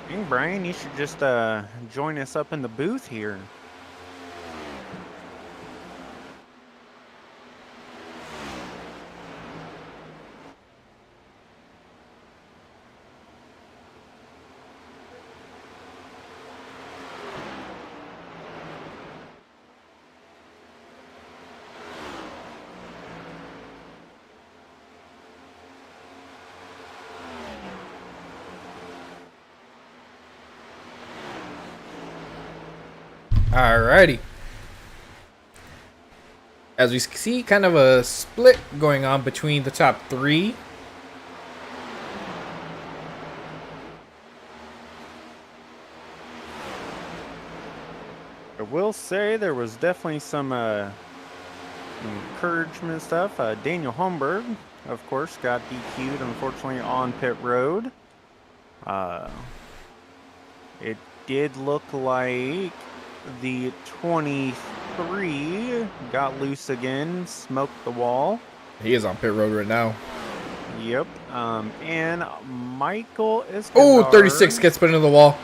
Hey, Brian, you should just join us up in the booth here. Alrighty. As we see, kind of a split going on between the top three. I will say there was definitely some encouragement stuff. Daniel Holmberg, of course, got DQ'd, unfortunately, on pit road. It did look like the 23 got loose again, smoked the wall. He is on pit road right now. Yep. And Michael is. Oh, 36 gets put into the wall.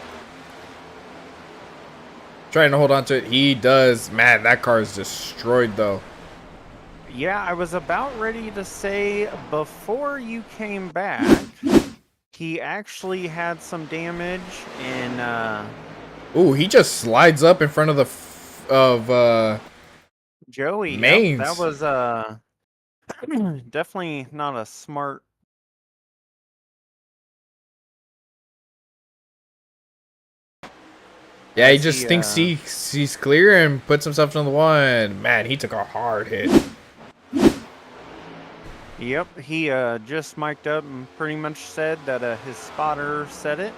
Trying to hold on to it. He does. Man, that car is destroyed, though. Yeah, I was about ready to say before you came back, he actually had some damage in Ooh, he just slides up in front of the Joey. Yep, that mains. was definitely not a smart. Yeah, he As just he thinks he sees clear and puts himself on the one. Man, he took a hard hit. Yep, he just mic'd up and pretty much said that his spotter said it.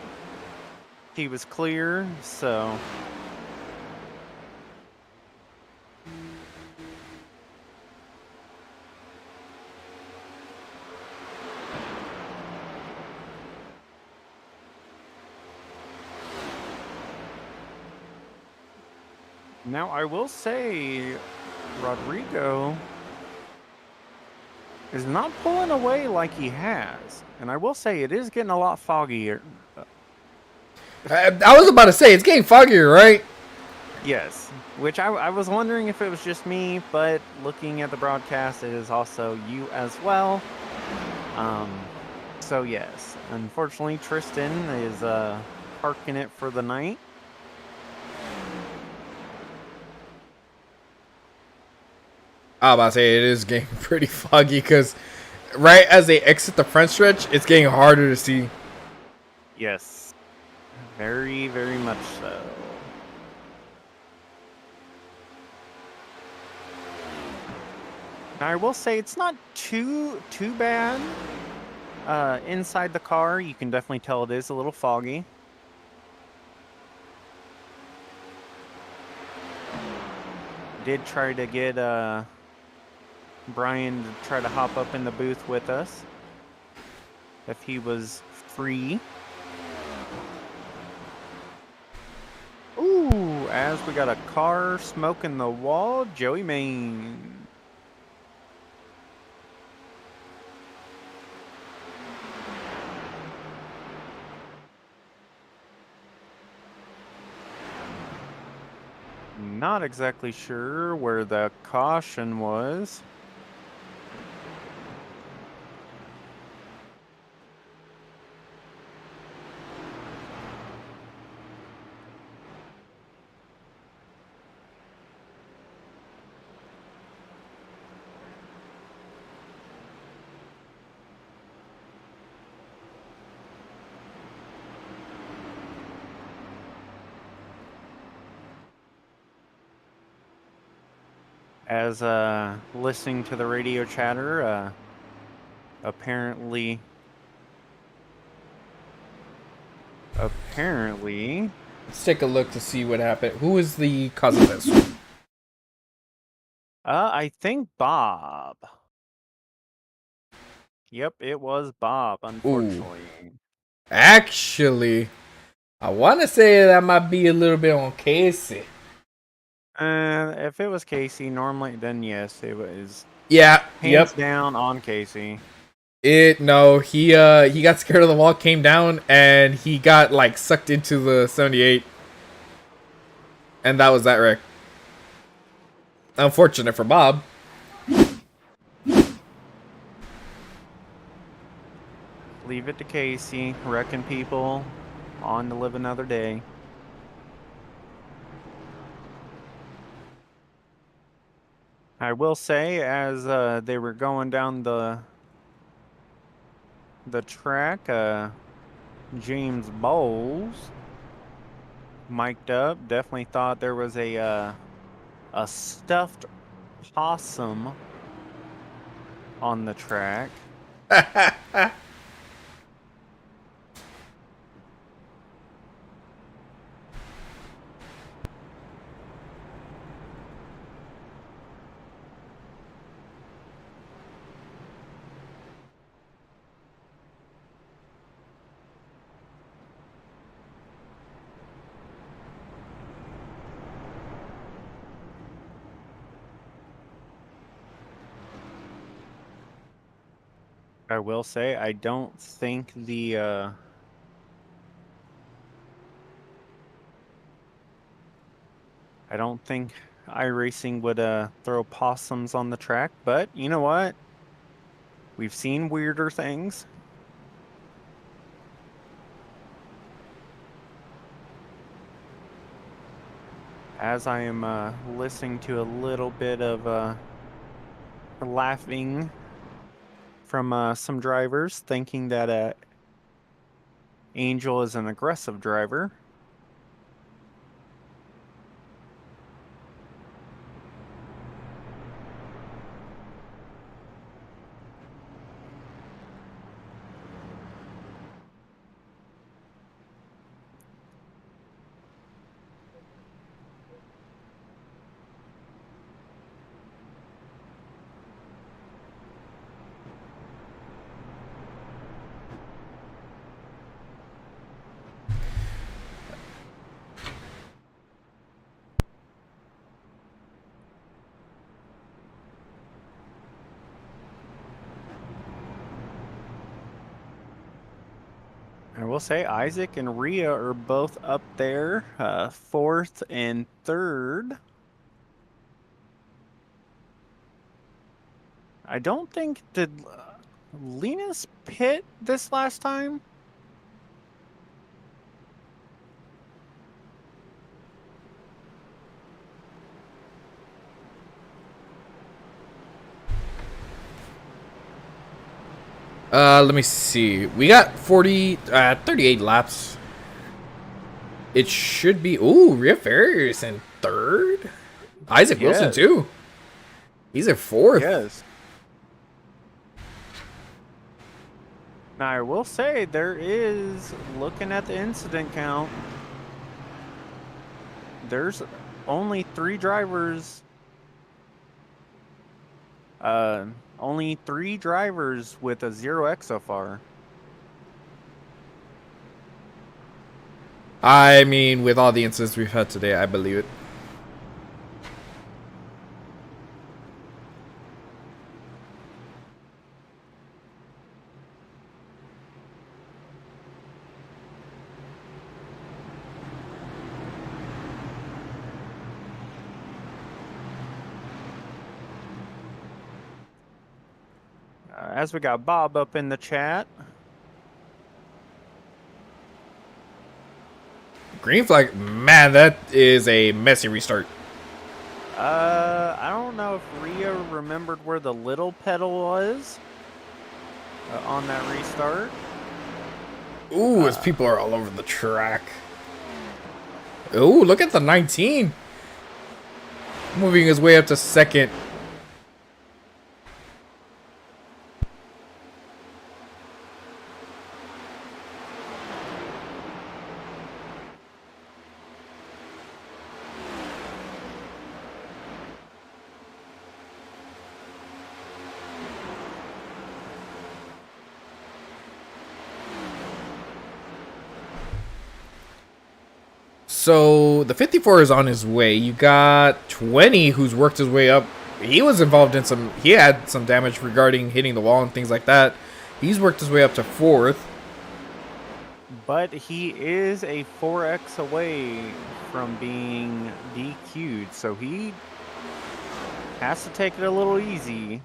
He was clear, so now I will say Rodrigo is not pulling away like he has. And I will say it is getting a lot foggier. I was about to say, it's getting foggier, right? Yes, which I was wondering if it was just me, but looking at the broadcast, it is also you as well. So yes, unfortunately, Tristan is parking it for the night. I was about to say, it is getting pretty foggy because right as they exit the front stretch, it's getting harder to see. Yes, very, very much so. Now, I will say it's not too bad. Inside the car, you can definitely tell it is a little foggy. Did try to get Brian to try to hop up in the booth with us if he was free. Ooh, as we got a car smoking the wall, Joey Main. Not exactly sure where the caution was. As listening to the radio chatter, apparently Let's take a look to see what happened. Who is the cause of this? I think Bob. Yep, it was Bob, Ooh. unfortunately. Actually, I want to say that might be a little bit on Casey. If it was Casey, normally, then yes, it was Yeah, hands yep. down on Casey. He got scared of the wall, came down, and he got like sucked into the 78. And that was that wreck. Unfortunate for Bob. Leave it to Casey, wrecking people, on to live another day. I will say, as they were going down the track, James Bowles mic'd up. Definitely thought there was a stuffed possum on the track. I will say, I don't think the I don't think iRacing would throw possums on the track, but you know what? We've seen weirder things. As I am listening to a little bit of laughing from some drivers, thinking that Angel is an aggressive driver. I will say Isaac and Rhea are both up there, 4th and 3rd. I don't think did Linus pit this last time? Let me see. We got 38 laps. It should be. Ooh, Rhea Ferrier's in 3rd. Isaac Wilson Yes. too. He's in 4th. Yes. Now I will say there is, looking at the incident count, there's only 3 drivers. Only 3 drivers with a 0x so far. I mean, with all the incidents we've had today, I believe it. As we got Bob up in the chat. Green flag, man, that is a messy restart. I don't know if Rhea remembered where the little pedal was on that restart. Ooh, as people are all over the track. Ooh, look at the 19. Moving his way up to 2nd. So the 54 is on his way. You got 20 who's worked his way up. He was involved in some, he had some damage regarding hitting the wall and things like that. He's worked his way up to 4th. But he is a 4x away from being DQ'd, so he has to take it a little easy.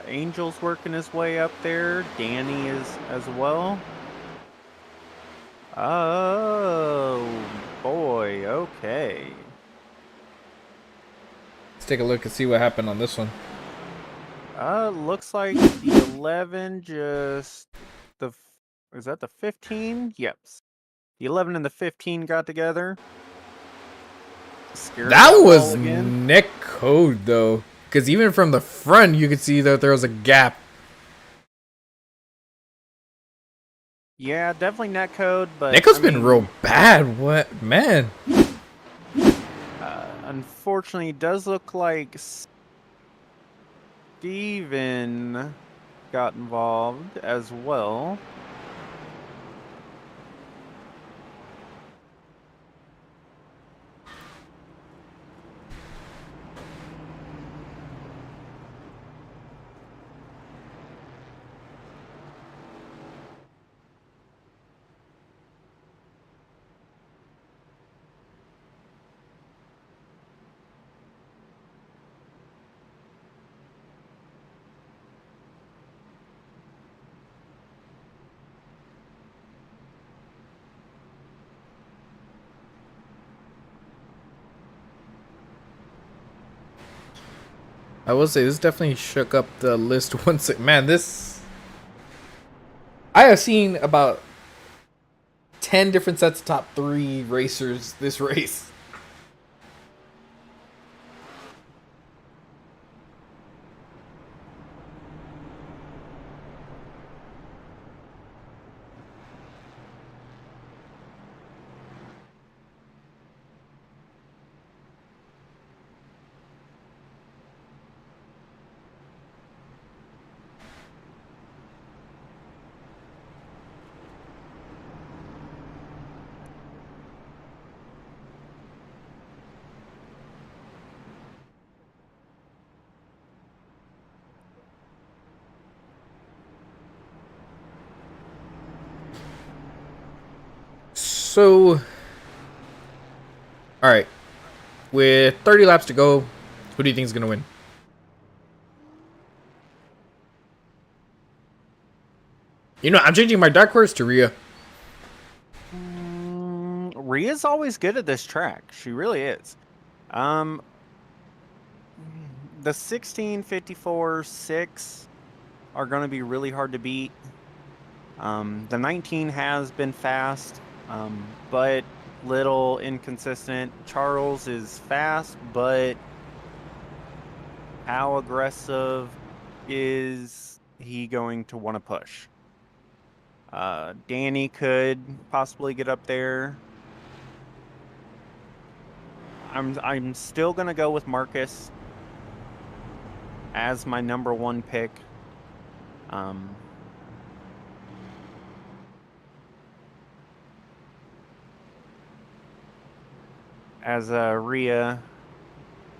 Angel's working his way up there. Danny is as well. Oh, boy. Okay. Let's take a look and see what happened on this one. Looks like the 11 just... Is that the 15? Yep. The 11 and the 15 got together. Scared That ball was again. neck code, though. Because even from the front, you could see that there was a gap. Yeah, definitely netcode, but Netcode's I been mean, real bad. What? Man. unfortunately, it does look like Steven got involved as well. I will say this definitely shook up the list once. Man, this I have seen about 10 different sets of top 3 racers this race. So, all right, with 30 laps to go, who do you think is going to win? You know, I'm changing my dark horse to Rhea. Rhea's always good at this track. She really is. The 16, 54, 6 are going to be really hard to beat. The 19 has been fast, but little inconsistent. Charles is fast, but how aggressive is he going to want to push? Danny could possibly get up there. I'm still gonna go with Marcus as my number 1 pick. As Rhea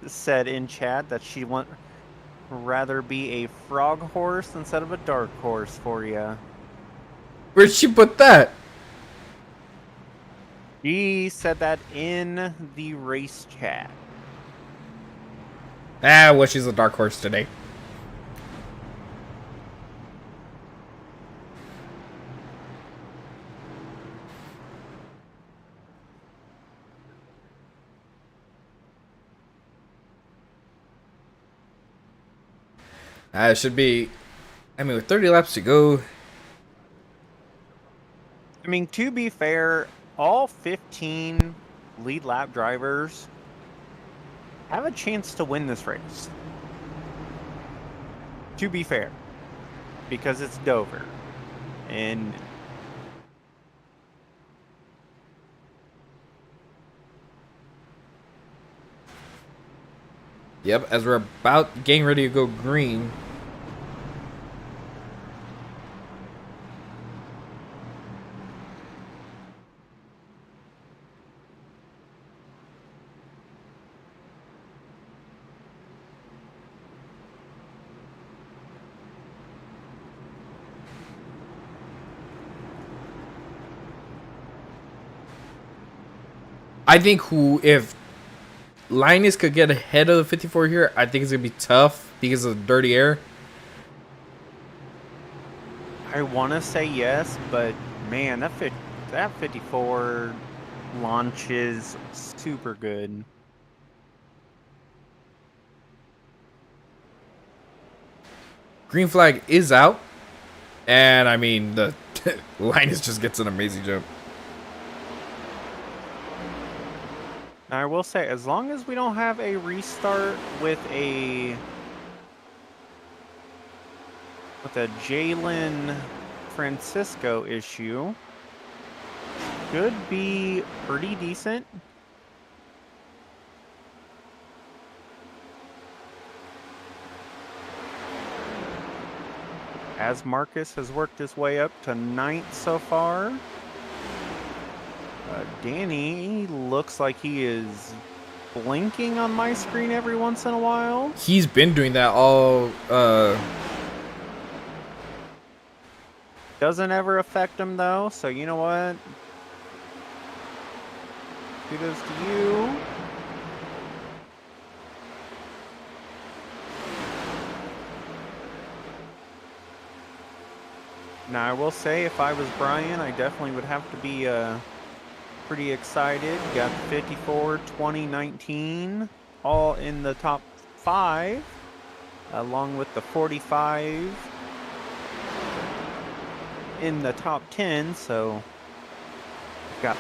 said in chat that she would rather be a frog horse instead of a dark horse for you. Where'd she put that? She said that in the race chat. Well, she's a dark horse today. It should be, I mean, with 30 laps to go. I mean, to be fair, all 15 lead lap drivers have a chance to win this race. To be fair, because it's Dover. And Yep, as we're about getting ready to go green. I think if Linus could get ahead of the 54 here, I think it's going to be tough because of the dirty air. I want to say yes, but man, that 54 launch is super good. Green flag is out. And I mean, the Linus just gets an amazing jump. Now, I will say, as long as we don't have a restart with a Jalen Francisco issue, should be pretty decent. As Marcus has worked his way up to 9th so far. Danny looks like he is blinking on my screen every once in a while. He's been doing that all. Doesn't ever affect him though, so you know what? Kudos to you. Now I will say, if I was Brian, I definitely would have to be pretty excited. Got 54, 20, 19, all in the top 5. along with the 45 in the top 10. So got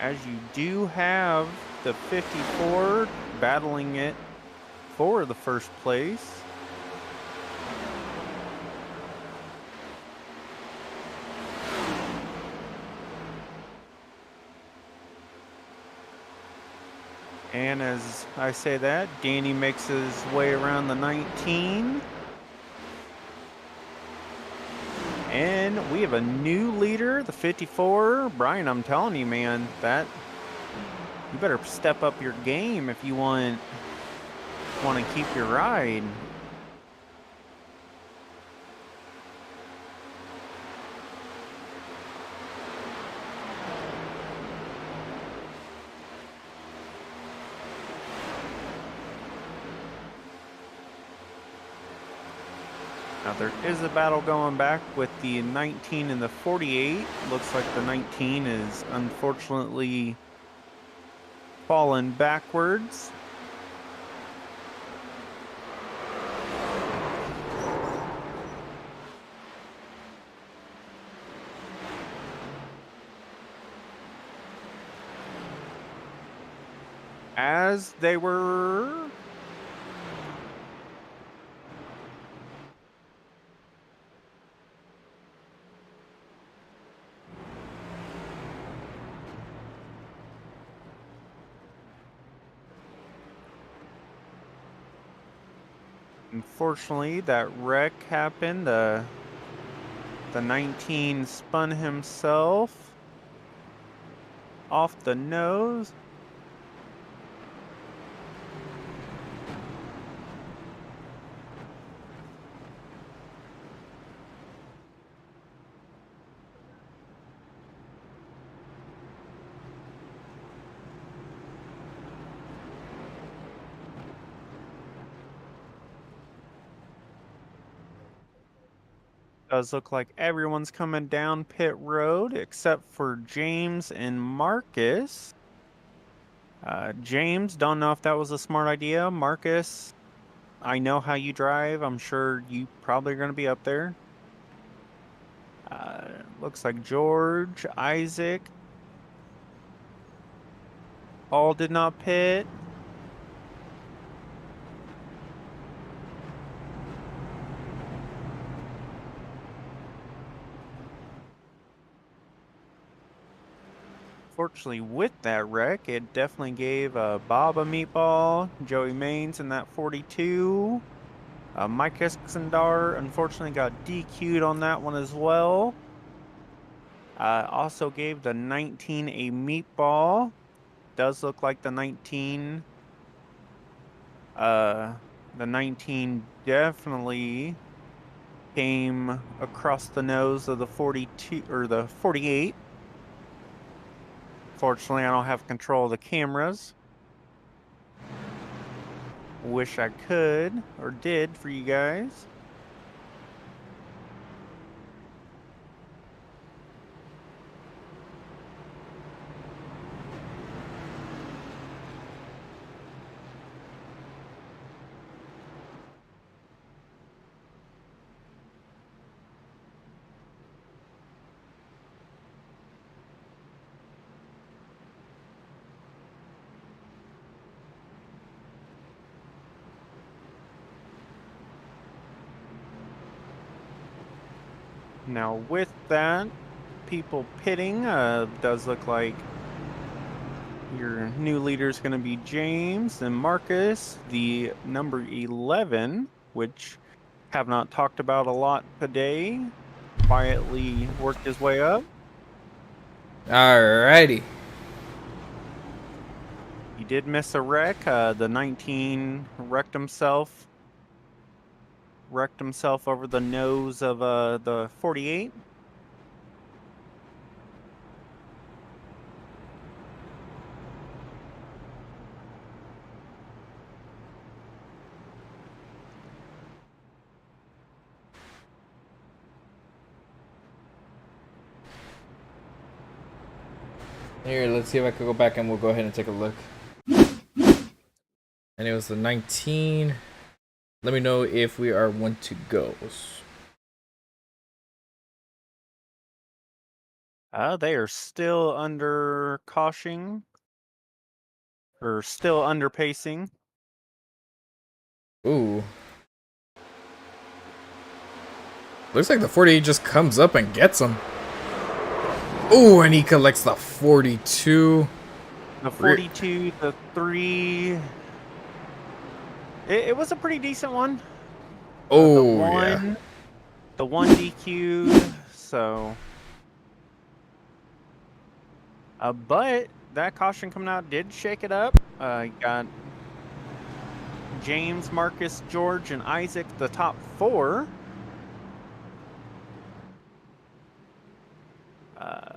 as you do have the 54 battling it for the first place. And as I say that, Danny makes his way around the 19. And we have a new leader, the 54. Brian, I'm telling you, man, that you better step up your game if you want to keep your ride. Now there is a battle going back with the 19 and the 48. Looks like the 19 is unfortunately fallen backwards. As they were unfortunately, that wreck happened. The 19 spun himself off the nose. Does look like everyone's coming down pit road except for James and Marcus. James, don't know if that was a smart idea. Marcus, I know how you drive. I'm sure you probably are going to be up there. Looks like George, Isaac, all did not pit. Unfortunately, with that wreck, it definitely gave Bob a meatball, Joey Maines in that 42. Mike Eskandar, unfortunately, got DQ'd on that one as well. Also gave the 19 a meatball. Does look like the 19. The 19 definitely came across the nose of the 42 or the 48. Fortunately, I don't have control of the cameras. Wish I could or did for you guys. Now with that, people pitting, does look like your new leader is going to be James and Marcus, the number 11, which have not talked about a lot today. Quietly worked his way up. Alrighty. He did miss a wreck. The 19 wrecked himself over the nose of the 48. Here, let's see if I could go back and we'll go ahead and take a look. And it was the 19. Let me know if we are one to go. They are still under caution. Or still under pacing. Ooh. Looks like the 48 just comes up and gets him. Ooh, and he collects the 42. The 42, the 3. It was a pretty decent one. Oh, yeah. The 1 DQ'd, so. But that caution coming out did shake it up. You got James, Marcus, George, and Isaac, the top 4.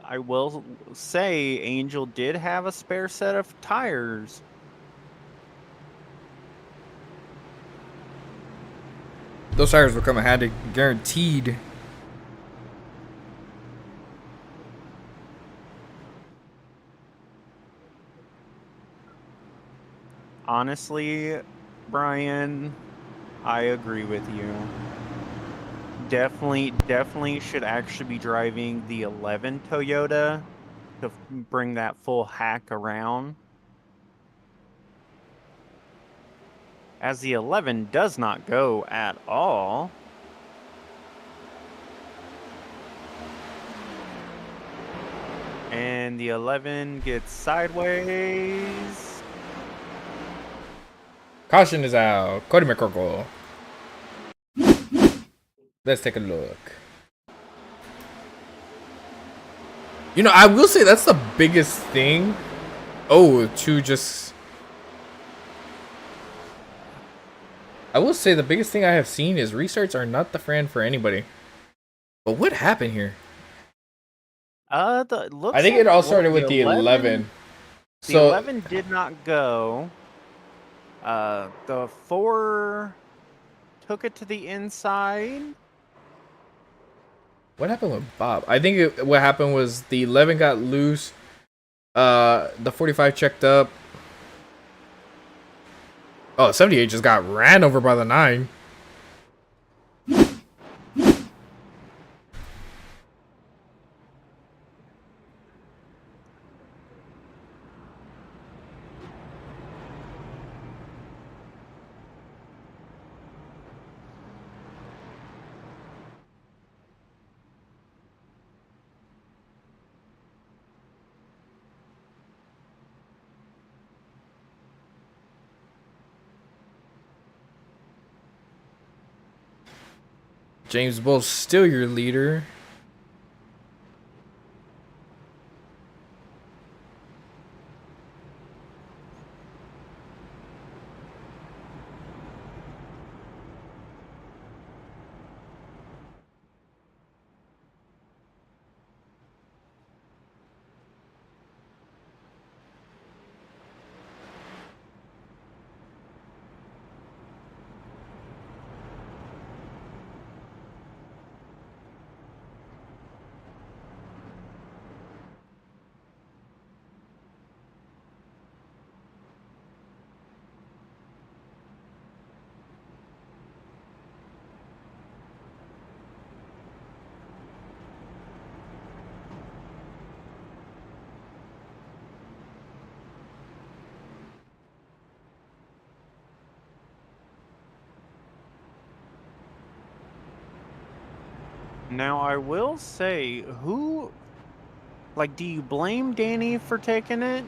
I will say Angel did have a spare set of tires. Those tires will come in handy, guaranteed. Honestly, Brian, I agree with you. Definitely should actually be driving the 11 Toyota to bring that full hack around. As the 11 does not go at all. And the 11 gets sideways. Caution is out. Cody McCorkle. Let's take a look. You know, I will say that's the biggest thing. Oh, to just... I will say the biggest thing I have seen is restarts are not the friend for anybody. But what happened here? I think it all started with the 11. The 11 did not go. The 4 took it to the inside. What happened with Bob? I think what happened was the 11 got loose. The 45 checked up. Oh, 78 just got ran over by the 9. James Bull's still your leader. Now, I will say, do you blame Danny for taking it?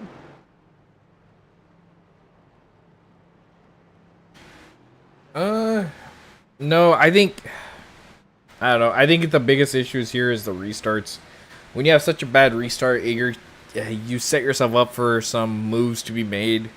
No, I don't know. I think the biggest issues here is the restarts. When you have such a bad restart, you set yourself up for some moves to be made.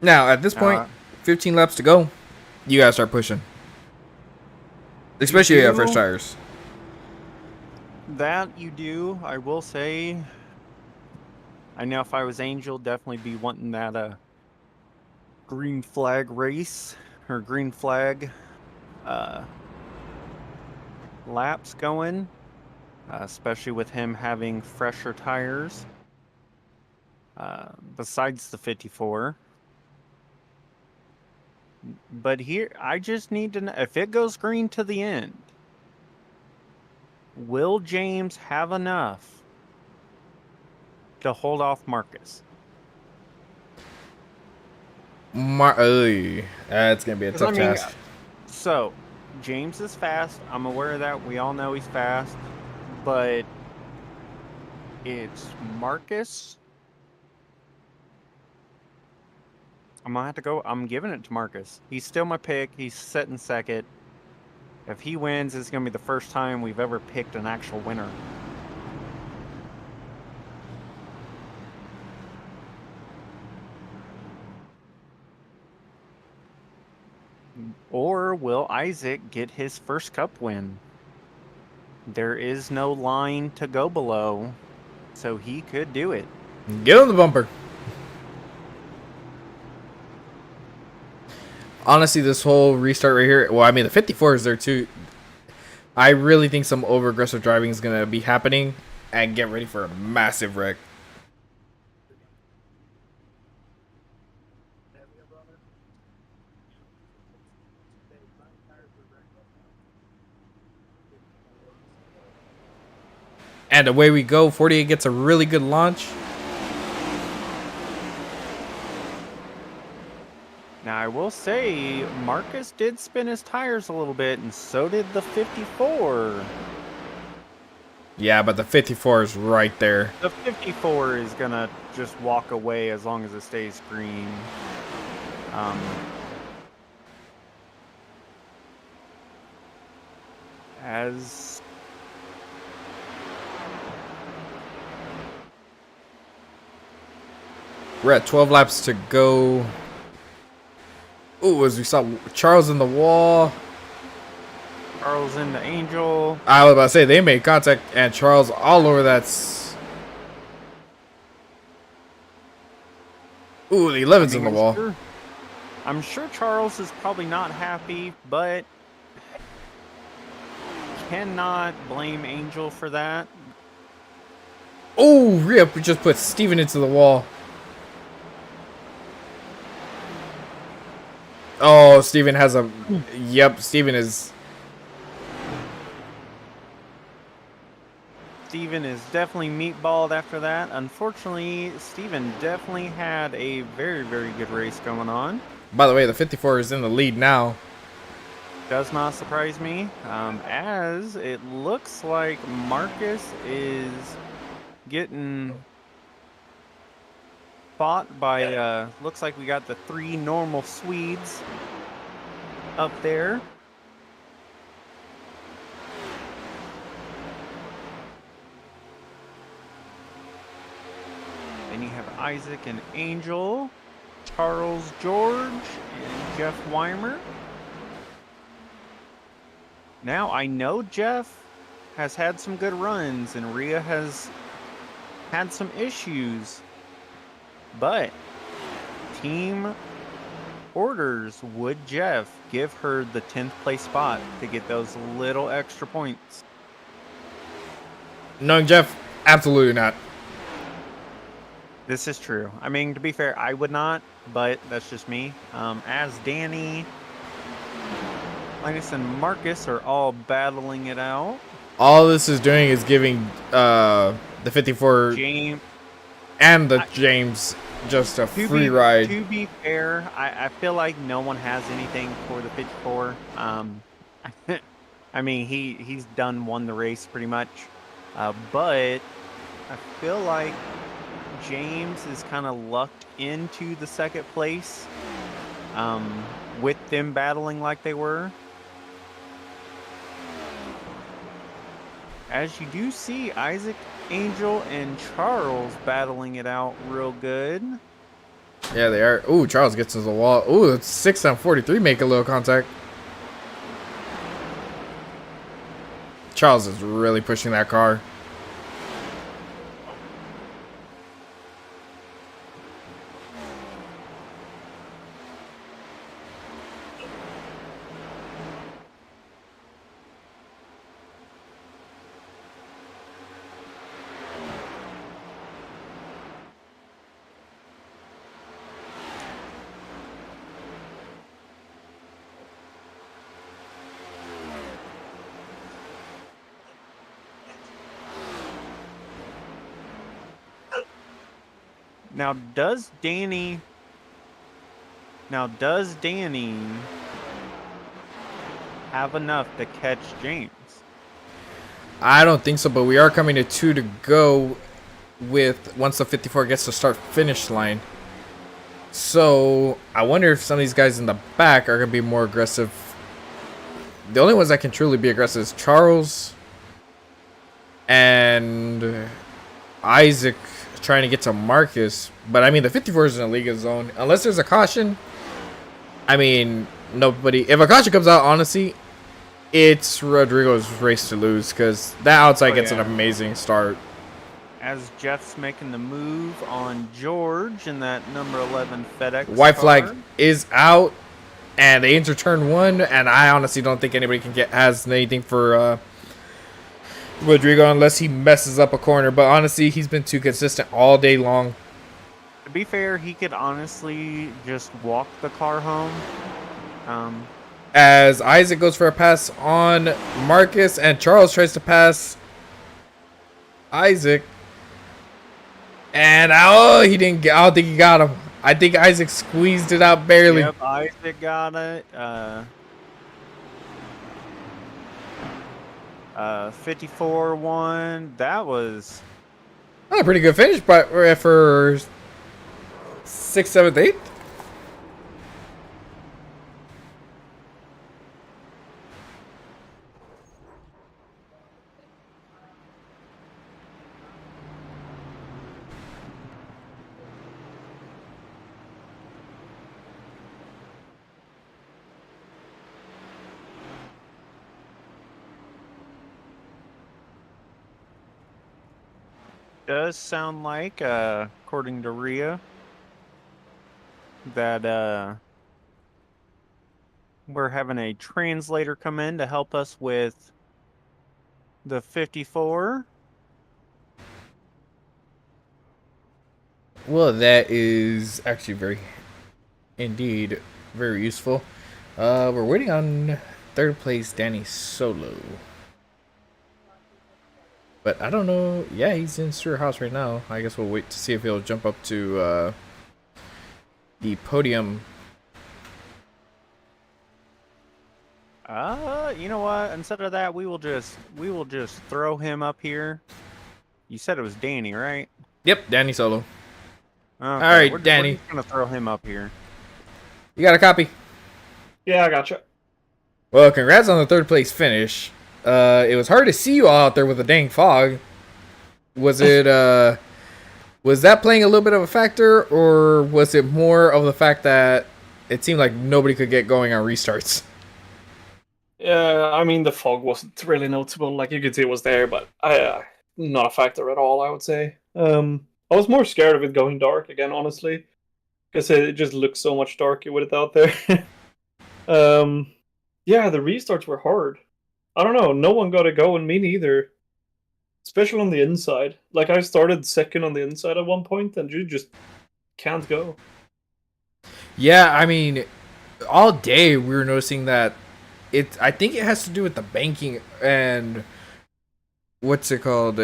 Now, at this point, 15 laps to go. You gotta start pushing. Especially if you have fresh tires. That you do. I will say, I know if I was Angel, definitely be wanting that green flag race or green flag laps going, especially with him having fresher tires. Besides the 54. But here, I just need to know if it goes green to the end, will James have enough to hold off Marcus? That's gonna be a tough task. So, James is fast. I'm aware of that. We all know he's fast. But it's Marcus. I'm gonna have to go. I'm giving it to Marcus. He's still my pick. He's sitting second. If he wins, it's gonna be the first time we've ever picked an actual winner. Or will Isaac get his first cup win? There is no line to go below, so he could do it. Get on the bumper. Honestly, this whole restart right here, well, I mean, the 54 is there too. I really think some over-aggressive driving is going to be happening, and get ready for a massive wreck. And away we go. 48 gets a really good launch. Now, I will say, Marcus did spin his tires a little bit, and so did the 54. Yeah, but the 54 is right there. The 54 is going to just walk away as long as it stays green. As... We're at 12 laps to go. Ooh, as we saw Charles in the wall. Charles in the Angel. I was about to say, they made contact, and Charles all over that. Ooh, the 11's in the wall. I'm sure Charles is probably not happy, but cannot blame Angel for that. Oh, Rip just put Steven into the wall. Oh, Steven has a... Yep, Steven is... Steven is definitely meatballed after that. Unfortunately, Steven definitely had a very, very good race going on. By the way, the 54 is in the lead now. Does not surprise me, as it looks like Marcus is getting fought by, looks like we got the 3 normal Swedes up there. Then you have Isaac and Angel, Charles George, and Jeff Weimer. Now, I know Jeff has had some good runs, and Rhea has had some issues, but team orders would Jeff give her the 10th place spot to get those little extra points? Knowing Jeff, absolutely not. This is true. I mean, to be fair, I would not, but that's just me. As Danny, Linus, and Marcus are all battling it out. All this is doing is giving the 54 James and the James just a free ride. To be fair, I feel like no one has anything for the 54. I mean, he's won the race pretty much, but I feel like James is kind of lucked into the second place with them battling like they were. As you do see Isaac, Angel, and Charles battling it out real good. Yeah, they are. Ooh, Charles gets to the wall. Ooh, it's 6 on 43, make a little contact. Charles is really pushing that car. Now, does Danny have enough to catch James? I don't think so, but we are coming to 2 to go with once the 54 gets to start finish line. So I wonder if some of these guys in the back are gonna be more aggressive. The only ones that can truly be aggressive is Charles and Isaac trying to get to Marcus. But I mean, the 54 is in a legal zone. Unless there's a caution, I mean, nobody. If a caution comes out, honestly, it's Rodrigo's race to lose because that outside gets an amazing start. As Jeff's making the move on George in that number 11 FedEx White car. flag is out, and they enter turn 1, and I honestly don't think anybody has anything for Rodrigo unless he messes up a corner. But honestly, he's been too consistent all day long. To be fair, he could honestly just walk the car home. As Isaac goes for a pass on Marcus, and Charles tries to pass Isaac. And he didn't get. I don't think he got him. I think Isaac squeezed it out barely. Yep, Isaac got it. 54-1. That was A pretty good finish, but for 6th, 7th, 8th. does sound like, according to Rhea, that we're having a translator come in to help us with the 54. Well, that is actually indeed very useful. We're waiting on 3rd place Danny Solo. But I don't know. Yeah, he's in Sewer House right now. I guess we'll wait to see if he'll jump up to the podium. You know what? Instead of that, we will just throw him up here. You said it was Danny, right? Yep, Danny Solo. Okay, All right, we're Danny. just gonna throw him up here. You got a copy? Yeah, I gotcha. Well, congrats on the 3rd place finish. It was hard to see you all out there with the dang fog. Was it was that playing a little bit of a factor, or was it more of the fact that it seemed like nobody could get going on restarts? Yeah, I mean the fog wasn't really noticeable. Like you could see it was there, but not a factor at all. I would say. I was more scared of it going dark again, honestly, because it just looks so much darker with it out there. Yeah, the restarts were hard. I don't know. No one got it going. Me neither. Especially on the inside. Like I started second on the inside at one point, and you just can't go. Yeah, I mean, all day we were noticing that I think it has to do with the banking and what's it called?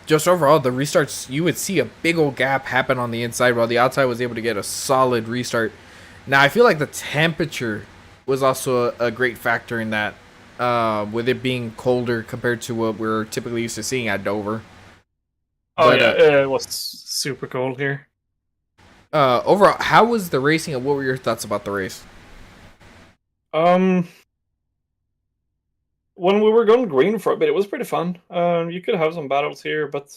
Just overall, the restarts, you would see a big old gap happen on the inside while the outside was able to get a solid restart. Now, I feel like the temperature was also a great factor in that, with it being colder compared to what we're typically used to seeing at Dover. Oh, But, yeah, it was super cold here. Overall, how was the racing, and what were your thoughts about the race? When we were going green for a bit, it was pretty fun. You could have some battles here, but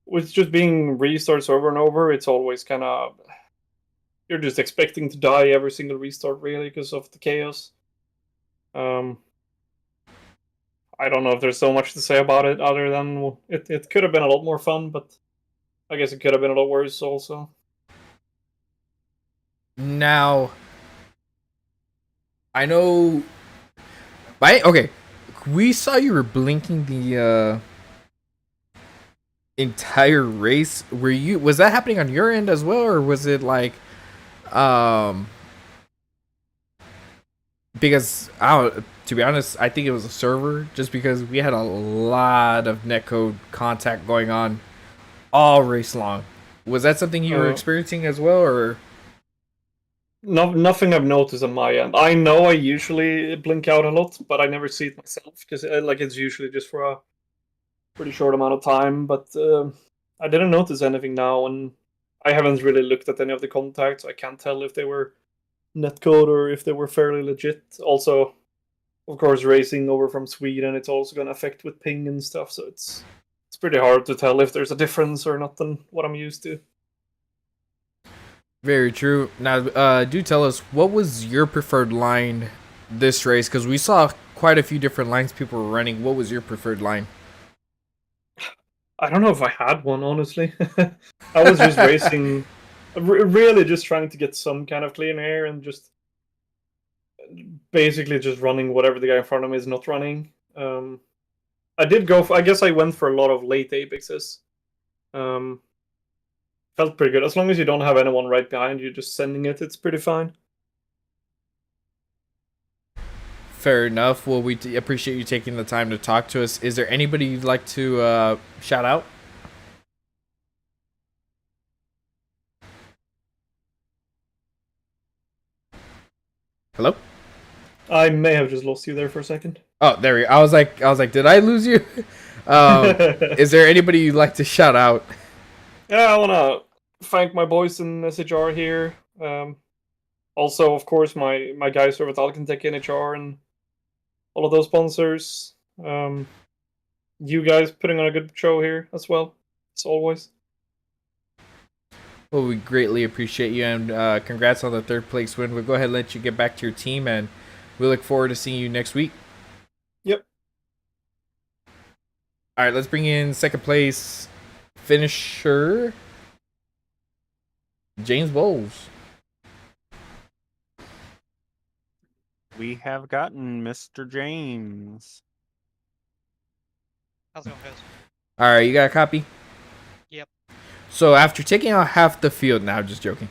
with just being restarts over and over, it's always kind of, you're just expecting to die every single restart really because of the chaos. I don't know if there's so much to say about it other than it could have been a lot more fun, but I guess it could have been a lot worse also. Now, I know. Okay, we saw you were blinking the entire race. Was that happening on your end as well, or was it like, because to be honest, I think it was a server, just because we had a lot of netcode contact going on all race long. Was that something you were experiencing as well, or? No, nothing I've noticed on my end. I know I usually blink out a lot, but I never see it myself because it's usually just for a pretty short amount of time. But I didn't notice anything now, and I haven't really looked at any of the contacts. I can't tell if they were netcode or if they were fairly legit. Also, of course, racing over from Sweden, it's also going to affect with ping and stuff. So it's pretty hard to tell if there's a difference or not than what I'm used to. Very true. Now, do tell us, what was your preferred line this race? Because we saw quite a few different lines people were running. What was your preferred line? I don't know if I had one, honestly. I was just racing, really just trying to get some kind of clean air and just basically just running whatever the guy in front of me is not running. I did go I guess I went for a lot of late apexes. Felt pretty good. As long as you don't have anyone right behind you just sending it, it's pretty fine. Fair enough. Well, we appreciate you taking the time to talk to us. Is there anybody you'd like to shout out? Hello? I may have just lost you there for a second. Oh, there we go. I was like, did I lose you? Is there anybody you'd like to shout out? Yeah, I want to thank my boys in SHR here. Also, of course, my guys over at Alcantech NHR and all of those sponsors. You guys putting on a good show here as well, as always. Well, we greatly appreciate you, and congrats on the third place win. We'll go ahead and let you get back to your team, and we look forward to seeing you next week. Yep. All right, let's bring in second place finisher, James Bowles. We have gotten Mr. James. How's it going, guys? All right, you got a copy? Yep. So after taking out half the field, now just joking.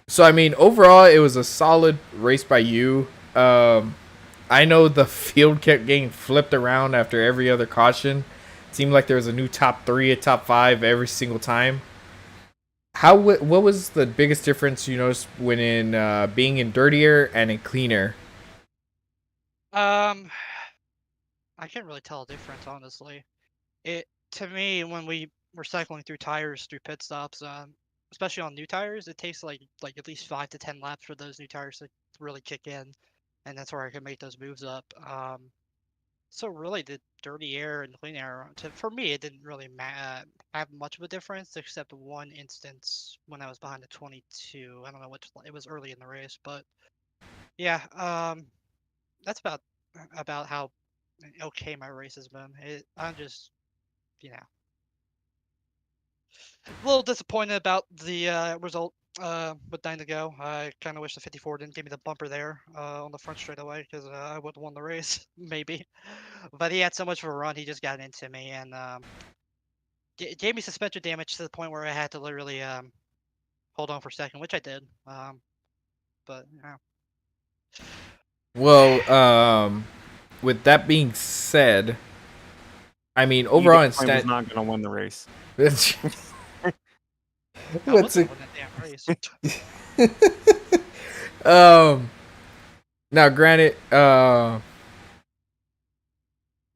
So I mean, overall, it was a solid race by you. I know the field kept getting flipped around after every other caution. It seemed like there was a new top 3, a top 5 every single time. What was the biggest difference you noticed when in being in dirty air and in clean air? I can't really tell a difference, honestly. To me, when we were cycling through tires through pit stops, especially on new tires, it takes like at least 5 to 10 laps for those new tires to really kick in, and that's where I can make those moves up. So really, the dirty air and clean air, for me, it didn't really have much of a difference, except one instance when I was behind the 22. I don't know which, it was early in the race, but yeah, that's about how okay my race has been. I'm just, a little disappointed about the result with 9 to go. I kind of wish the 54 didn't give me the bumper there on the front straightaway, because I would have won the race, maybe. But he had so much of a run, he just got into me, and gave me suspension damage to the point where I had to literally hold on for a second, which I did. But, yeah. Well, with that being said, I mean, overall in He was not going to win the race. What's it? Damn race. Now granted,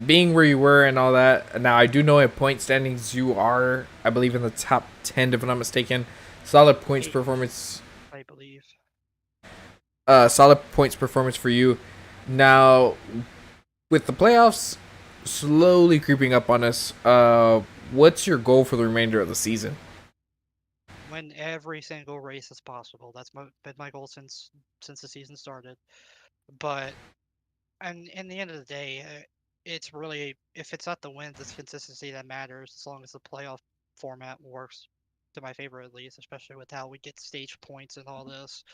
being where you were and all that, now I do know in point standings you are, I believe, in the top 10 if I'm not mistaken. Solid points performance. I believe. Solid points performance for you. Now, with the playoffs, slowly creeping up on us. What's your goal for the remainder of the season? Win every single race as possible. That's been my goal since the season started. But and in the end of the day, it's really, if it's not the wins, it's consistency that matters. As long as the playoff format works to my favor, at least, especially with how we get stage points and all this.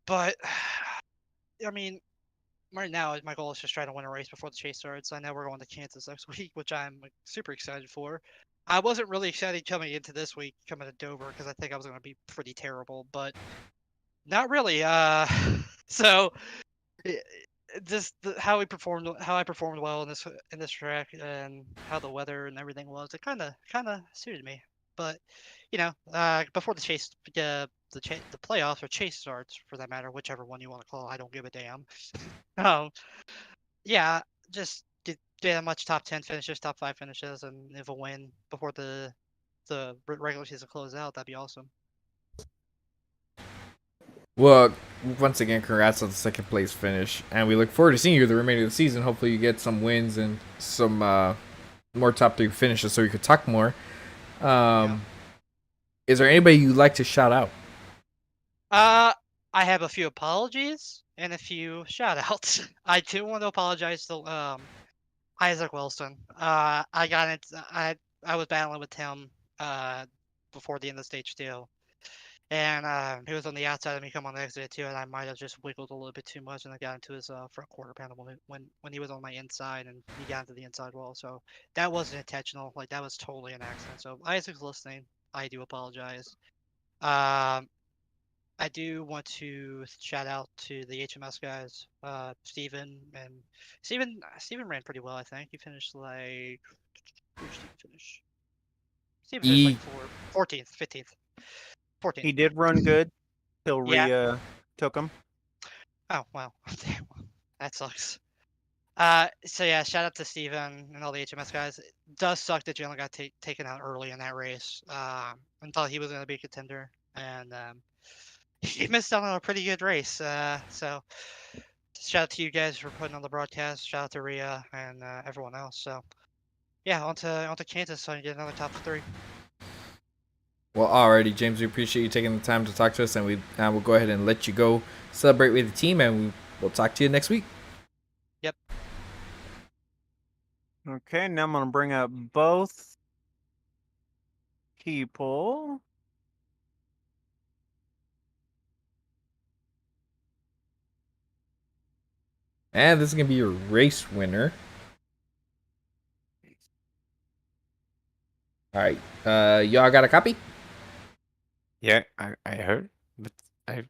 But I mean, right now my goal is just try to win a race before the chase starts. I know we're going to Kansas next week, which I'm super excited for. I wasn't really excited coming into this week, coming to Dover, because I think I was going to be pretty terrible, but not really. So just how I performed well in this track, and how the weather and everything was, it kind of suited me. But before the chase, the playoffs or chase starts, for that matter, whichever one you want to call it, I don't give a damn. Um, yeah, just get a much top 10 finishes, top 5 finishes, and if a win before the regular season closes out, that'd be awesome. Well, once again, congrats on the second place finish, and we look forward to seeing you the remainder of the season. Hopefully, you get some wins and some more top 3 finishes, so we could talk more. Is there anybody you'd like to shout out? I have a few apologies and a few shout outs. I do want to apologize to Isaac Wilson. I got it. I was battling with him before the end of stage 2. And he was on the outside of me, come on the exit too, and I might have just wiggled a little bit too much, and I got into his front quarter panel when he was on my inside, and he got into the inside wall. So that wasn't intentional. Like, that was totally an accident. So Isaac's listening. I do apologize. I do want to shout out to the HMS guys, Steven, and Steven ran pretty well, I think. He finished like, where did Steven finish? Steven finished like 14th, 15th. 14th. He did run good till Rhea took him. Oh, wow. Damn. That sucks. So yeah, shout out to Steven and all the HMS guys. It does suck that Jalen got taken out early in that race. I thought he was going to be a contender, and he missed out on a pretty good race. So shout out to you guys for putting on the broadcast. Shout out to Rhea and everyone else. So yeah, on to Kansas, so you get another top 3. Well, alrighty, James, we appreciate you taking the time to talk to us, and we'll go ahead and let you go celebrate with the team, and we'll talk to you next week. Yep. Okay, now I'm going to bring up both people. And this is going to be your race winner. Alright, y'all got a copy? Yeah, I heard, but I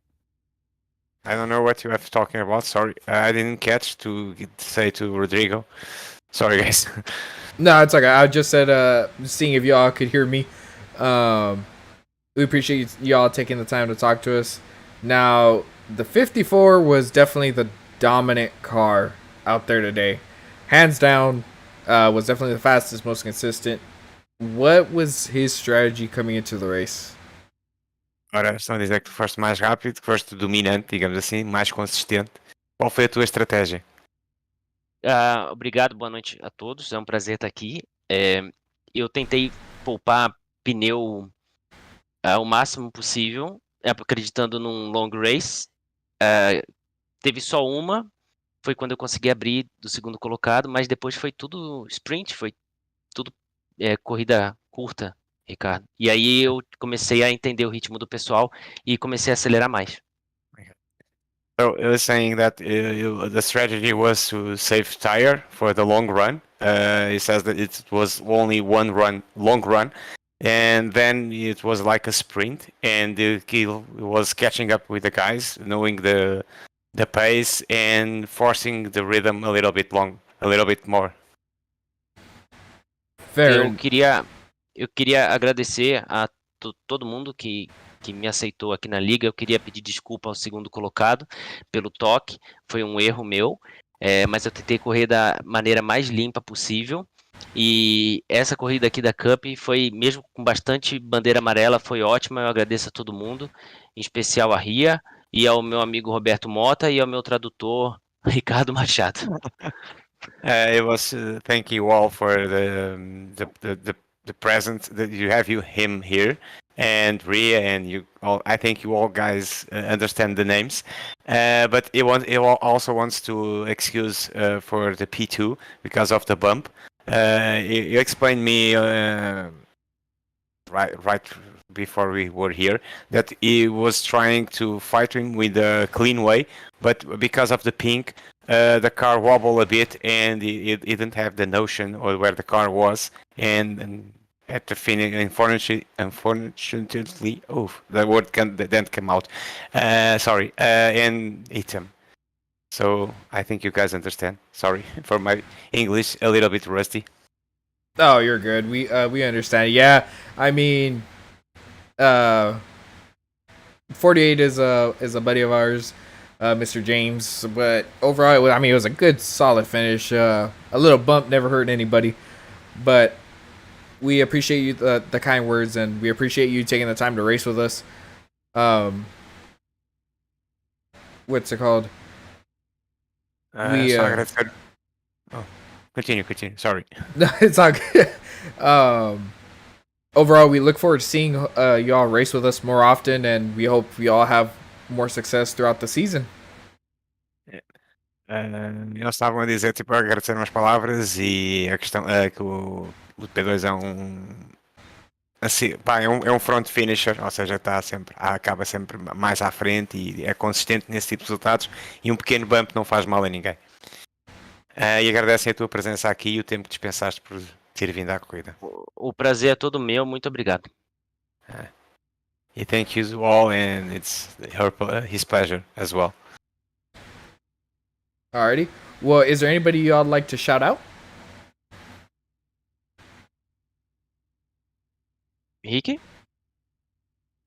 don't know what you are talking about. Sorry, I didn't catch to say to Rodrigo. Sorry, guys. No, it's okay. I just said, seeing if y'all could hear me. We appreciate y'all taking the time to talk to us. Now, the 54 was definitely the dominant car out there today. Hands down, was definitely the fastest, most consistent. What was his strategy coming into the race? Ora, estão a dizer que tu foste mais rápido, que foste dominante, digamos assim, mais consistente. Qual foi a tua estratégia? Obrigado, boa noite a todos. É um prazer estar aqui. Eu tentei poupar pneu o máximo possível, acreditando num long race. Teve só uma, foi quando eu consegui abrir do segundo colocado, mas depois foi tudo sprint, foi tudo corrida curta, Ricardo. E aí eu comecei a entender o ritmo do pessoal e comecei a acelerar mais. So he was saying that the strategy was to save tire for the long run. He says that it was only one long run, and then it was like a sprint, and he was catching up with the guys, knowing the pace and forcing the rhythm a little bit more. Fair. Eu queria agradecer a todo mundo que me aceitou aqui na liga. Eu queria pedir desculpa ao segundo colocado pelo toque, foi um erro meu, mas eu tentei correr da maneira mais limpa possível, e essa corrida aqui da Cup foi, mesmo com bastante bandeira amarela, foi ótima. Eu agradeço a todo mundo, em especial a Ria e ao meu amigo Roberto Mota e ao meu tradutor Ricardo Machado. It was thank you all for the present that you have him here, and Ria and you all. I think you all guys understand the names, but also wants to excuse for the P2 because of the bump. You explained me right before we were here that he was trying to fight him with a clean way, but because of the pink, the car wobbled a bit and he didn't have the notion of where the car was, and at the finish, unfortunately, oh, the word didn't come out. Sorry, and hit him. So I think you guys understand. Sorry for my English, a little bit rusty. Oh, you're good. We understand. Yeah, I mean, 48 is a buddy of ours, Mr. James. But overall, I mean, it was a good, solid finish. A little bump never hurt anybody, but we appreciate you the kind words, and we appreciate you taking the time to race with us. What's it called? Continue. Sorry. No, it's all good. Overall, we look forward to seeing y'all race with us more often, and we hope we all have more success throughout the season. Eles estavam a dizer, tipo, agradecer umas palavras e a questão é que o P2 é assim, pá, é um front finisher, ou seja, acaba sempre mais à frente e é consistente nesse tipo de resultados, e um pequeno bump não faz mal a ninguém. E agradecem a tua presença aqui e o tempo que dispensaste por ter vindo à corrida. O prazer é todo meu, muito obrigado. He thank you all, and it's his pleasure as well. Alrighty. Well, is there anybody y'all like to shout out? Ricky?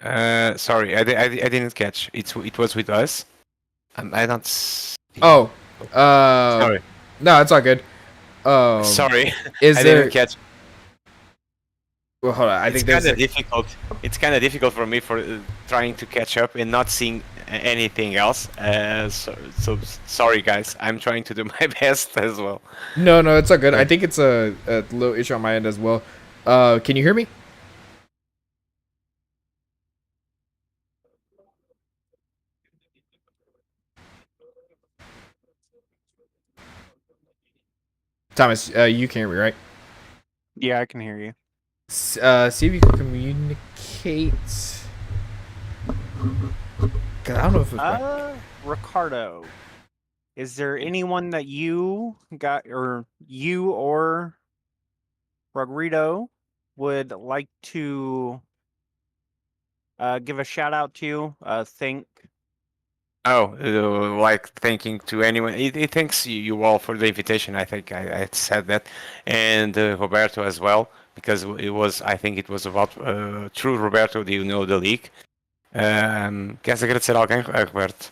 Sorry, I didn't catch. It was with us. I don't. Oh. Sorry. No, it's all good. Sorry. Is I there? didn't catch. Well, hold on. I think that's difficult. It's kind of difficult for me for trying to catch up and not seeing anything else. So sorry, guys. I'm trying to do my best as well. No, it's all good. I think it's a little issue on my end as well. Can you hear me? Thomas, you can hear me, right? Yeah, I can hear you. See if you can communicate. Cause I don't know if it's Ricardo, is there anyone that you got, or you or Rodrigo would like to give a shout out to? Thank. Like thanking to anyone. He thanks you all for the invitation. I think I said that, and Roberto as well, because I think it was about through Roberto do you know the league. Queres agradecer a alguém, Roberto?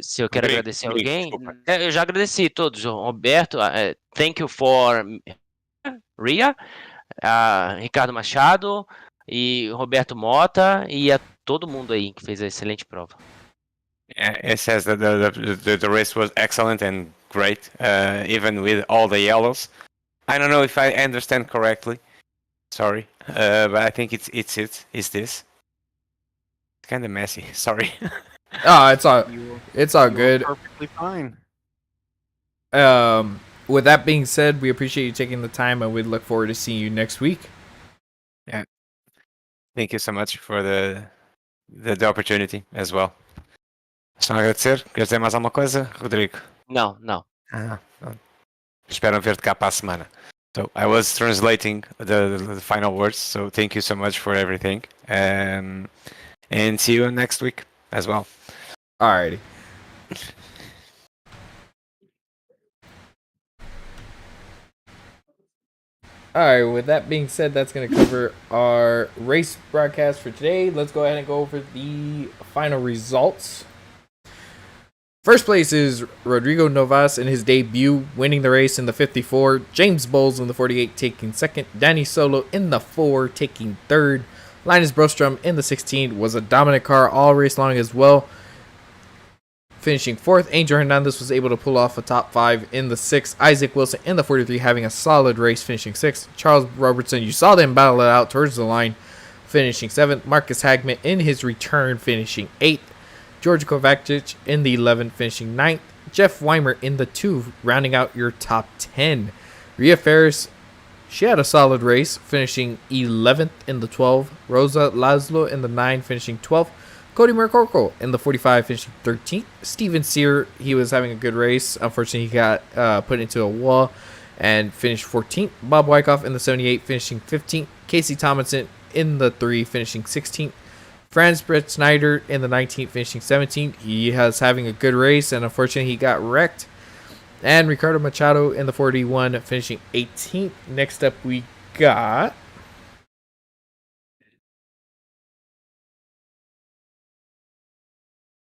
Se eu quero agradecer alguém, eu já agradeci todos. Roberto, thank you for Ria, Ricardo Machado e Roberto Mota e a todo mundo aí que fez a excelente prova. It says that the race was excellent and great, even with all the yellows. I don't know if I understand correctly. Sorry, but I think it's this. It's kind of messy. Sorry. Oh, it's all good. Perfectly fine. With that being said, we appreciate you taking the time, and we look forward to seeing you next week. Yeah. Thank you so much for the opportunity as well. Estão a agradecer? Queres dizer mais alguma coisa, Rodrigo? Não. Espero ver-te cá para a semana. So I was translating the final words. So thank you so much for everything, and see you next week as well. Alrighty. Alright, with that being said, that's going to cover our race broadcast for today. Let's go ahead and go over the final results. First place is Rodrigo Novas in his debut, winning the race in the 54. James Bowles in the 48, taking second. Danny Solo in the 4, taking third. Linus Brostrom in the 16 was a dominant car all race long as well. finishing 4th. Angel Hernandez was able to pull off a top 5 in the 6th. Isaac Wilson in the 43 having a solid race, finishing 6th. Charles Robertson, you saw them battle it out towards the line, finishing 7th. Marcus Hagman in his return, finishing 8th. George Kovacic in the 11th, finishing 9th. Jeff Weimer in the 2, rounding out your top 10. Rhea Ferris, she had a solid race, finishing 11th in the 12. Rosa Laszlo in the 9, finishing 12th. Cody Mercorco in the 45, finishing 13th. Steven Sear, he was having a good race. Unfortunately, he got put into a wall and finished 14th. Bob Wyckoff in the 78, finishing 15th. Casey Tomlinson in the 3, finishing 16th. Franz Brett Snyder in the 19th, finishing 17th. He was having a good race, and unfortunately, he got wrecked. And Ricardo Machado in the 41, finishing 18th. Next up, we got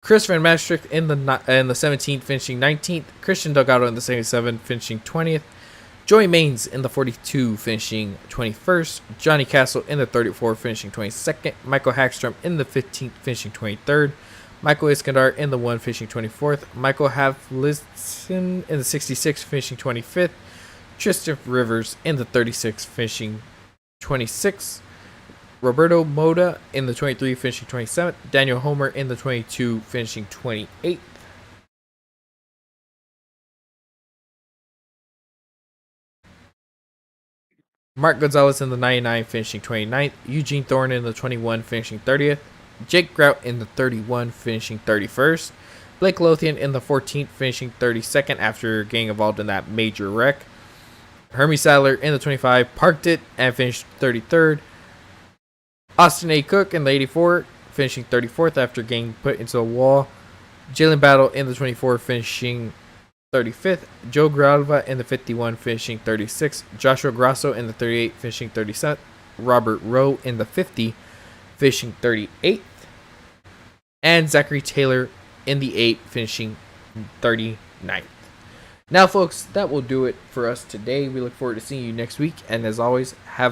Chris Van Maastricht in the 17th, finishing 19th. Christian Delgado in the 77, finishing 20th. Joey Maines in the 42, finishing 21st. Johnny Castle in the 34, finishing 22nd. Michael Hagstrom in the 15th, finishing 23rd. Michael Iskandar in the 1, finishing 24th. Michael Havlisson in the 66, finishing 25th. Tristan Rivers in the 36, finishing 26th. Roberto Moda in the 23, finishing 27th. Daniel Homer in the 22, finishing 28th. Mark Gonzalez in the 99, finishing 29th. Eugene Thorne in the 21, finishing 30th. Jake Grout in the 31, finishing 31st. Blake Lothian in the 14th, finishing 32nd after getting involved in that major wreck. Hermie Sadler in the 25, parked it and finished 33rd. Austin A. Cook in the 84, finishing 34th after getting put into a wall. Jalen Battle in the 24, finishing 35th. Joe Gralva in the 51, finishing 36th. Joshua Grasso in the 38, finishing 37th. Robert Rowe in the 50, finishing 38th. And Zachary Taylor in the 8, finishing 39th. Now, folks, that will do it for us today. We look forward to seeing you next week. And as always, have